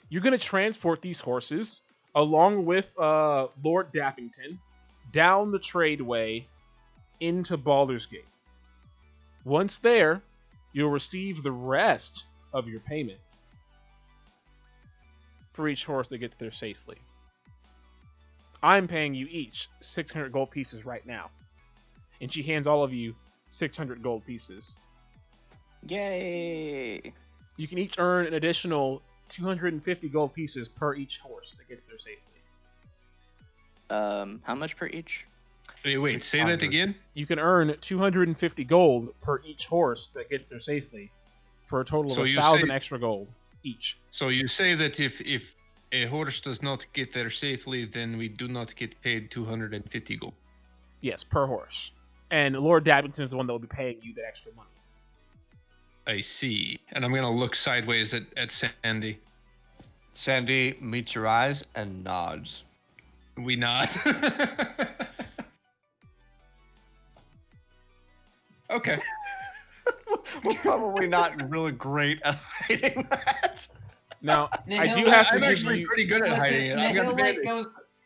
You're going to transport these horses along with Lord Dappington down the tradeway into Baldur's Gate. Once there, you'll receive the rest of your payment for each horse that gets there safely. I'm paying you each 600 gold pieces right now. And she hands all of you 600 gold pieces. Yay! You can each earn an additional 250 gold pieces per each horse that gets there safely. How much per each? Wait, say that again? You can earn 250 gold per each horse that gets there safely for a total of 1,000 extra gold each. So you say that if a horse does not get there safely, then we do not get paid 250 gold. Yes, per horse. And Lord Dabbington is the one that will be paying you that extra money. I see. And I'm going to look sideways at Sandy. Sandy meets your eyes and nods. We nod. Okay. We're probably not really great at hiding that. Now, Nihil, I do have to I'm give actually you... pretty good at hiding it. I've got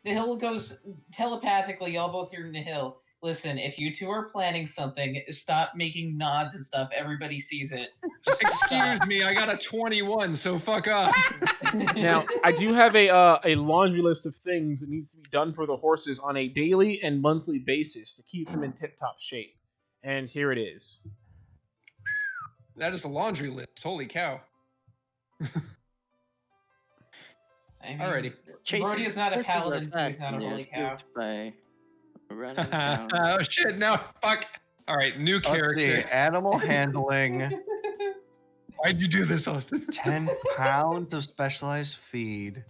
Nihil goes telepathically. Y'all both hear Nihil. Listen, if you two are planning something, stop making nods and stuff. Everybody sees it. Just Excuse me, I got a 21, so fuck off. Now, I do have a laundry list of things that needs to be done for the horses on a daily and monthly basis to keep them in tip-top shape. And here it is. That is a laundry list. Holy cow. Alrighty. Brody is not a horses are paladin, so he's fast not a and they're holy cow. spooked by running down. Oh shit, no, fuck. Alright, new Let's character. see, animal handling, Why'd you do this, Austin? 10 pounds of specialized feed.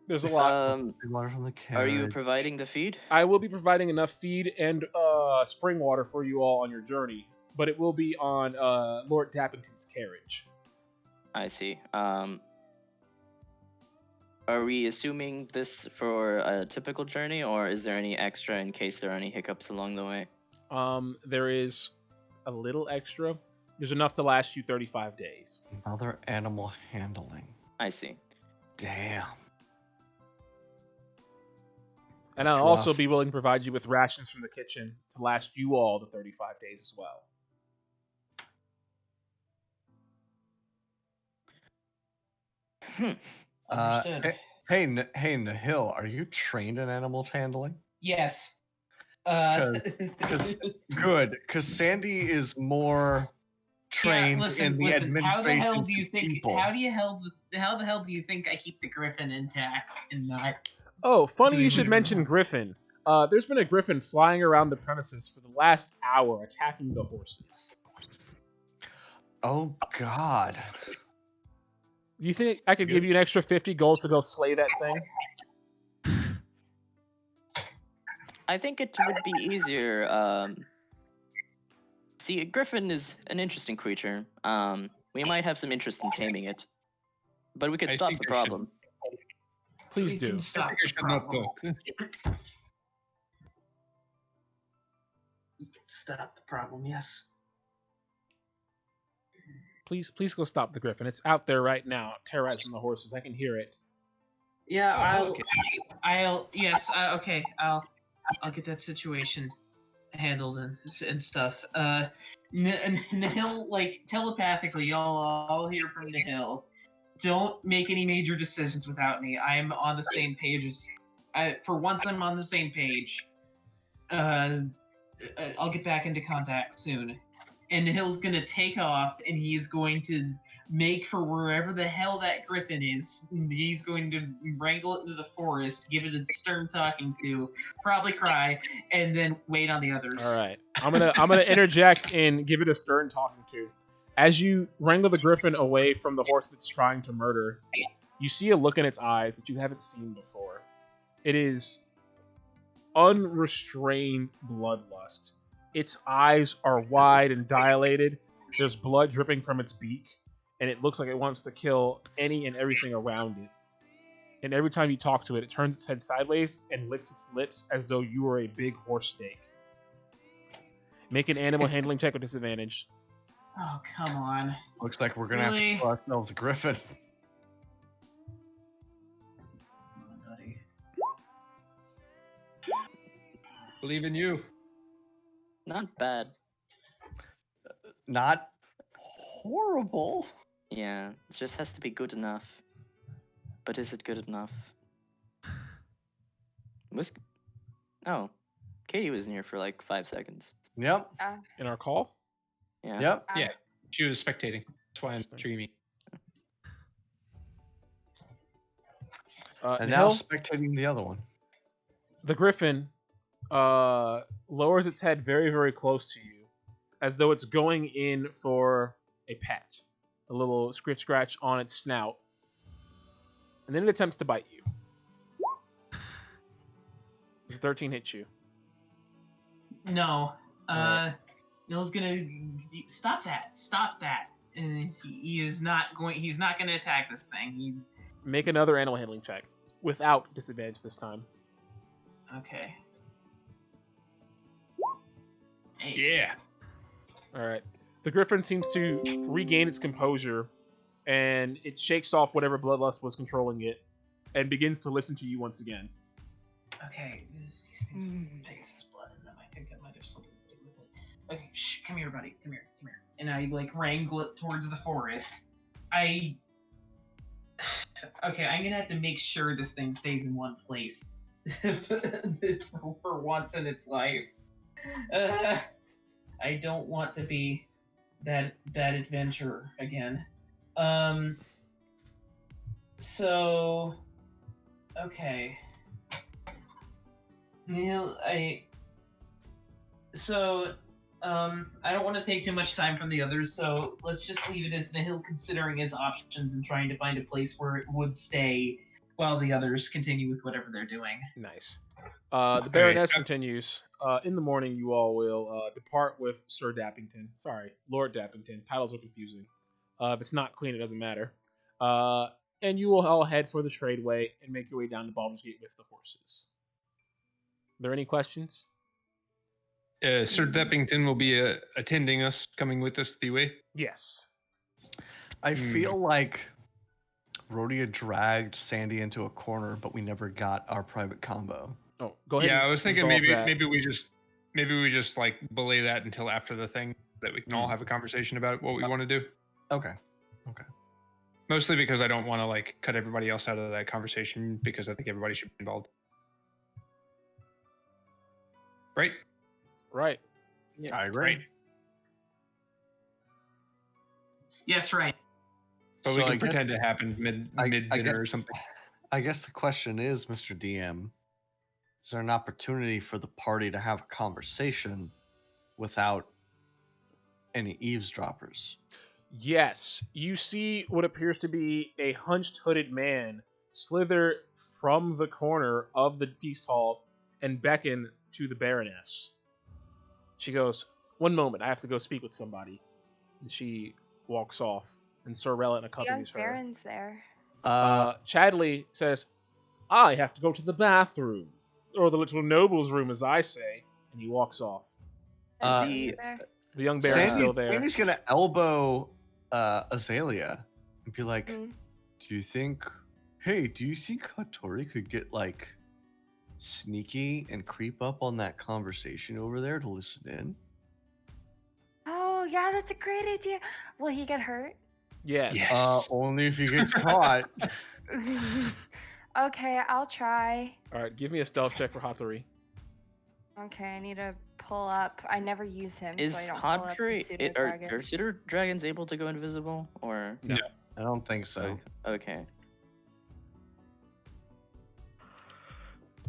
There's a lot. Big water from the Are you carriage. providing the feed? I will be providing enough feed and spring water for you all on your journey, but it will be on Lord Dappington's carriage. I see. Are we assuming this for a typical journey, or is there any extra in case there are any hiccups along the way? There is a little extra. There's enough to last you 35 days. Another animal handling. I see. Damn. And I'll Rough. also be willing to provide you with rations from the kitchen to last you all the 35 days as well. Understood. Hey, Nahil, are you trained in animal handling? Yes. Good, because Sandy is more trained in the administration how the hell do you of think? people. How the hell do you think I keep the griffin intact and not? Oh, funny you should mention Griffin. There's been a Griffin flying around the premises for the last hour attacking the horses. Oh, God. Do you think I could give you an extra 50 gold to go slay that thing? I think it would be easier. See, a griffin is an interesting creature. We might have some interest in taming it, but we could I stop think the I should- problem. Please We do. can stop I the should not problem. book. We can stop the problem. Yes. Please go stop the Griffin. It's out there right now, terrorizing the horses. I can hear it. Yeah, Oh, okay. I'll get that situation handled and stuff. Nihil, like telepathically, y'all all hear from Nihil. Don't make any major decisions without me. I am on the same page as. For once, I'm on the same page. I'll get back into contact soon. And Nihil's gonna take off, and he's going to make for wherever the hell that griffin is. He's going to wrangle it into the forest, give it a stern talking to, probably cry, and then wait on the others. All right, I'm gonna interject and give it a stern talking to. As you wrangle the Griffin away from the horse that's trying to murder, you see a look in its eyes that you haven't seen before. It is unrestrained bloodlust. Its eyes are wide and dilated. There's blood dripping from its beak, and it looks like it wants to kill any and everything around it. And every time you talk to it, it turns its head sideways and licks its lips as though you were a big horse steak. Make an animal handling check with disadvantage. Oh, come on. Looks like we're gonna have Really? to kill ourselves a griffin. Come on, buddy. Believe in you. Not bad. not horrible. Yeah, it just has to be good enough. But is it good enough? Was oh, Katie was in here for like 5 seconds. Yep. In our call? Yeah. Yep. Yeah, she was spectating. That's why I'm Interesting. dreamy. And now Nihil, spectating the other one. the griffin lowers its head very, very close to you, as though it's going in for a pet. A little scritch scratch on its snout. And then it attempts to bite you. Does 13 hit you? No. Alright. Neil's gonna stop that. Stop that. He is not going. He's not gonna attack this thing. Make another animal handling check. Without disadvantage this time. Okay. Hey. Yeah. Alright. The griffin seems to regain its composure, and it shakes off whatever bloodlust was controlling it, and begins to listen to you once again. Okay. These things are Pegasus blood in them. I think that might have something to do with it. Okay, shh, come here, buddy. Come here. And I wrangle it towards the forest. Okay, I'm gonna have to make sure this thing stays in one place for once in its life. I don't want to be that adventurer again. So, okay. Neil, I don't want to take too much time from the others, so let's just leave it as Nihil considering his options and trying to find a place where it would stay while the others continue with whatever they're doing. Nice. The Baroness continues. In the morning, you all will depart with Sir Dappington. Sorry, Lord Dappington. Titles are confusing. If it's not clean, it doesn't matter. And you will all head for the Tradeway and make your way down to Baldur's Gate with the horses. Are there any questions? Sir Deppington will be attending us, coming with us the way. Yes. I feel like Rhodia dragged Sandy into a corner, but we never got our private combo. Oh, go ahead. Yeah, and I was thinking resolve that. maybe we just like belay that until after the thing, that we can all have a conversation about what we want to do. Okay. Mostly because I don't want to like cut everybody else out of that conversation, because I think everybody should be involved. Right? Right. Yeah. I agree. Right. Yes, right. But So we I can guess- pretend it happened mid dinner or something. I guess the question is, Mr. DM, is there an opportunity for the party to have a conversation without any eavesdroppers? Yes. You see what appears to be a hunched, hooded man slither from the corner of the feast hall and beckon to the Baroness. She goes, "One moment, I have to go speak with somebody." And she walks off, and Sir Relin The young accompanies her. Baron's there. Chadley says, "I have to go to the bathroom, or the little noble's room, as I say," and he walks off. Uh, Is there? The young Baron's still there. Sandy's gonna elbow Azalea and be like, Mm. do you think Hattori could get like sneaky and creep up on that conversation over there to listen in? Oh, yeah, that's a great idea. Will he get hurt? Yes. Yes. Only if he gets caught. Okay, I'll try. All right, give me a stealth check for Hattori. Okay, I need to pull up. I never use him, Is so I don't pull up the Hadri, pseudo are dragon. pseudo dragons able to go invisible, or No. I don't think so. okay?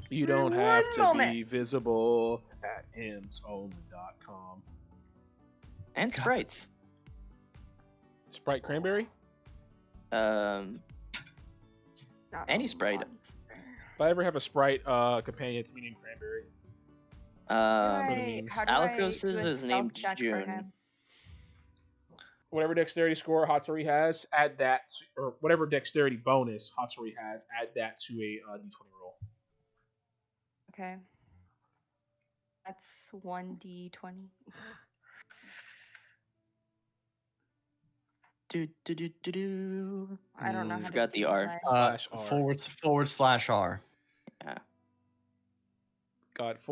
You don't have One to moment. be visible at himsonly.com. And God. sprites. Sprite Cranberry? Um, Not any a sprite. monster. If I ever have a Sprite companion, it's me named Cranberry. um, it Right, means. how do I Alikos do a is stealth named check for June. him? Whatever dexterity score Hattori has, add that, or whatever dexterity bonus Hattori has, add that to a d20 roll. Okay. That's 1d20. Do. I don't know how to Forgot the do R. that. /R. God, /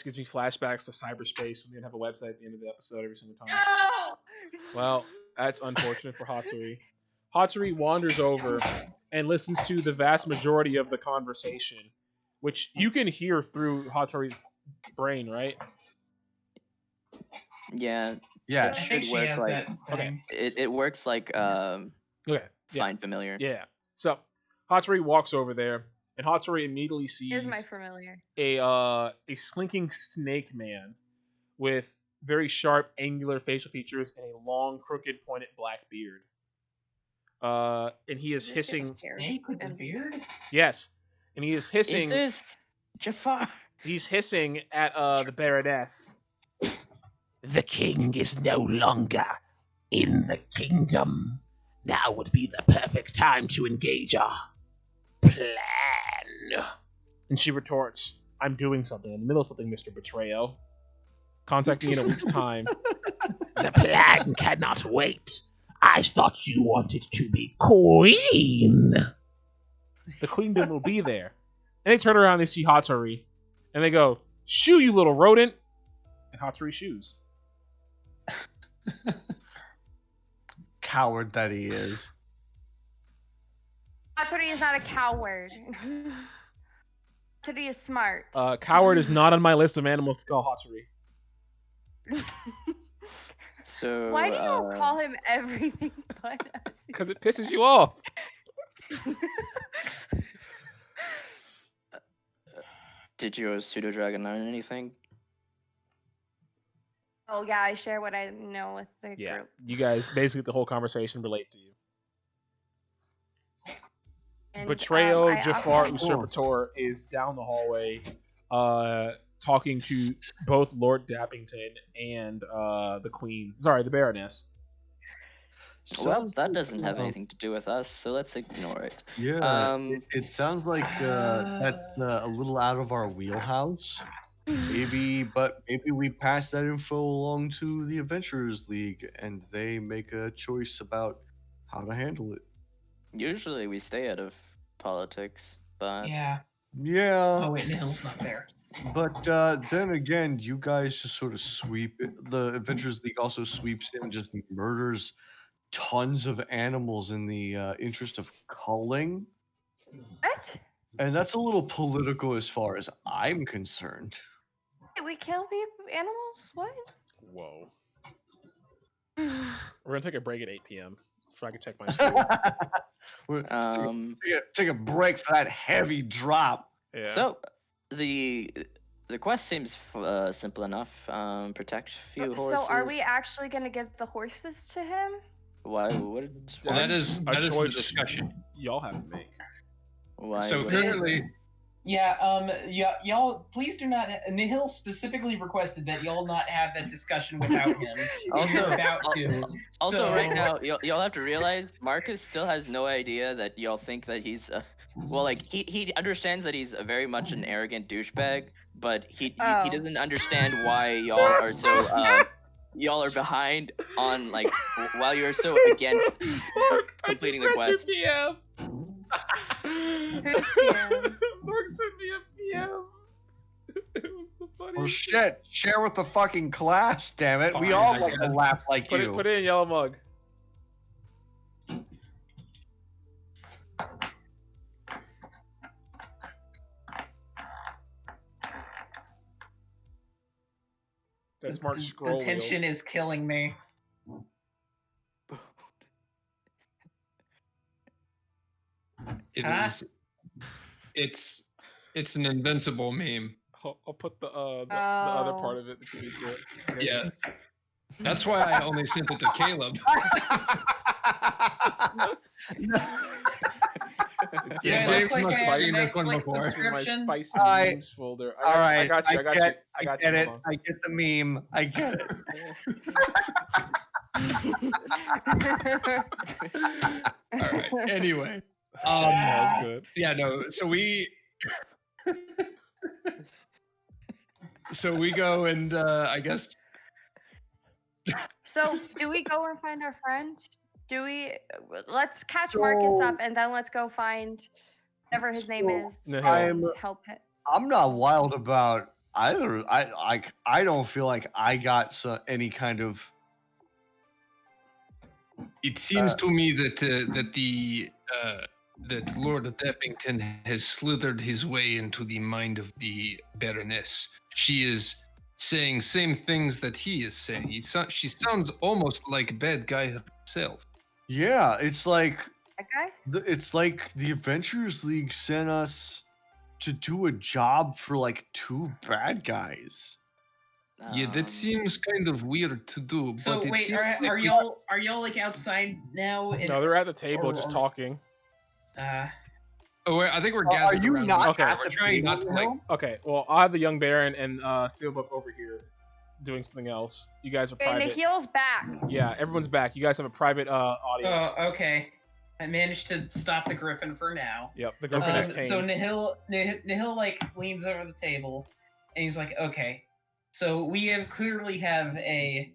gives me flashbacks to cyberspace. We're going to have a website at the end of the episode every single time. No! Well, that's unfortunate for Hatsuri. Hatsuri wanders over and listens to the vast majority of the conversation, which you can hear through Hatsuri's brain, right? Yeah, Yeah. It I should think she work has like- that Okay. thing. it works like Okay. Yeah. find familiar. Yeah. So Hatsuri walks over there, and Hatsuri immediately Is my sees familiar. a slinking snake man with very sharp, angular facial features and a long, crooked, pointed black beard. And he is Just get hissing. scared. Snake with the And- beard? Yes, and he is hissing. It is Jafar. He's hissing at the Baroness. The king is no longer in the kingdom. Now would be the perfect time to engage our plan. And she retorts, I'm doing something in the middle of something, Mr. Betrayo. Contact me in a week's time. The plan cannot wait. I thought you wanted to be queen. The queendom will be there. And they turn around and they see Hatsuri. And they go, shoo, you little rodent. And Hatsuri shoos. Coward that he is. Hatsuri is not a coward. Hatsuri is smart. Coward is not on my list of animals to call Hatsuri. So Why do you call him everything but us? Because it pisses you off. Did your pseudo dragon learn anything? Oh yeah, I share what I know with the Yeah. group. You guys, basically the whole conversation relate to you. And, Betrayo I Jafar also- Usurpator is down the hallway talking to both Lord Dappington and the Queen. Sorry, the Baroness. Well, that doesn't have anything to do with us, so let's ignore it. Yeah, it sounds like that's a little out of our wheelhouse. Maybe we pass that info along to the Adventurers League, and they make a choice about how to handle it. Usually we stay out of politics, but Yeah. Yeah, Oh wait, Nihil's not there. but then again, you guys just sort of sweep it. The Adventurers League also sweeps in, just murders tons of animals in the interest of culling. What? And that's a little political as far as I'm concerned. Wait, we kill animals? What? Whoa. We're going to take a break at 8 p.m. so I can check my stool. Take a break for that heavy drop. Yeah. So the quest seems simple enough. Protect a few horses. So are we actually gonna give the horses to him? Why? What? Well, that That's is a the choice discussion. y'all have to make. Why? So would- currently, Yeah, y'all please do not. Nihil specifically requested that y'all not have that discussion without him. Also- You're about to. Also, So- right now, y'all have to realize Marcus still has no idea that y'all think that he's well, like he understands that he's very much an arrogant douchebag, but he Oh. doesn't understand why y'all are so y'all are behind on like while you're so against completing the quest. PM. Who's PM? Mark sent me a PM. It was the funniest. Well, shit. Share with the fucking class, damn it. We Fine, all I like to guess. laugh like Put you. it in yellow mug. That's Mark's scroll The tension is killing me. it Huh? is. It's an invincible meme. I'll put the other Oh. part of it. If you need to. Yeah. That's why I only sent it to Caleb. It's Yeah, in my James must have spicy- seen this one Netflix before. it's in my subscription. spicy Alright. memes folder. All right. I got you. I got you. I got you. get it. Hold I get the meme. I get it. All right. Anyway. on. That's good. Yeah, no. So we go and I guess So, do we go and find our friend? Let's catch Marcus up and then let's go find whatever his name is. Nihil. and I'm- help it. I'm not wild about either. I don't feel like I got any kind of It seems to me that Lord Deppington has slithered his way into the mind of the Baroness. She is saying same things that he is saying. She sounds almost like a bad guy herself. Yeah, it's like That guy? it's like the Adventurers League sent us to do a job for like 2 bad guys. Yeah, that seems kind of weird to do. So but it wait, seems like are we- y'all like outside now? No, they're at the table or- just or- talking. Oh, I think we're Are gathered you around. not Okay. at We're the trying table not to like. now? Okay, well, I have the young Baron and Steelbook over here doing something else. You guys are Okay, private. Nikhil's back. Yeah, everyone's back. You guys have a private audience. Oh, okay. I managed to stop the griffin for now. Yep, the Griffin is tame. So Nihil like leans over the table, and he's like, "Okay, so we clearly have a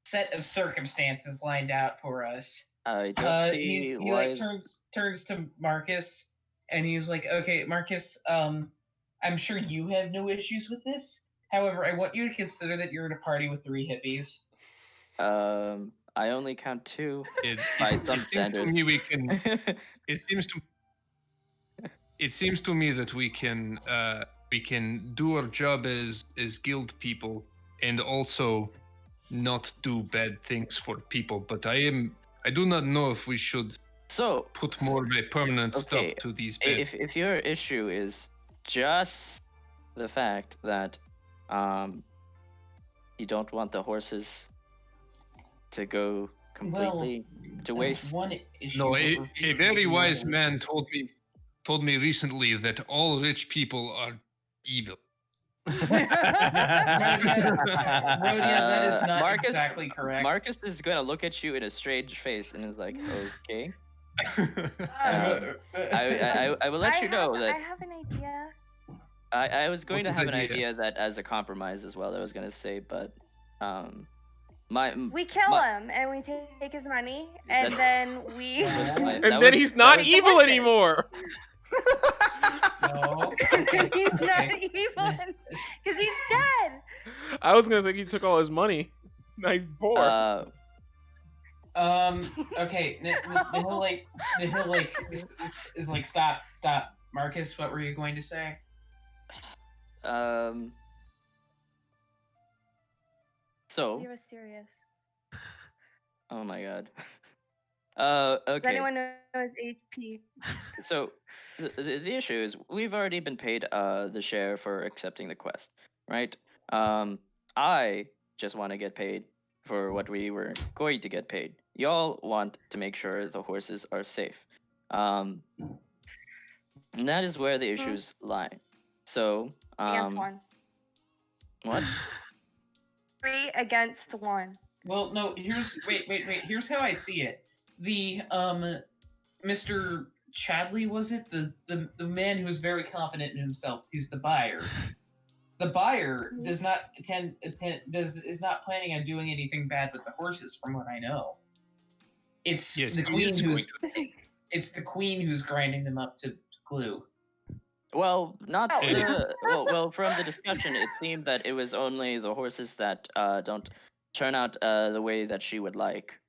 set of circumstances lined out for us." I don't see He why. like turns to Marcus, and he's like, "Okay, Marcus, I'm sure you have no issues with this. However, I want you to consider that you're at a party with 3 hippies." I only count 2 It, by it some seems to standards. me we can. It seems to me that we can do our job as guild people and also not do bad things for people. But I do not know if we should So, put more of a permanent Okay, stop to these bad. if your issue is just the fact that you don't want the horses to go completely to That's waste. one issue. No, but a we're very figuring wise out- man told me recently that all rich people are evil. Rodia, that is not Marcus- exactly correct. Marcus is gonna look at you in a strange face and is like, "Okay." Oh. I will let you know I that have an idea. I was going to What's have his an idea? idea that as a compromise as well. I was gonna say, but We kill My- him and we take his money, and That's- then we. And then he's not was- evil horses. anymore. No. Okay, He's not okay. evil because he's dead. I was gonna say he took all his money. Now he's poor. Okay. Nihil like is like stop. Marcus, what were you going to say? So, He was serious. oh my god. Does Okay. anyone know his HP? So the issue is we've already been paid the share for accepting the quest, right? I just want to get paid for what we were going to get paid. Y'all want to make sure the horses are safe. And that is where the issues lie. So, Against one. what? 3 against 1. Well, no. Wait. Here's how I see it. The Mr. Chadley, was it the man who is very confident in himself? Who's the buyer? The buyer does not is not planning on doing anything bad with the horses, from what I know. It's Yes, the he queen is who's going it's the queen who's grinding them up to glue. Well, not Oh. well. From the discussion, it seemed that it was only the horses that don't turn out the way that she would like.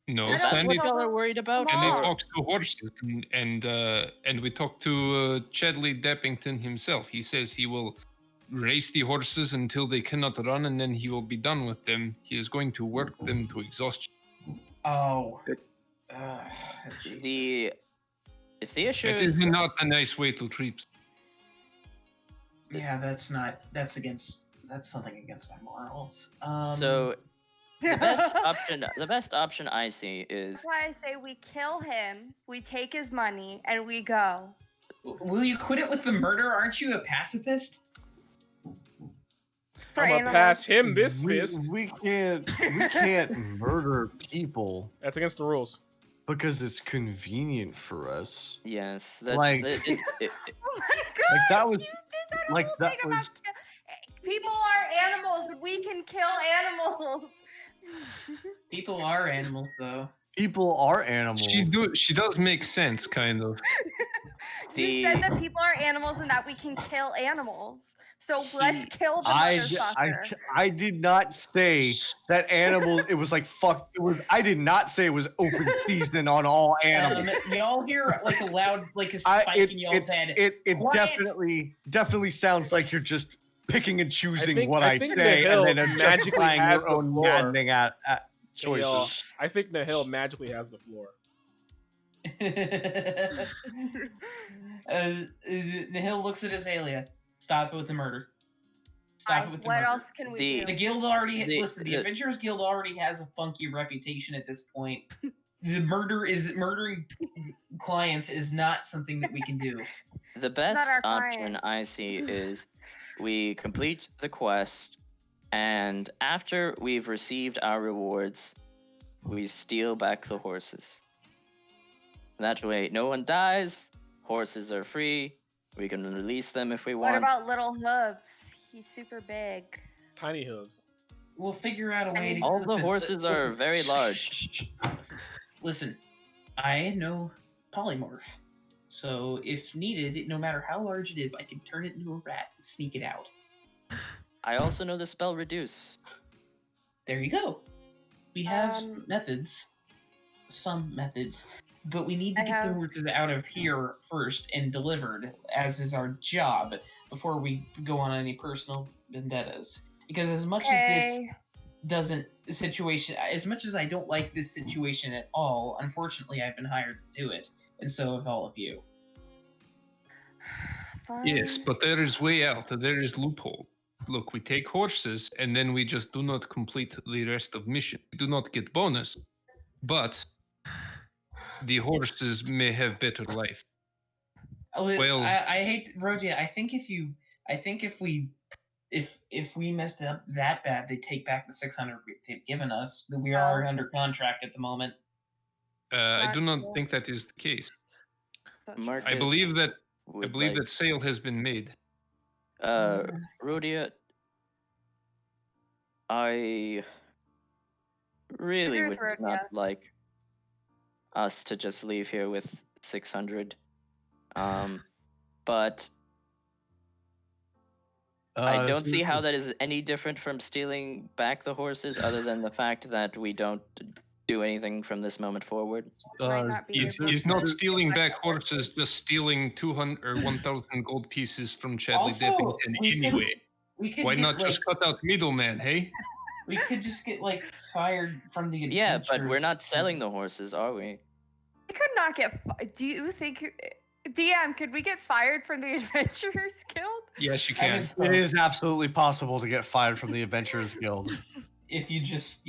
No, Is that Sandy. what y'all are worried about? Sandy Mom. talks to horses, and we talked to Chadley Deppington himself. He says he will race the horses until they cannot run, and then he will be done with them. He is going to work them to exhaustion. Oh. If the issue It is is not a nice way to treat. Yeah, that's something against my morals. so the best option I see is That's why I say we kill him, we take his money, and we go. will you quit it with the murder? Aren't you a pacifist? For I'm gonna animals. pass him this we, fist. we can't murder people That's against the rules. because it's convenient for us. yes. That, Like- it- Oh my god! Like, that was- You just said a like, whole that thing about was- people are animals. We can kill animals. People are animals, though. People are animals. She does make sense, kind of. You said that people are animals and that we can kill animals. So let's kill the motherfucker. I did not say that animals. It was like fuck. It was. I did not say it was open season on all animals. Y'all hear like a loud, like a spike in y'all's head. It Quiet. definitely sounds like you're just picking and choosing what I think say, Nahil and then magically justifying has your the own floor. maddening at Hey, y'all, choices. I think Nahil magically has the floor. Nahil looks at Azalea. Stop it with the murder. Stop it with the What murder. else can we The do? guild already The- the Adventurers Guild already has a funky reputation at this point. The murdering clients is not something that we can do. The best our option client. I see is we complete the quest, and after we've received our rewards, we steal back the horses. That way, no one dies, horses are free, we can release them if we want. What about Little Hooves? He's super big. Tiny hooves. We'll figure out a way to. All the horses are very large. Listen, I know polymorph, so if needed, no matter how large it is, I can turn it into a rat and sneak it out. I also know the spell reduce. There you go. We have Um, some methods, but we need to I get the have- horses out of here first and delivered, as is our job, before we go on any personal vendettas. Because as much as this Okay. doesn't situation, as much as I don't like this situation at all, unfortunately I've been hired to do it, and so have all of you. Yes, Fine. but there is way out. There is loophole. Look, we take horses and then we just do not complete the rest of mission. We do not get bonus, but the horses may have better life. Well- I hate Rodia. I think if we messed it up that bad, they'd take back the 600 they've given us. We are under contract at the moment. I do not That's think that is the case. That's true. Marcus I believe that would like- that sale has been made. Rhodia, I really agree would with not Rhodia. like us to just leave here with 600. But I don't see how that is any different from stealing back the horses, other than the fact that we don't do anything from this moment forward. Might not be Is able not to- stealing back horses just stealing 200 or 1,000 gold pieces from Chadley Also, Deppington anyway? we could Why get, not like, just cut out middleman, hey? we could just get like fired from the Yeah, but we're Adventurers. not selling the horses, are we? We could not get. Do you think, DM? Could we get fired from the Adventurers Guild? Yes, you I can. misspoke. It is absolutely possible to get fired from the Adventurers Guild. If you just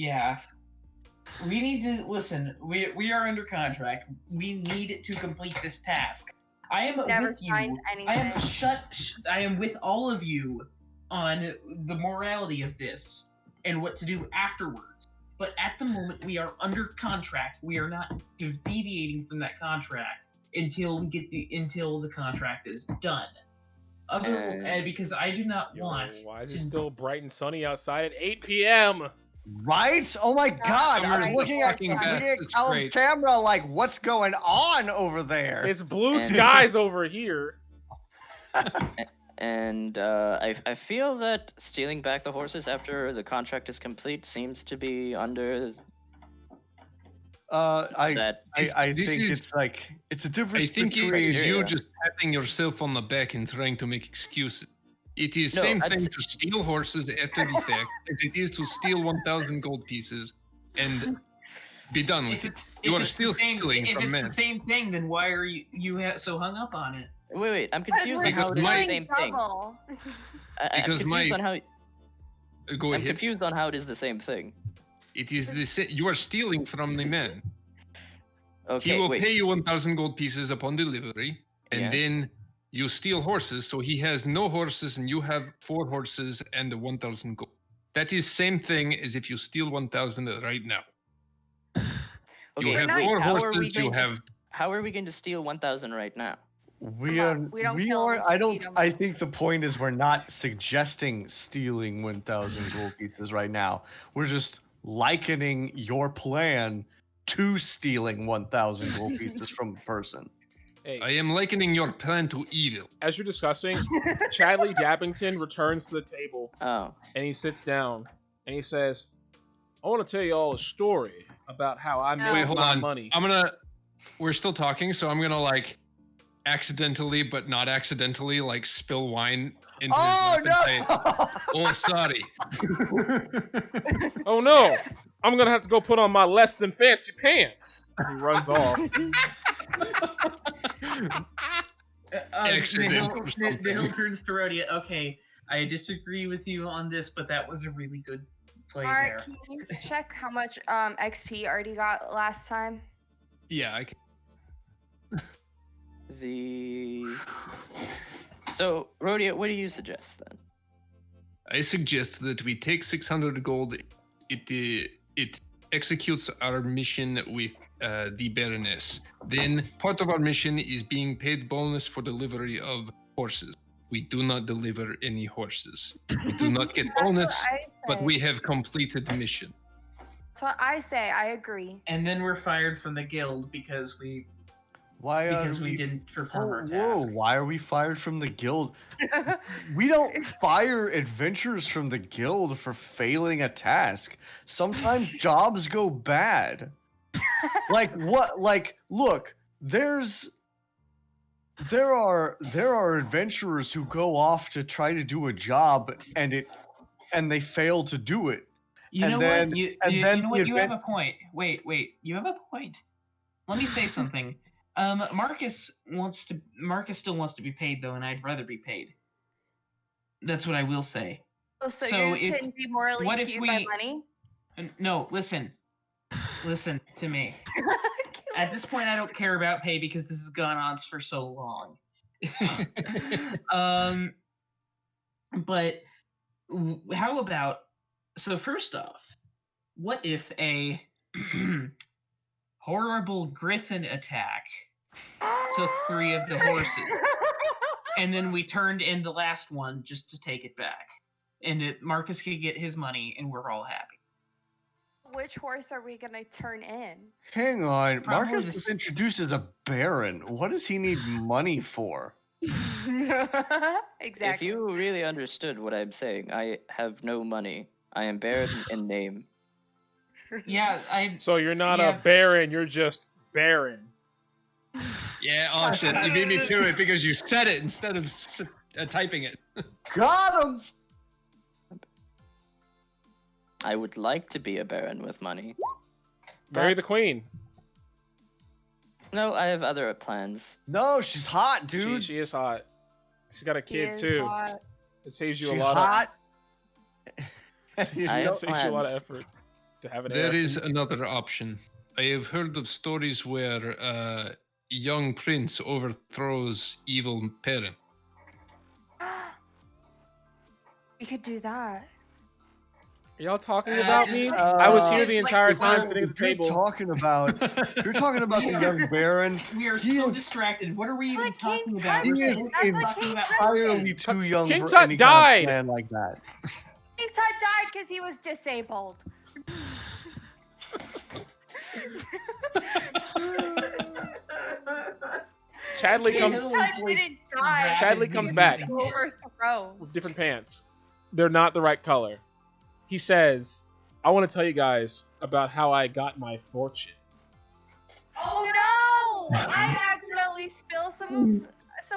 we need to listen. We are under contract. We need to complete this task. I am Never with signed you. I am anything. I am with all of you on the morality of this and what to do afterwards. But at the moment, we are under contract. We are not deviating from that contract until we get until the contract is done. And because I do not Yo, want why is to it still bright and sunny outside at 8 p.m.? Right? Oh my god! I was Summer's looking the at fucking looking best. at It's Callum's great. camera like, what's going on over there? It's blue And- skies over here. And I feel that stealing back the horses after the contract is complete seems to be under I that. This think is- it's like it's a I difference think it between is you Yeah. just patting yourself on the back and trying to make excuses. It is No, same I'd thing say- to steal horses after the fact as it is to steal 1,000 gold pieces and be done with If it. it's, You if are it's still the same, stealing if from it's men. the same thing, then why are you so hung up on it? Wait, I'm Because confused we're on how it is the my- same thing. double. I'm Because confused my- on how. Go I'm ahead. confused on how it is the same thing. It is the same. You are stealing from the man. Okay, He will wait. pay you 1,000 gold pieces upon delivery, and Yes. then you steal horses. So he has no horses, and you have 4 horses and the 1,000 gold. That is same thing as if you steal 1,000 right now. Okay, You have not- 4 how are we horses. You going to- have. How are we going to steal 1,000 right now? we Come are on, we don't we kill are them, I we don't feed 'em. I think the point is we're not suggesting stealing 1,000 gold pieces right now. We're just likening your plan to stealing 1,000 gold pieces from a person. Hey, I am likening your plan to evil. as you're discussing, Chadley Dappington returns to the table Oh. and he sits down and he says, I want to tell you all a story about how I Wait, made hold my on. money. We're still talking, so I'm gonna like accidentally, but not accidentally, like spill wine into his lap and say, "Oh, sorry." Oh no, I'm going to have to go put on my less than fancy pants. He runs off. Accident or something. Nihil turns to Rhodia. Okay, I disagree with you on this, but that was a really good play Mark, there. can you check how much XP already got last time? Yeah, I can. So, Rhodia, what do you suggest then? I suggest that we take 600 gold. It executes our mission with the Baroness. Then part of our mission is being paid bonus for delivery of horses. We do not deliver any horses. We do not get That's bonus, what I but say. we have completed the mission. That's what I say. I agree. And then we're fired from the guild because we didn't perform our task. Why are we fired from the guild? We don't fire adventurers from the guild for failing a task. Sometimes jobs go bad. Like what? Like, look, there are adventurers who go off to try to do a job and they fail to do it. You And know then- what? You and know then what? the You have a point. Wait. You have a point. Let me say something. Marcus still wants to be paid though, and I'd rather be paid. That's what I will say. Oh, so, So you if- can be morally what if skewed by we- money? No, listen to me. At this point, I don't care about pay because this has gone on for so long. But how about? So first off, what if a horrible griffin attack took 3 of the horses, and then we turned in the last one just to take it back, and Marcus could get his money, and we're all happy. Which horse are we gonna turn in? Hang on, Probably Marcus the was s- introduced as a baron. What does he need money for? Exactly. If you really understood what I'm saying, I have no money. I am barren in name. Yeah, So you're not Yeah. a baron, you're just barren. Yeah, oh shit, you beat me to it because you said it instead of typing it. Got him. I would like to be a baron with money. Marry but- the queen. No, I have other plans. No, she's hot, dude. She is hot. She's got a He kid is too. hot. It saves you She's a lot of hot. I have saves you a lot of plans. effort to have an There heir. is another option. I have heard of stories where a young prince overthrows evil parent. We could do that. Are y'all talking about me? Uh, I was here it's the like entire the time one- sitting at the You're table. talking about the young baron. we are He so is- distracted. What are we even That's what talking King about? He Tut is did. That's what talking King about Tut entirely did. too young King for Tut any died! kind of plan like that. King Tut died because he was disabled. Chadley King comes Tut didn't die. Chadley comes back. Overthrown. with different pants. They're not the right color. He says, I want to tell you guys about how I got my fortune. Oh no! I accidentally spilled some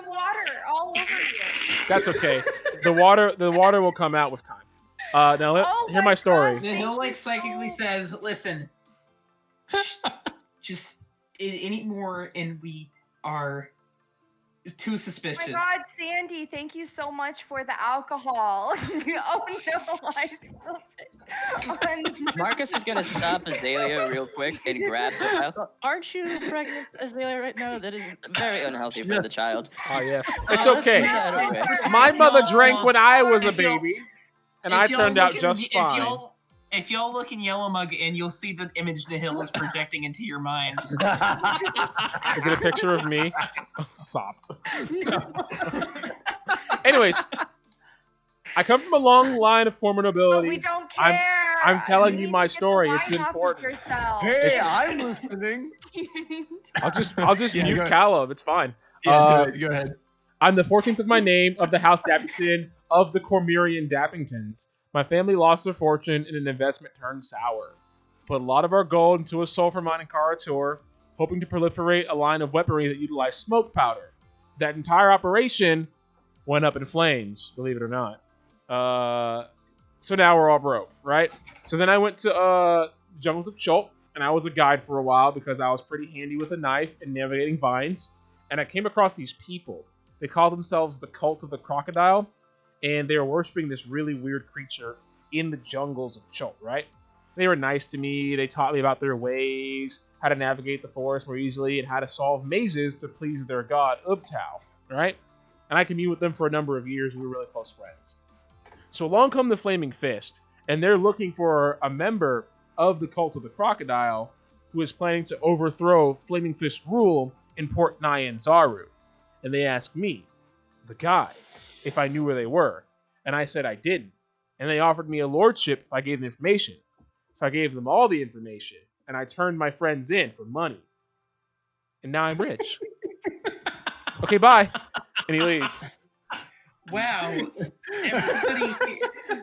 water all over you. That's okay. The water will come out with time. Now Oh hear my my story. gosh. Then he'll like psychically says, "Listen, just any more, and we are too Oh suspicious." my god, Sandy, thank you so much for the alcohol. Oh no, I spilled it. Marcus is gonna stop Azalea real quick and grab the alcohol. Aren't you pregnant, Azalea, right now? That is very unhealthy for the child. Ah, yes. It's let's okay. put that away. My mother No, drank when I was a if y'all- baby, and I If y'all turned out look in- just fine. If y'all look in Yellow Mug, and you'll see the image Nihil is projecting into your minds. Is it a picture of me? Oh, sopped. Anyways, I come from a long line of former But nobility. we don't I'm- care. I'm telling you need my to get the story. It's vine off of important. yourself. Hey, It's- I'm listening. I'll just Yeah, mute go ahead. Caleb. It's fine. Yeah, do it. Go ahead. I'm the 14th of my name of the House Dappington of the Cormyrian Dappingtons. My family lost their fortune and an investment turned sour. Put a lot of our gold into a sulfur mine in Karator, hoping to proliferate a line of weaponry that utilized smoke powder. That entire operation went up in flames, believe it or not. So now we're all broke, right? So then I went to Jungles of Chult, and I was a guide for a while because I was pretty handy with a knife and navigating vines. And I came across these people. They call themselves the Cult of the Crocodile, and they were worshiping this really weird creature in the jungles of Chult, right? They were nice to me. They taught me about their ways, how to navigate the forest more easily, and how to solve mazes to please their god, Ubtao, right? And I communed with them for a number of years. We were really close friends. So along come the Flaming Fist, and they're looking for a member of the Cult of the Crocodile who is planning to overthrow Flaming Fist rule in Port Nyan Zaru. And they asked me, the guy, if I knew where they were. And I said I didn't. And they offered me a lordship if I gave them information. So I gave them all the information, and I turned my friends in for money. And now I'm rich. Okay, bye. And he leaves. Wow. Everybody,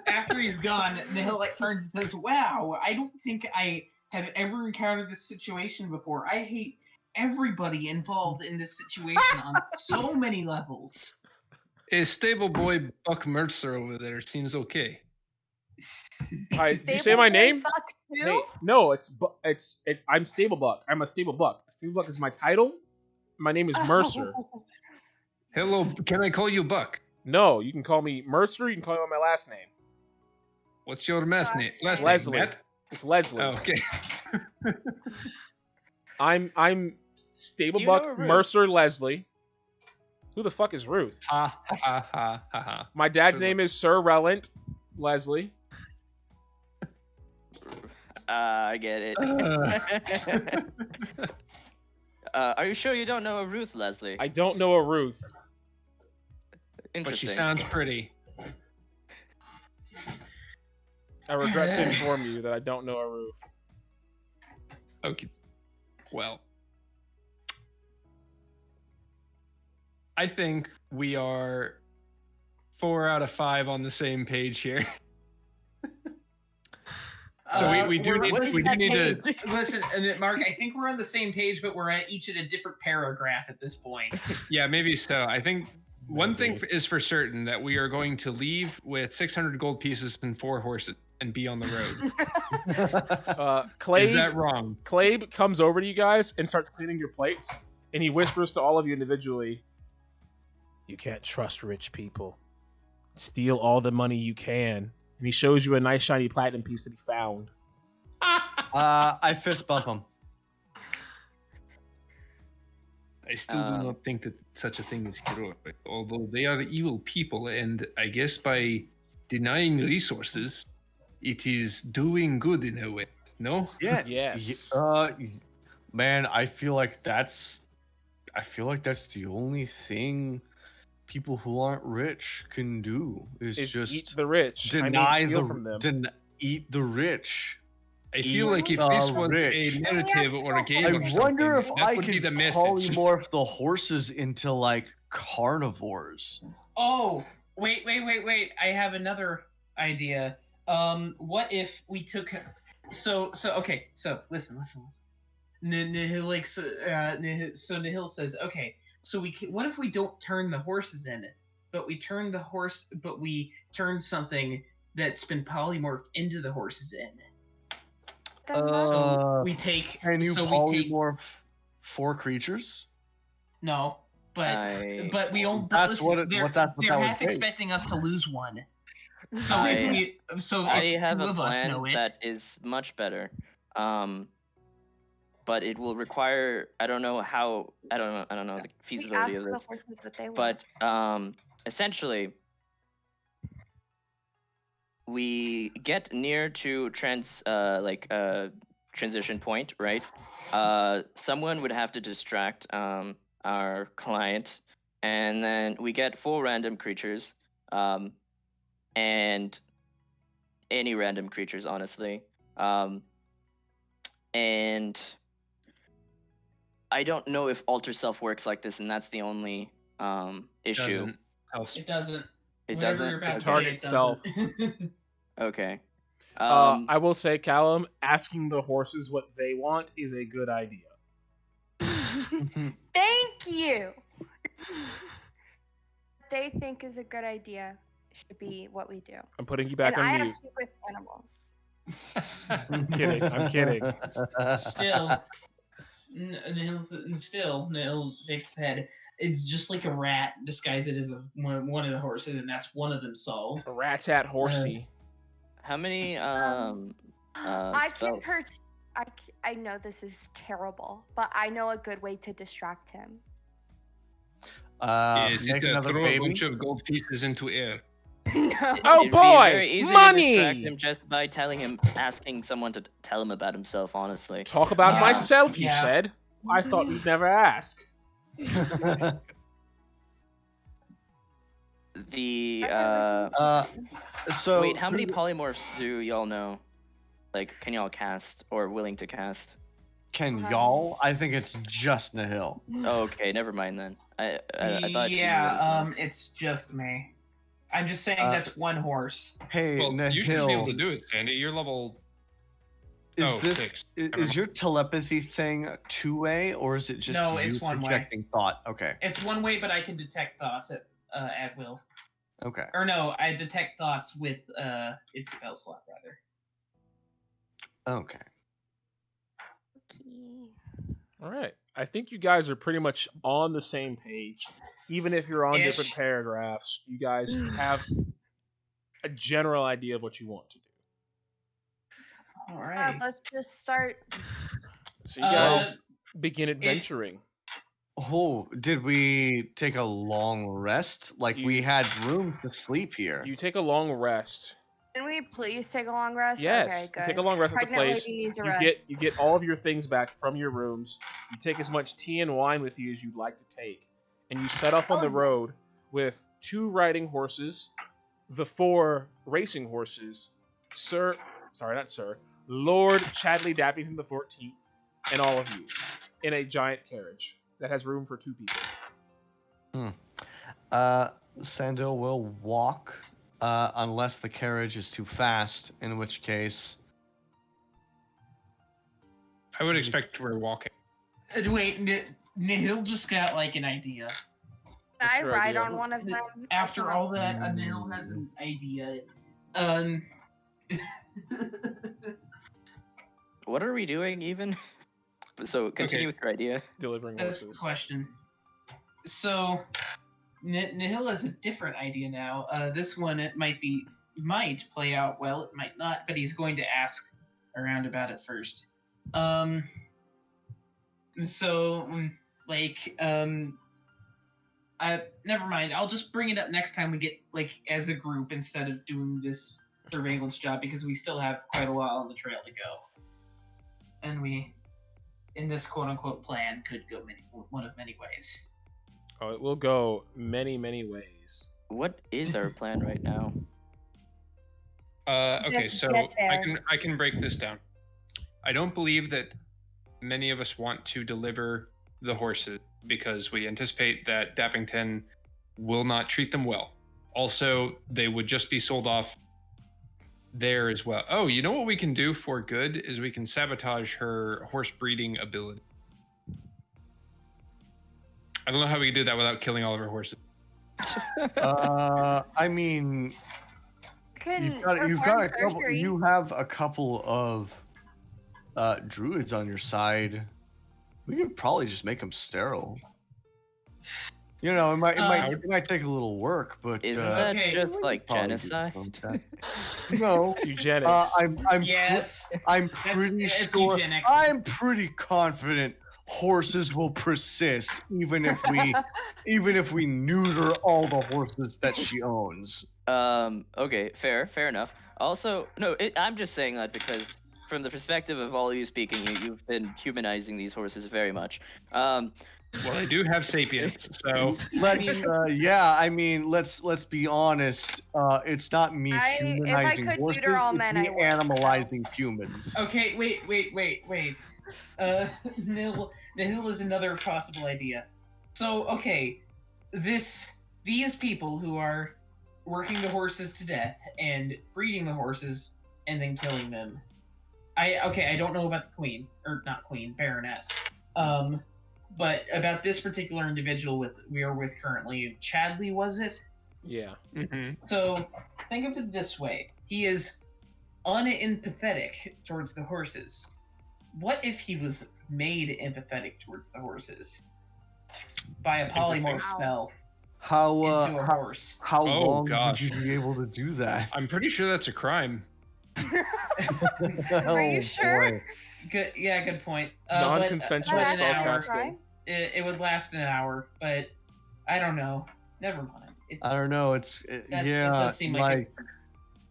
after he's gone, Nihil like turns and says, "Wow, I don't think I have ever encountered this situation before. I hate everybody involved in this situation on so many levels." Is stable boy Buck Mercer over there seems okay. Did you say my name? Fuck too? Hey, no, I'm Stable Buck. I'm a Stable Buck. Stable Buck is my title. My name is Mercer. Oh. Hello, can I call you Buck? No, you can call me Mercer. You can call me by my last name. What's your last name? Leslie. Matt? It's Leslie. Oh, okay. I'm Stable Do you know Buck Ruth? Mercer Leslie. Who the fuck is Ruth? Ha ha ha ha ha. My dad's Sir name is Sir Relent Leslie. I get it. Are you sure you don't know a Ruth, Leslie? I don't know a Ruth. But Interesting. she sounds pretty. I regret to inform you that I don't know a Ruth. Okay. Well, I think we are 4 out of 5 on the same page here. So we do we're- need to. Listen, Mark, I think we're on the same page, but we're each at a different paragraph at this point. Yeah, maybe so. I think one thing is for certain that we are going to leave with 600 gold pieces and 4 horses and be on the road. Clabe, Is that wrong? Clabe comes over to you guys and starts cleaning your plates, and he whispers to all of you individually, "You can't trust rich people. Steal all the money you can." And he shows you a nice shiny platinum piece that he found. I fist bump him. I still do not think that such a thing is heroic, although they are evil people, and I guess by denying resources, it is doing good in a way. No? Yeah. Yes. Man, I feel like that's the only thing people who aren't rich can do is just eat the rich. deny steal from them. eat the rich. I feel like if this was rich. a narrative or a game I or something, wonder if that I would be the could message. polymorph the horses into like carnivores. Oh, wait. I have another idea. What if we took okay, so listen. Nihil says, okay, so what if we don't turn the horses in, but we turn something that's been polymorphed into the horses in. So we take Can you so we take polymorph 4 creatures? no, but we don't. That's Listen, what they're that would half take. expecting us to lose one. So I if have two a of us know plan it, that is much better. But it will require I don't know the feasibility ask of the this. horses what they want. But essentially we get near to transition point, right? Someone would have to distract our client, and then we get 4 random creatures, and any random creatures, honestly. And I don't know if alter self works like this, and that's the only issue. Doesn't. It doesn't. It Whatever doesn't? you're about The to say, target it self. doesn't. Okay. I will say, Callum, asking the horses what they want is a good idea. Thank you. They think is a good idea should be what we do. I'm putting you back and on I mute. speak with animals. I'm kidding. I'm kidding. Still, Nihil shakes his head. It's just like a rat. Disguise it as one of the horses, and that's one of them solved. A rat's at horsey. How many I can spells? I know this is terrible, but I know a good way to distract him. Is Make it another throw a baby. bunch of gold pieces into air? No. Oh, It'd be boy, very easy money! to distract him just by asking someone to tell him about himself. Honestly, Talk about Yeah. myself, you Yeah. said. I thought you'd never ask. the So wait, how many through- polymorphs do y'all know? Like, can y'all cast or willing to cast? Can y'all? I think it's just Nihil. Oh, okay, never mind then. I thought you Yeah, would know. it's just me. I'm just saying Uh, that's one horse. Hey, Well, Nihil, you should be able to do it, Sandy. You're level is oh, this 6. is your telepathy thing two-way or is it just No, you it's one way. projecting thought? Okay, It's one way, but I can detect thoughts at will. okay. Or no, I detect thoughts with its spell slot rather. Okay. All right. I think you guys are pretty much on the same page. Even if you're on different Ish. paragraphs, you guys have a general idea of what you want to do. All right. Let's just start. So you guys begin adventuring. Oh, did we take a long rest? Like we You- had room to sleep here. You take a long rest. Can we please take a long rest? Yes, Okay, you good. take a long rest at the Pregnant place. lady needs a You rest. get all of your things back from your rooms. You take as much tea and wine with you as you'd like to take, and you set off on the Oh. road with 2 riding horses, the 4 racing horses, Lord Chadley Dappington the 14th, and all of you in a giant carriage that has room for 2 people. Sandil will walk unless the carriage is too fast, in which case I would expect we're walking. Wait, Nihil just got like an idea. Can What's I your ride idea? on one of them? After all that, Nihil has an idea. What are we doing even? So continue with your idea. Delivering That's the horses. question. So, Nihil has a different idea now. This one it might play out well. It might not, but he's going to ask around about it first. Never mind. I'll just bring it up next time we get as a group instead of doing this surveillance job because we still have quite a while on the trail to go, and we, in this quote unquote plan, could go one of many ways. Oh, it will go many, many ways. What is our plan right now? Okay, Just so get there. I can break this down. I don't believe that many of us want to deliver the horses because we anticipate that Dappington will not treat them well. Also, they would just be sold off there as well. Oh, you know what we can do for good is we can sabotage her horse breeding ability. I don't know how we can do that without killing all of her horses. I mean, you've got a couple. surgery. You have a couple of druids on your side. We could probably just make them sterile. You know, it might take a little work, but Isn't that Okay. just like probably do genocide? something like that. No, It's eugenics. I'm Yes, I'm pretty it's sure. eugenics. I'm pretty confident horses will persist even if we neuter all the horses that she owns. Okay, fair enough. Also, no, I'm just saying that because from the perspective of all you speaking, you've been humanizing these horses very much. Well, they do have sapience, so Let's I mean let's be honest. It's not me If I humanizing could horses, neuter all it's men, me I would, so. animalizing humans. Okay, wait. Nihil is another possible idea. So, okay, these people who are working the horses to death and breeding the horses and then killing them. I don't know about the queen, or not queen, baroness. But about this particular individual we are with currently, Chadley, was it? Yeah. So think of it this way: he is unempathetic towards the horses. What if he was made empathetic towards the horses by a polymorph spell into a horse? How Oh, long gosh. would you be able to do that? I'm pretty sure that's a crime. Are you sure? Boy. Good, yeah, good point. Non-consensual but an hour, spellcasting. it would last an hour, but I don't know. Never mind. I don't know. It does seem like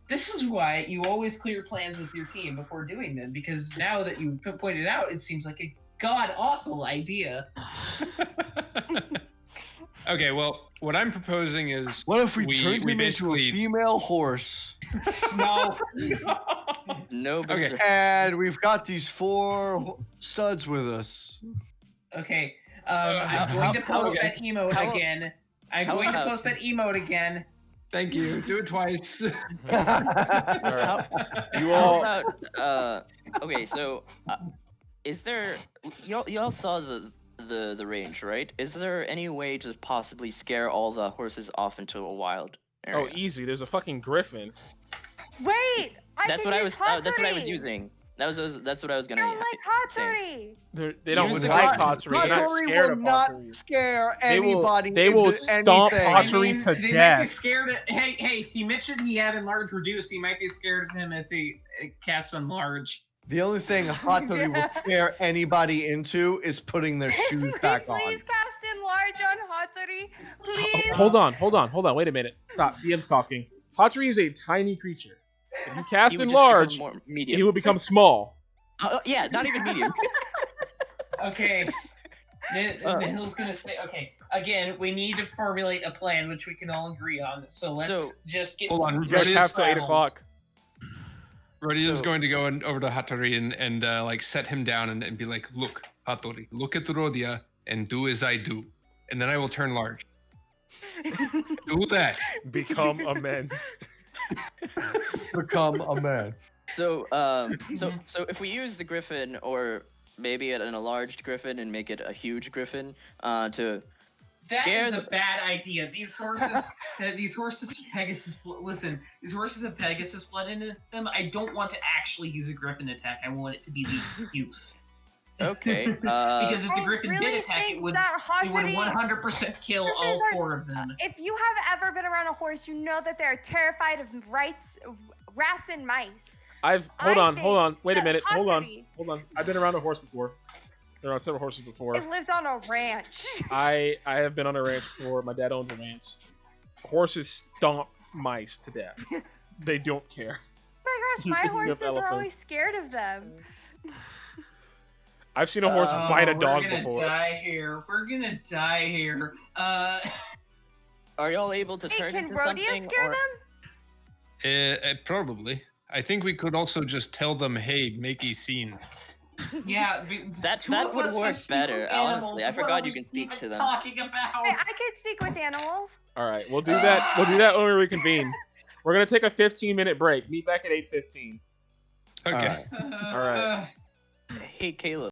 this is why you always clear plans with your team before doing them, because now that you pointed out, it seems like a god-awful idea. Okay, well, what I'm proposing is What if we turned him into a basically female horse? No. No, Okay. Mr. And we've got these 4 studs with us. Okay. I'm going to post that emote again. I'm going to post that emote again. Thank you. Do it twice. Alright. You How all. about okay, so is there y'all saw the range, right? Is there any way to possibly scare all the horses off into a wild area? Oh, easy. There's a fucking griffin. Wait, That's can what I use was. That's what I was Hattori. using. That's what I was I gonna. don't like say. Hattori. They don't Use the like griffin. Hattori. They're not Hattori scared will of not Hattori. scare They will- anybody. they will into stomp anything. Hattori to they might be death. scared of, hey, he mentioned he had enlarge reduce. He might be scared of him if he casts enlarge. The only thing Hattori will scare anybody into is putting their shoes back on. Please cast enlarge on Hattori. Please. Hold on. Wait a minute. Stop. DM's talking. Hattori is a tiny creature. If you cast He would just enlarge, become more medium. he will become small. Yeah, not even medium. Okay. Nihil's gonna say, okay, again, we need to formulate a plan which we can all agree on. So let's just get. Hold on, You guys have till 8 o'clock. Roddy is So- going to go over to Hattori and like set him down and be like, look, Hattori, look at Rodia and do as I do. And then I will turn large. Do that. Become amends. Become a man. So if we use the griffin, or maybe an enlarged griffin and make it a huge griffin, to That scare is a the- bad idea. These horses, these horses have Pegasus blood in them. I don't want to actually use a griffin attack. I want it to be the excuse. okay, Because if the I griffin really did attack, think it would that 100% kill Horses all are- 4 of them. If you have ever been around a horse, you know that they're terrified of rats and mice. Hold I on. think Wait a that minute. Hold on. Hattori- I've been around a horse before. Been around several horses before. I lived on a ranch. I have been on a ranch before. My dad owns a ranch. Horses stomp mice to death. They don't care. Oh my gosh, my You have horses are always elephants. scared of them. I've seen a horse bite a dog We're gonna before. die here. We're gonna die here. are y'all able to Hey, turn can into Rhodia something? scare or- them? Probably. I think we could also just tell them, hey, make a scene. Yeah, That two that of would us work can speak better. with Honestly, I animals. What forgot are you we can speak even to them. Talking about. Hey, I could speak with animals. All right, we'll do that. We'll do that when we reconvene. We're gonna take a 15-minute break. Meet back at 8:15. Okay. Alright. All right. Hey, Caleb.